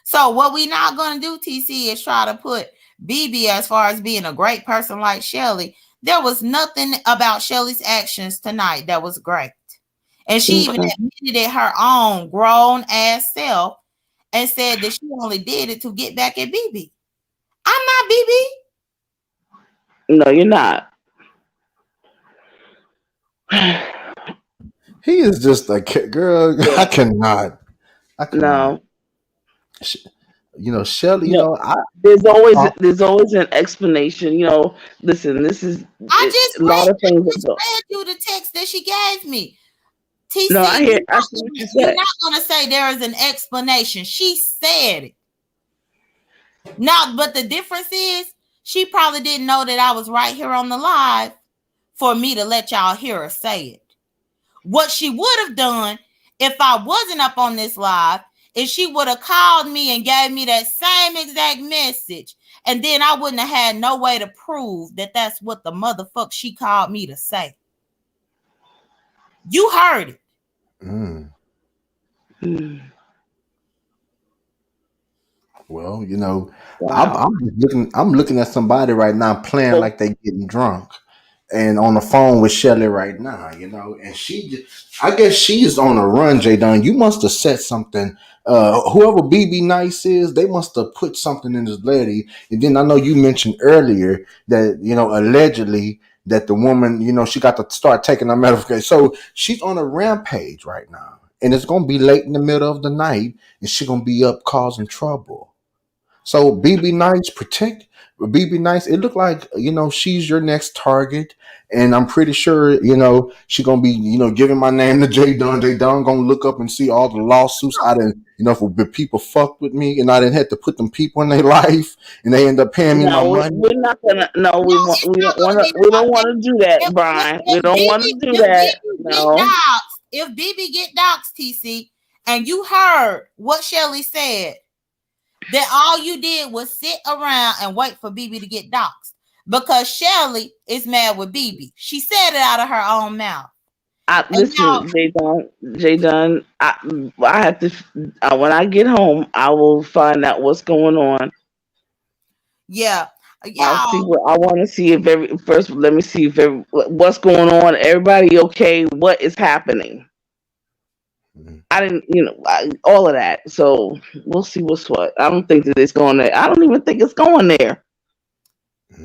So what we not gonna do, TC, is try to put BB as far as being a great person like Shelly. There was nothing about Shelly's actions tonight that was great. And she even okay. admitted it her own grown ass self and said that she only did it to get back at BB. I'm not BB. No, you're not. He is just a girl. Yeah. I cannot. I cannot. No. Sh- Shelly. You know, I. there's always an explanation. Listen, this is a lot of I things that just go. read you the text that she gave me. No, TC, I hear. I see what you you're said. not gonna say there is an explanation. She said it. Now, but the difference is she probably didn't know that I was right here on the live for me to let y'all hear her say it. What she would have done if I wasn't up on this live is she would have called me and gave me that same exact message. And then I wouldn't have had no way to prove that that's what the motherfucker she called me to say. You heard it. Mm, Hmm. well, I'm, Wow. I'm just looking. I'm looking at somebody right now playing Well, like they getting drunk, and on the phone with Shelly right now. And I guess she is on a run. J. Dunn, you must have said something. Whoever BB Nice is, they must have put something in this lady. And then I know you mentioned earlier that allegedly that the woman, she got to start taking her medication. So she's on a rampage right now, and it's gonna be late in the middle of the night, and she's gonna be up causing trouble. So BB Nice protect BB Nice. It looked like she's your next target, and I'm pretty sure she gonna be giving my name to J Dunn. J Dunn gonna look up and see all the lawsuits I didn't for the people fucked with me, and I didn't have to put them people in their life, and they end up paying me my no, money. we're not gonna. No, No, it's we not don't want gonna to. be We about don't that. want to do that, Brian. We don't want to do that. No. If BB get doxxed, TC, and you heard what Shelly said, that all you did was sit around and wait for BB to get doxxed because Shelly is mad with BB. She said it out of her own mouth. I And now, listen, J Dunn. I have to. When I get home, I will find out what's going on. yeah, I'll see y'all, what I want to see if every first. Let me see if what's going on. Everybody okay? What is happening? Mhm. I didn't, all of that. So we'll see what's what. I don't think that it's going there. I don't even think it's going there.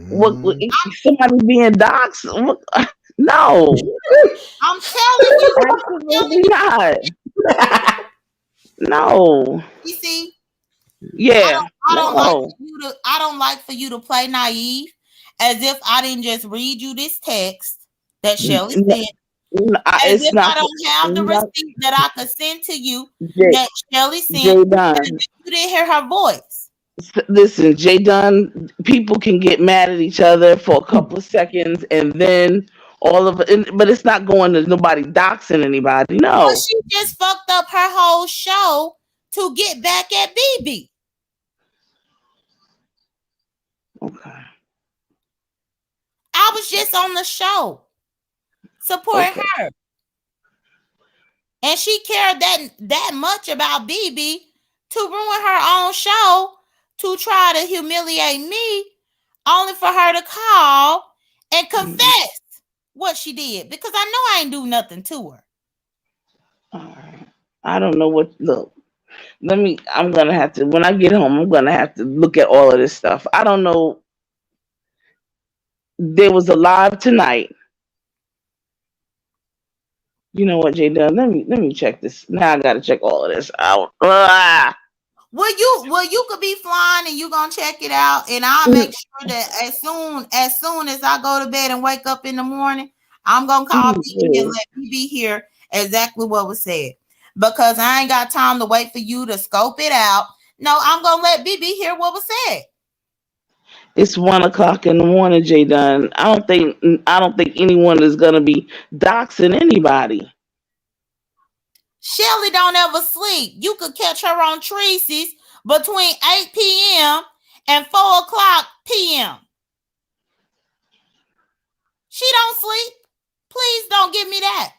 What Mm. somebody being doxxed? No, I'm telling you, absolutely not. No. you see, Yeah. I don't like No. for you to I don't like for you to play naive as if I didn't just read you this text that Shelly No, sent, as it's if I not. don't have the Not receipt that I could send to you J. that Shelly sent, as J.Dunn. if you didn't hear her voice. Listen, J.Dunn. People can get mad at each other for a couple of seconds, and then all of it. But it's not going to nobody doxing anybody. Well, No. she just fucked up her whole show to get back at BB. Okay. I was just on the show supporting Okay. her. And she cared that much about BB to ruin her own show to try to humiliate me, only for her to call and Mhm. confess what she did because I know I ain't do nothing to her. All right. I don't know what. Look. Let me. I'm gonna have to. When I get home, I'm gonna have to look at all of this stuff. I don't know. There was a live tonight. You know what, Jay Dunn? Let me check this. Now I gotta check all of this out. Well, you could be flying and you gonna check it out, and I'll make sure that as soon as I go to bed and wake up in the morning, I'm gonna call BB and let BB hear exactly what was said. Because I ain't got time to wait for you to scope it out. No, I'm gonna let BB hear what was said. It's 1 o'clock in the morning, Jay Dunn. I don't think anyone is gonna be doxing anybody. Shelly don't ever sleep. You could catch her on Tracy's between 8 p.m. and 4 o'clock p.m. She don't sleep. Please don't give me that.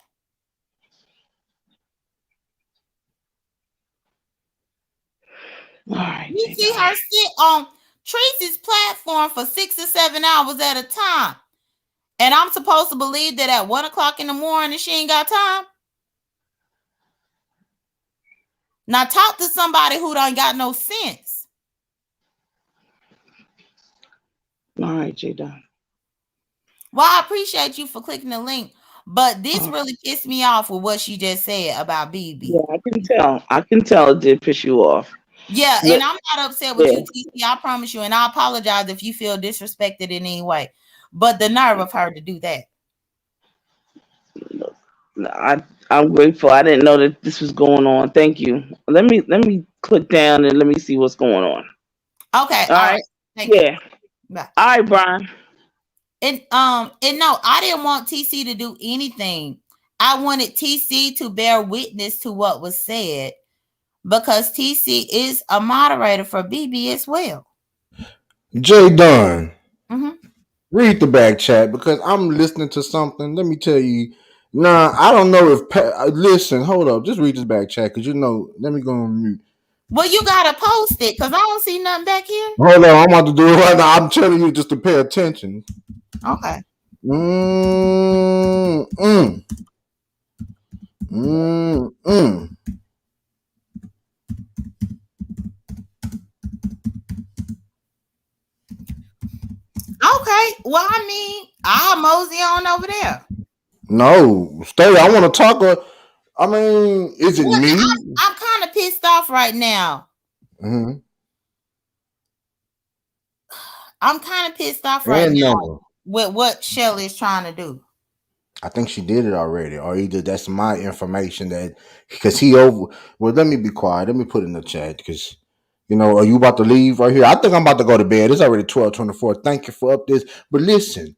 All right, You Jay see Dunn. her sit on Tracy's platform for 6 or 7 hours at a time. And I'm supposed to believe that at 1 o'clock in the morning she ain't got time? Now talk to somebody who don't got no sense. All right, Jay Dunn. Well, I appreciate you for clicking the link, but this Oh, really pissed me off with what she just said about yeah, BB. I can tell. I can tell it did piss you off. Yeah, and But I'm not upset with yeah, you, TC. I promise you, and I apologize if you feel disrespected in any way. But the nerve of her to do that. look, I'm grateful. I didn't know that this was going on. Thank you. Let me click down and let me see what's going on. Okay, All all right. right. Thank you. Yeah. Bye. All right, Brian. And no, I didn't want TC to do anything. I wanted TC to bear witness to what was said because TC is a moderator for BB as well. J.Dunn, Mm-hmm. read the back chat because I'm listening to something. Let me tell you. Nah, I don't know if. Listen, hold up. Just read this back chat because let me go on mute. Well, you gotta post it because I don't see nothing back here. Hold on, I'm about to do it right now. I'm telling you just to pay attention. Okay. Mm, mm, mm. Okay. Well, I mean, I'll mosey on over there. No, stay. I want to talk. I mean, is it Well, me? I'm kind of pissed off right now. Mm-hmm. I'm kind of pissed off right And now no, with what Shelly is trying to do. I think she did it already, or either that's my information that because he over. Well, let me be quiet. Let me put it in the chat because are you about to leave right here? I think I'm about to go to bed. It's already 12:24. Thank you for up this, but listen.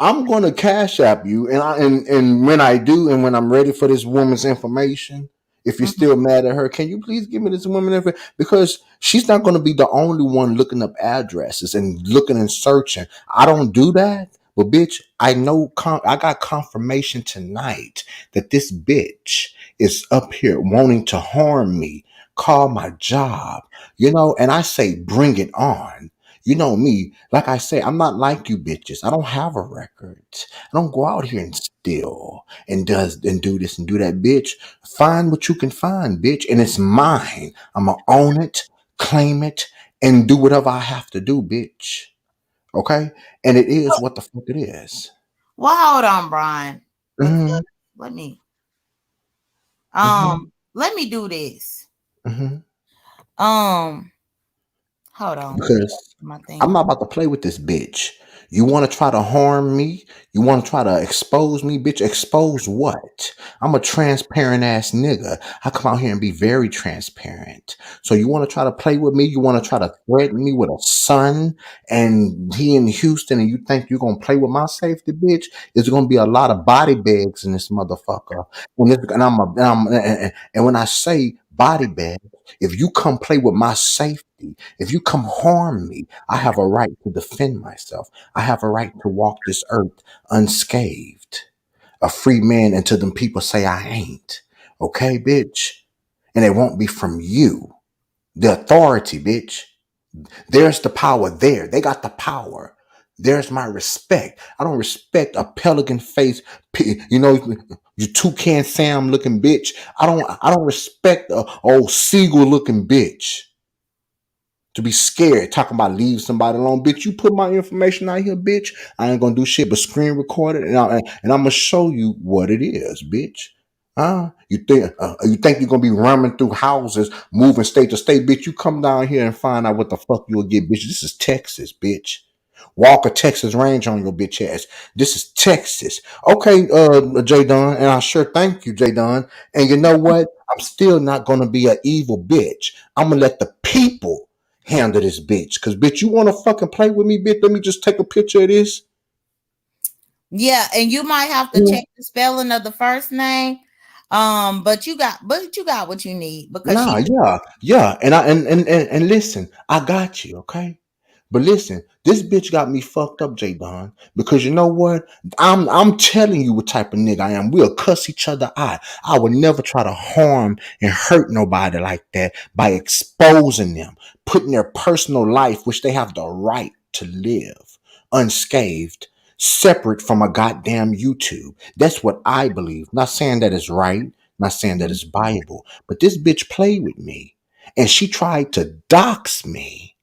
I'm gonna cash app you, and when I do, and when I'm ready for this woman's information, if you're Mhm. still mad at her, can you please give me this woman information? Because she's not gonna be the only one looking up addresses and looking and searching. I don't do that, but bitch, I know. I got confirmation tonight that this bitch is up here wanting to harm me, call my job, and I say, bring it on. You know me, like I say, I'm not like you bitches. I don't have a record. I don't go out here and steal and do this and do that, bitch. Find what you can find, bitch, and it's mine. I'ma own it, claim it, and do whatever I have to do, bitch. Okay? And it is what the fuck it is. Well, hold on, Brian. Because Mm-hmm. let me Mm-hmm. let me do this. Mm-hmm. Um, hold on. Let me go Because to my I'm thing. not about to play with this bitch. You want to try to harm me? You want to try to expose me, bitch? Expose what? I'm a transparent ass nigga. I come out here and be very transparent. So you want to try to play with me? You want to try to threaten me with a son and he in Houston and you think you're going to play with my safety, bitch? There's going to be a lot of body bags in this motherfucker. And when I say body bag, if you come play with my safety, if you come harm me, I have a right to defend myself. I have a right to walk this earth unscathed, a free man until them people say I ain't. Okay, bitch? And it won't be from you. The authority, bitch. There's the power there. They got the power. There's my respect. I don't respect a pelican face, you know, you toucan Sam looking bitch. I don't respect a old seagull looking bitch to be scared talking about leave somebody alone, bitch. You put my information out here, bitch. I ain't gonna do shit but screen record it, and I'm gonna show you what it is, bitch. Huh? You think you're gonna be roaming through houses, moving state to state, bitch? You come down here and find out what the fuck you'll get, bitch. This is Texas, bitch. Walker, Texas Range on your bitch ass. This is Texas. Okay, J.Dunn, and I sure thank you, J.Dunn. And you know what? I'm still not gonna be an evil bitch. I'm gonna let the people handle this bitch. Cause bitch, you wanna fucking play with me, bitch? Let me just take a picture of this. Yeah, and you might have to check the spelling of the first name. But you got what you need because Nah, she. yeah. And listen, I got you, okay? But listen, this bitch got me fucked up, J Don. Because you know what? I'm telling you what type of nigga I am. We'll cuss each other out. I would never try to harm and hurt nobody like that by exposing them, putting their personal life, which they have the right to live, unscathed, separate from a goddamn YouTube. That's what I believe. Not saying that it's right, not saying that it's Bible, but this bitch played with me. And she tried to dox me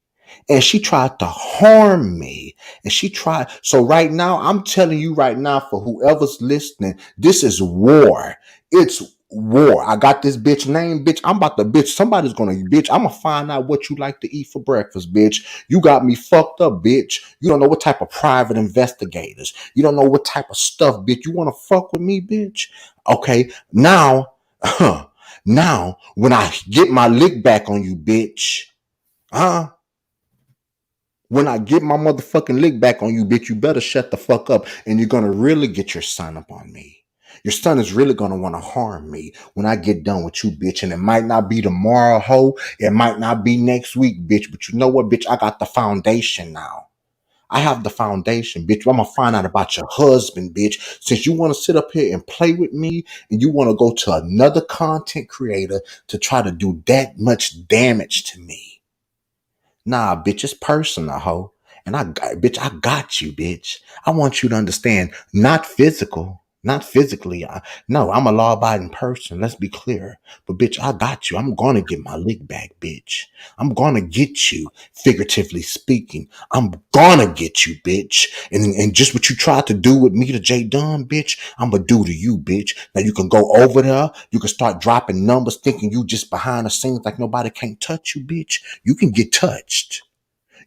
and she tried to harm me and she tried. So right now, I'm telling you right now, for whoever's listening, this is war. It's war. I got this bitch name, bitch. I'm about to, bitch. Somebody's gonna, bitch. I'm gonna find out what you like to eat for breakfast, bitch. You got me fucked up, bitch. You don't know what type of private investigators. You don't know what type of stuff, bitch. You want to fuck with me, bitch? Okay, now, now when I get my lick back on you, bitch, huh? When I get my motherfucking lick back on you, bitch, you better shut the fuck up and you're gonna really get your son up on me. Your son is really gonna wanna harm me when I get done with you, bitch. And it might not be tomorrow, ho. It might not be next week, bitch. But you know what, bitch? I got the foundation now. I have the foundation, bitch. I'm gonna find out about your husband, bitch. Since you wanna sit up here and play with me and you wanna go to another content creator to try to do that much damage to me. Nah, bitch, it's personal, ho. And bitch, I got you, bitch. I want you to understand, not physical, not physically. No, I'm a law-abiding person. Let's be clear. But bitch, I got you. I'm gonna get my lick back, bitch. I'm gonna get you, figuratively speaking. I'm gonna get you, bitch. And just what you tried to do with me to J.Dunn, bitch, I'm gonna do to you, bitch. Now you can go over there. You can start dropping numbers, thinking you just behind the scenes like nobody can't touch you, bitch. You can get touched.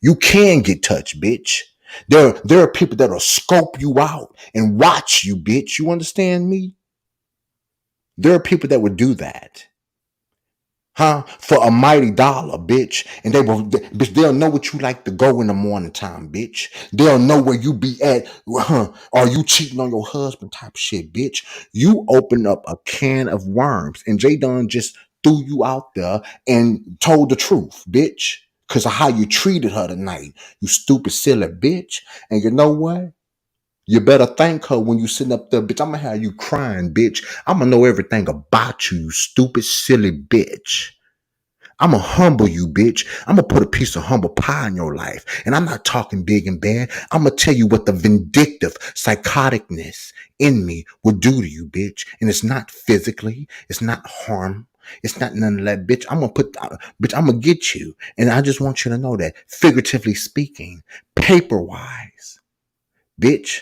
You can get touched, bitch. There are people that'll scope you out and watch you, bitch. You understand me? There are people that would do that. Huh? For a mighty dollar, bitch. And bitch, they'll know what you like to go in the morning time, bitch. They'll know where you be at. Huh? Are you cheating on your husband type shit, bitch? You open up a can of worms and J.Dunn just threw you out there and told the truth, bitch. Because of how you treated her tonight. You stupid, silly bitch. And you know what? You better thank her when you sitting up there, bitch. I'm gonna have you crying, bitch. I'm gonna know everything about you, you stupid, silly bitch. I'ma humble you, bitch. I'ma put a piece of humble pie in your life. And I'm not talking big and bad. I'ma tell you what the vindictive psychoticness in me will do to you, bitch. And it's not physically, it's not harm. It's not none of that, bitch. Bitch, I'm gonna get you. And I just want you to know that, figuratively speaking, paper wise, bitch,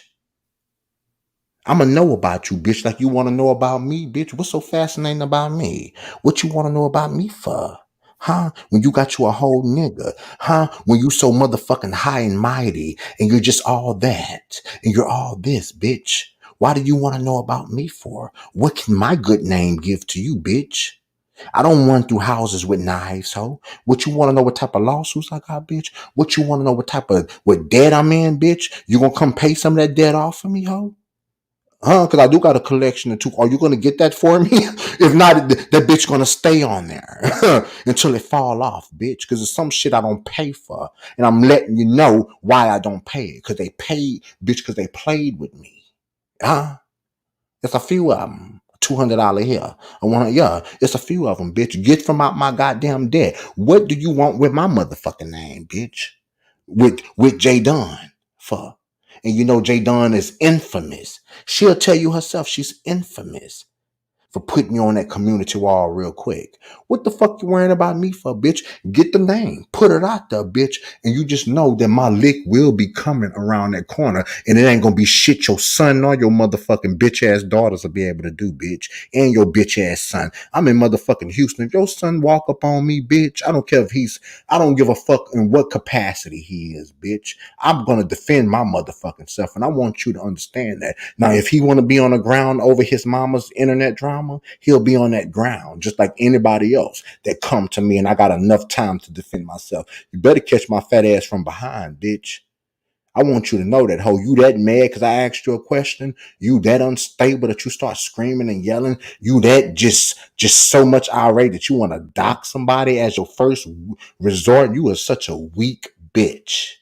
I'ma know about you, bitch, like you wanna know about me, bitch. What's so fascinating about me? What you wanna know about me for? Huh? When you got you a whole nigga, huh? When you so motherfucking high and mighty and you're just all that and you're all this, bitch. Why do you want to know about me for? What can my good name give to you, bitch? I don't run through houses with knives, ho. What you want to know what type of lawsuits I got, bitch? What you want to know what debt I'm in, bitch? You gonna come pay some of that debt off for me, ho? Huh? Because I do got a collection of two. Are you gonna get that for me? If not, that bitch gonna stay on there until it fall off, bitch. Because it's some shit I don't pay for, and I'm letting you know why I don't pay it. Because they paid, bitch. Because they played with me. Huh? It's a few of them. $200 here. I want, yeah, it's a few of them, bitch. Get from out my goddamn debt. What do you want with my motherfucking name, bitch? With J.Dunn for? And you know J.Dunn is infamous. She'll tell you herself she's infamous for putting you on that community wall real quick. What the fuck you worrying about me for, bitch? Get the name, put it out there, bitch, and you just know that my lick will be coming around that corner, and it ain't gonna be shit your son or your motherfucking bitch ass daughters will be able to do, bitch, and your bitch ass son. I'm in motherfucking Houston. If your son walk up on me, bitch, I don't care if I don't give a fuck in what capacity he is, bitch. I'm gonna defend my motherfucking self, and I want you to understand that. Now, if he want to be on the ground over his mama's internet drama, he'll be on that ground just like anybody else that come to me, and I got enough time to defend myself. You better catch my fat ass from behind, bitch. I want you to know that, ho, you that mad because I asked you a question, you that unstable that you start screaming and yelling, you that just so much irate that you want to dock somebody as your first resort. You are such a weak bitch.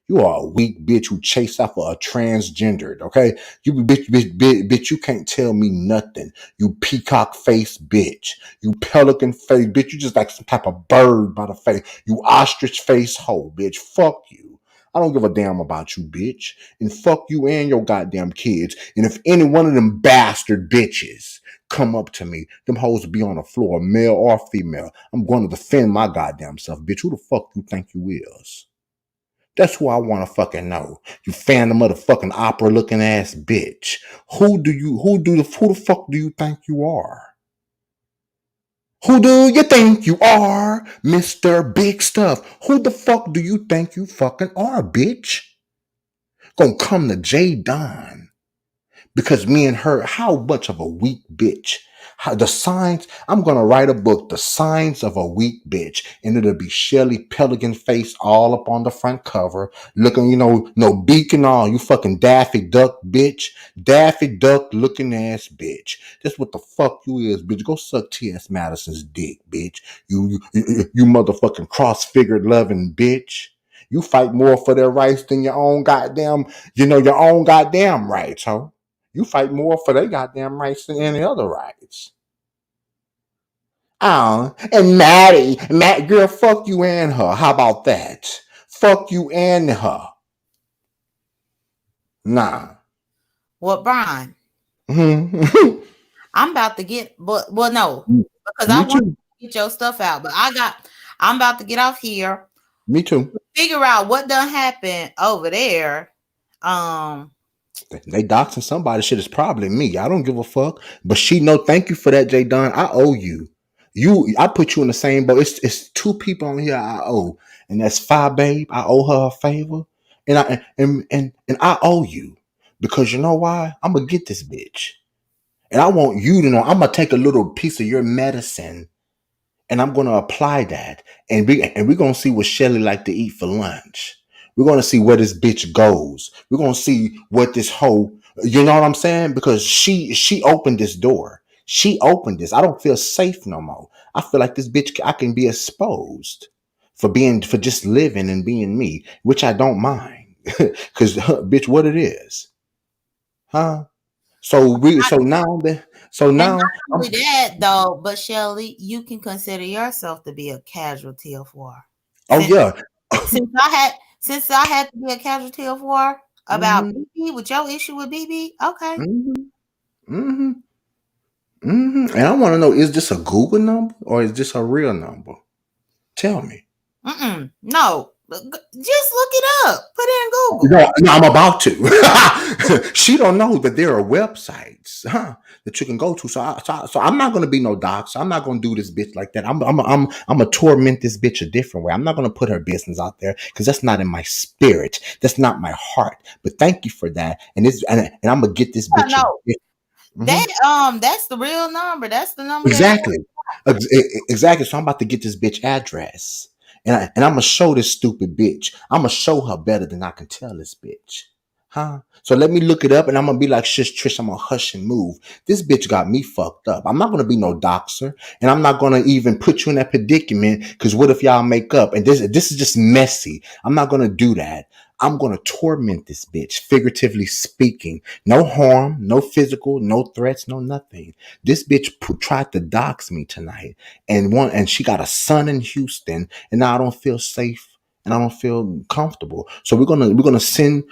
You are a weak bitch who chased after a transgendered, okay? You bitch, you can't tell me nothing. You peacock face bitch. You pelican face bitch. You just like some type of bird by the face. You ostrich face hoe, bitch. Fuck you. I don't give a damn about you, bitch. And fuck you and your goddamn kids. And if any one of them bastard bitches come up to me, them hoes will be on the floor, male or female. I'm going to defend my goddamn self, bitch. Who the fuck you think you is? That's who I want to fucking know. You Phantom motherfucking opera looking ass bitch. Who the fuck do you think you are? Who do you think you are, Mr. Big Stuff? Who the fuck do you think you fucking are, bitch? Gonna come to J.Dunn because me and her, how much of a weak bitch. The signs, I'm gonna write a book, The Signs of a Weak Bitch, and it'll be Shelly Pelican face all up on the front cover, looking, no beak and all, you fucking Daffy Duck bitch, Daffy Duck looking ass bitch. That's what the fuck you is, bitch. Go suck T.S. Madison's dick, bitch. You motherfucking cross-figured loving bitch. You fight more for their rights than your own goddamn, your own goddamn rights, huh? You fight more for their goddamn rights than any other rights. Oh, and Matt, girl, fuck you and her. How about that? Fuck you and her. Nah. What, Brian? Mm-hmm. I'm about to get, but well, no, because I Me want too. to get your stuff out, but I'm about to get off here, Me too. figure out what done happened over there. Um, They doxing somebody. Shit is probably me. I don't give a fuck. But she know. Thank you for that, J.Dunn. I owe you. I put you in the same boat. It's two people on here I owe, and that's Five Babe. I owe her a favor, and I owe you because you know why? I'm gonna get this bitch, and I want you to know I'm gonna take a little piece of your medicine and I'm going to apply that, and we're going to see what Shelly like to eat for lunch. We're going to see where this bitch goes. We're going to see what this hoe, you know what I'm saying? Because she opened this door. She opened this. I don't feel safe no more. I feel like this bitch, I can be exposed for just living and being me, which I don't mind. Cause bitch, what it is, huh? So we, so now that, So And now, not only that, though, but Shelly, you can consider yourself to be a casualty of war. oh Since yeah, since I had to be a casualty of war about hmm BB with your issue with BB, okay. hmm hmm and I want to know: is this a Google number or is this a real number? Tell me. No. Just look it up. Put it in Google. No, no, I'm about to. She don't know that there are websites, that you can go to. So I'm not gonna be no doc. So I'm not gonna do this bitch like that. I'm gonna torment this bitch a different way. I'm not gonna put her business out there because that's not in my spirit. That's not my heart. But thank you for that. And I'm gonna get this Yeah, bitch. no. Mhm. That's the real number. That's the number that Exactly. Exactly. So I'm about to get this bitch address. And I'm gonna show this stupid bitch. I'm gonna show her better than I can tell this bitch. Huh? So let me look it up and I'm gonna be like, Shish Trish, I'm gonna hush and move. This bitch got me fucked up. I'm not gonna be no doxer, and I'm not gonna even put you in that predicament because what if y'all make up? And this is just messy. I'm not gonna do that. I'm gonna torment this bitch, figuratively speaking. No harm, no physical, no threats, no nothing. This bitch tried to dox me tonight, and she got a son in Houston, and now I don't feel safe and I don't feel comfortable. So we're gonna send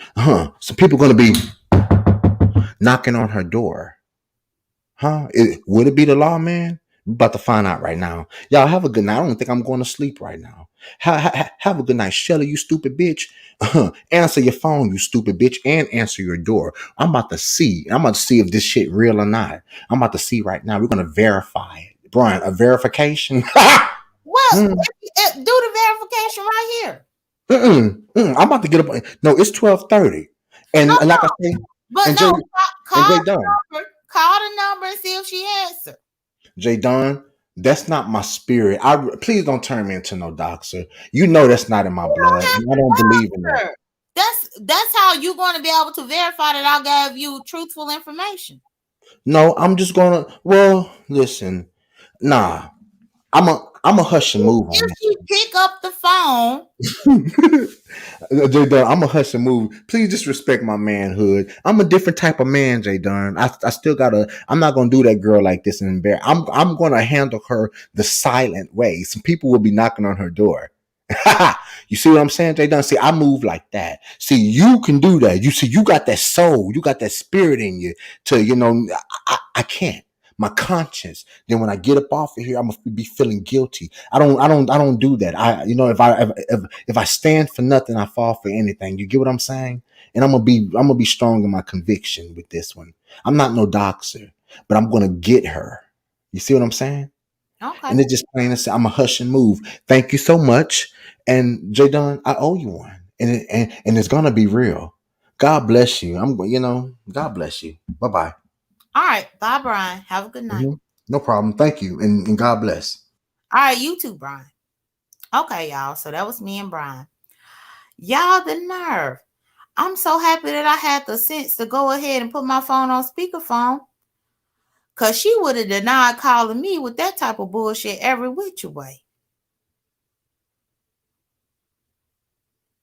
some people gonna be knocking on her door. Would it be the law, man? We're about to find out right now. Y'all have a good night. I don't think I'm going to sleep right now. Have a good night, Shelly, you stupid bitch. Answer your phone, you stupid bitch, and answer your door. I'm about to see. I'm about to see if this shit real or not. I'm about to see right now. We're gonna verify it, Brian. A verification. well, Mm, do the verification right here. I'm about to get up. No, it's 12:30, No, and like I no. say, But and no, call J Dunn. the number. Call the number and see if she answer. J.Dunn, that's not my spirit. Please don't turn me into no doxer. You know that's not in my You don't blood, have and I to don't believe in that. answer. That's how you're going to be able to verify that I'll give you truthful information. No, I'm just gonna. Well, listen, nah. I'm a hush and move on If she pick up the phone, that. J. Dunn, I'm a hush and move. Please just respect my manhood. I'm a different type of man, J. Dunn. I still gotta. I'm not gonna do that girl like this and embarrass. I'm gonna handle her the silent way. Some people will be knocking on her door. You see what I'm saying, J. Dunn? See, I move like that. See, you can do that. You see, you got that soul, you got that spirit in you. I can't. My conscience. Then when I get up off of here, I'm gonna be feeling guilty. I don't do that. If I stand for nothing, I fall for anything. You get what I'm saying? And I'm gonna be strong in my conviction with this one. I'm not no doxer, but I'm gonna get her. You see what I'm saying? okay. And it's just plain and simple. I'm a hush and move. Thank you so much. And J Dunn, I owe you one. And it's gonna be real. God bless you. God bless you. Bye bye. All right. Bye, Brian. Have a good night. No problem. Thank you. And God bless. All right. You too, Brian. Okay, y'all. So that was me and Brian. Y'all, the nerve. I'm so happy that I had the sense to go ahead and put my phone on speakerphone. Because she would have denied calling me with that type of bullshit every which way.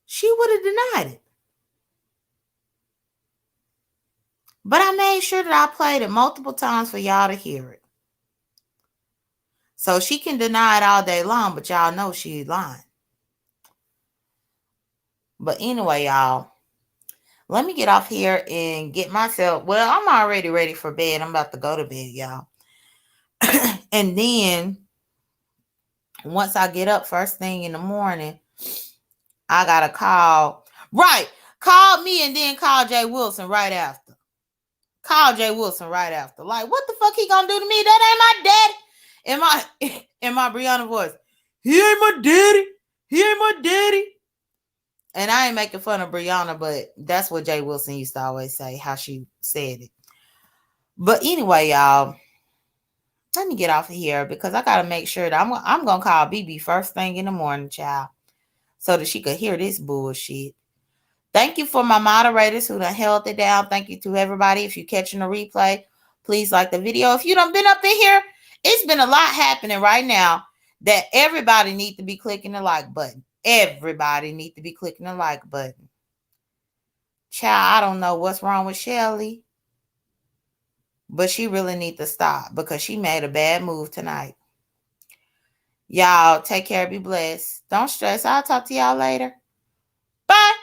She would have denied it. But I made sure that I played it multiple times for y'all to hear it. So she can deny it all day long, but y'all know she's lying. But anyway, y'all, let me get off here and get myself. Well, I'm already ready for bed. I'm about to go to bed, y'all. And then once I get up first thing in the morning, I got to call. Right. Call me and then call Jay Wilson right after. Call Jay Wilson right after. Like, what the fuck he gonna do to me? That ain't my daddy. In my Brianna voice. He ain't my daddy. He ain't my daddy. And I ain't making fun of Brianna, but that's what Jay Wilson used to always say, how she said it. But anyway, y'all, let me get off of here because I gotta make sure that I'm gonna call BB first thing in the morning, child, so that she could hear this bullshit. Thank you for my moderators who done held it down. Thank you to everybody. If you're catching the replay, please like the video. If you done been up in here, it's been a lot happening right now that everybody need to be clicking the like button. Everybody need to be clicking the like button. Child, I don't know what's wrong with Shelly, But she really need to stop because she made a bad move tonight. Y'all take care. Be blessed. Don't stress. I'll talk to y'all later. Bye.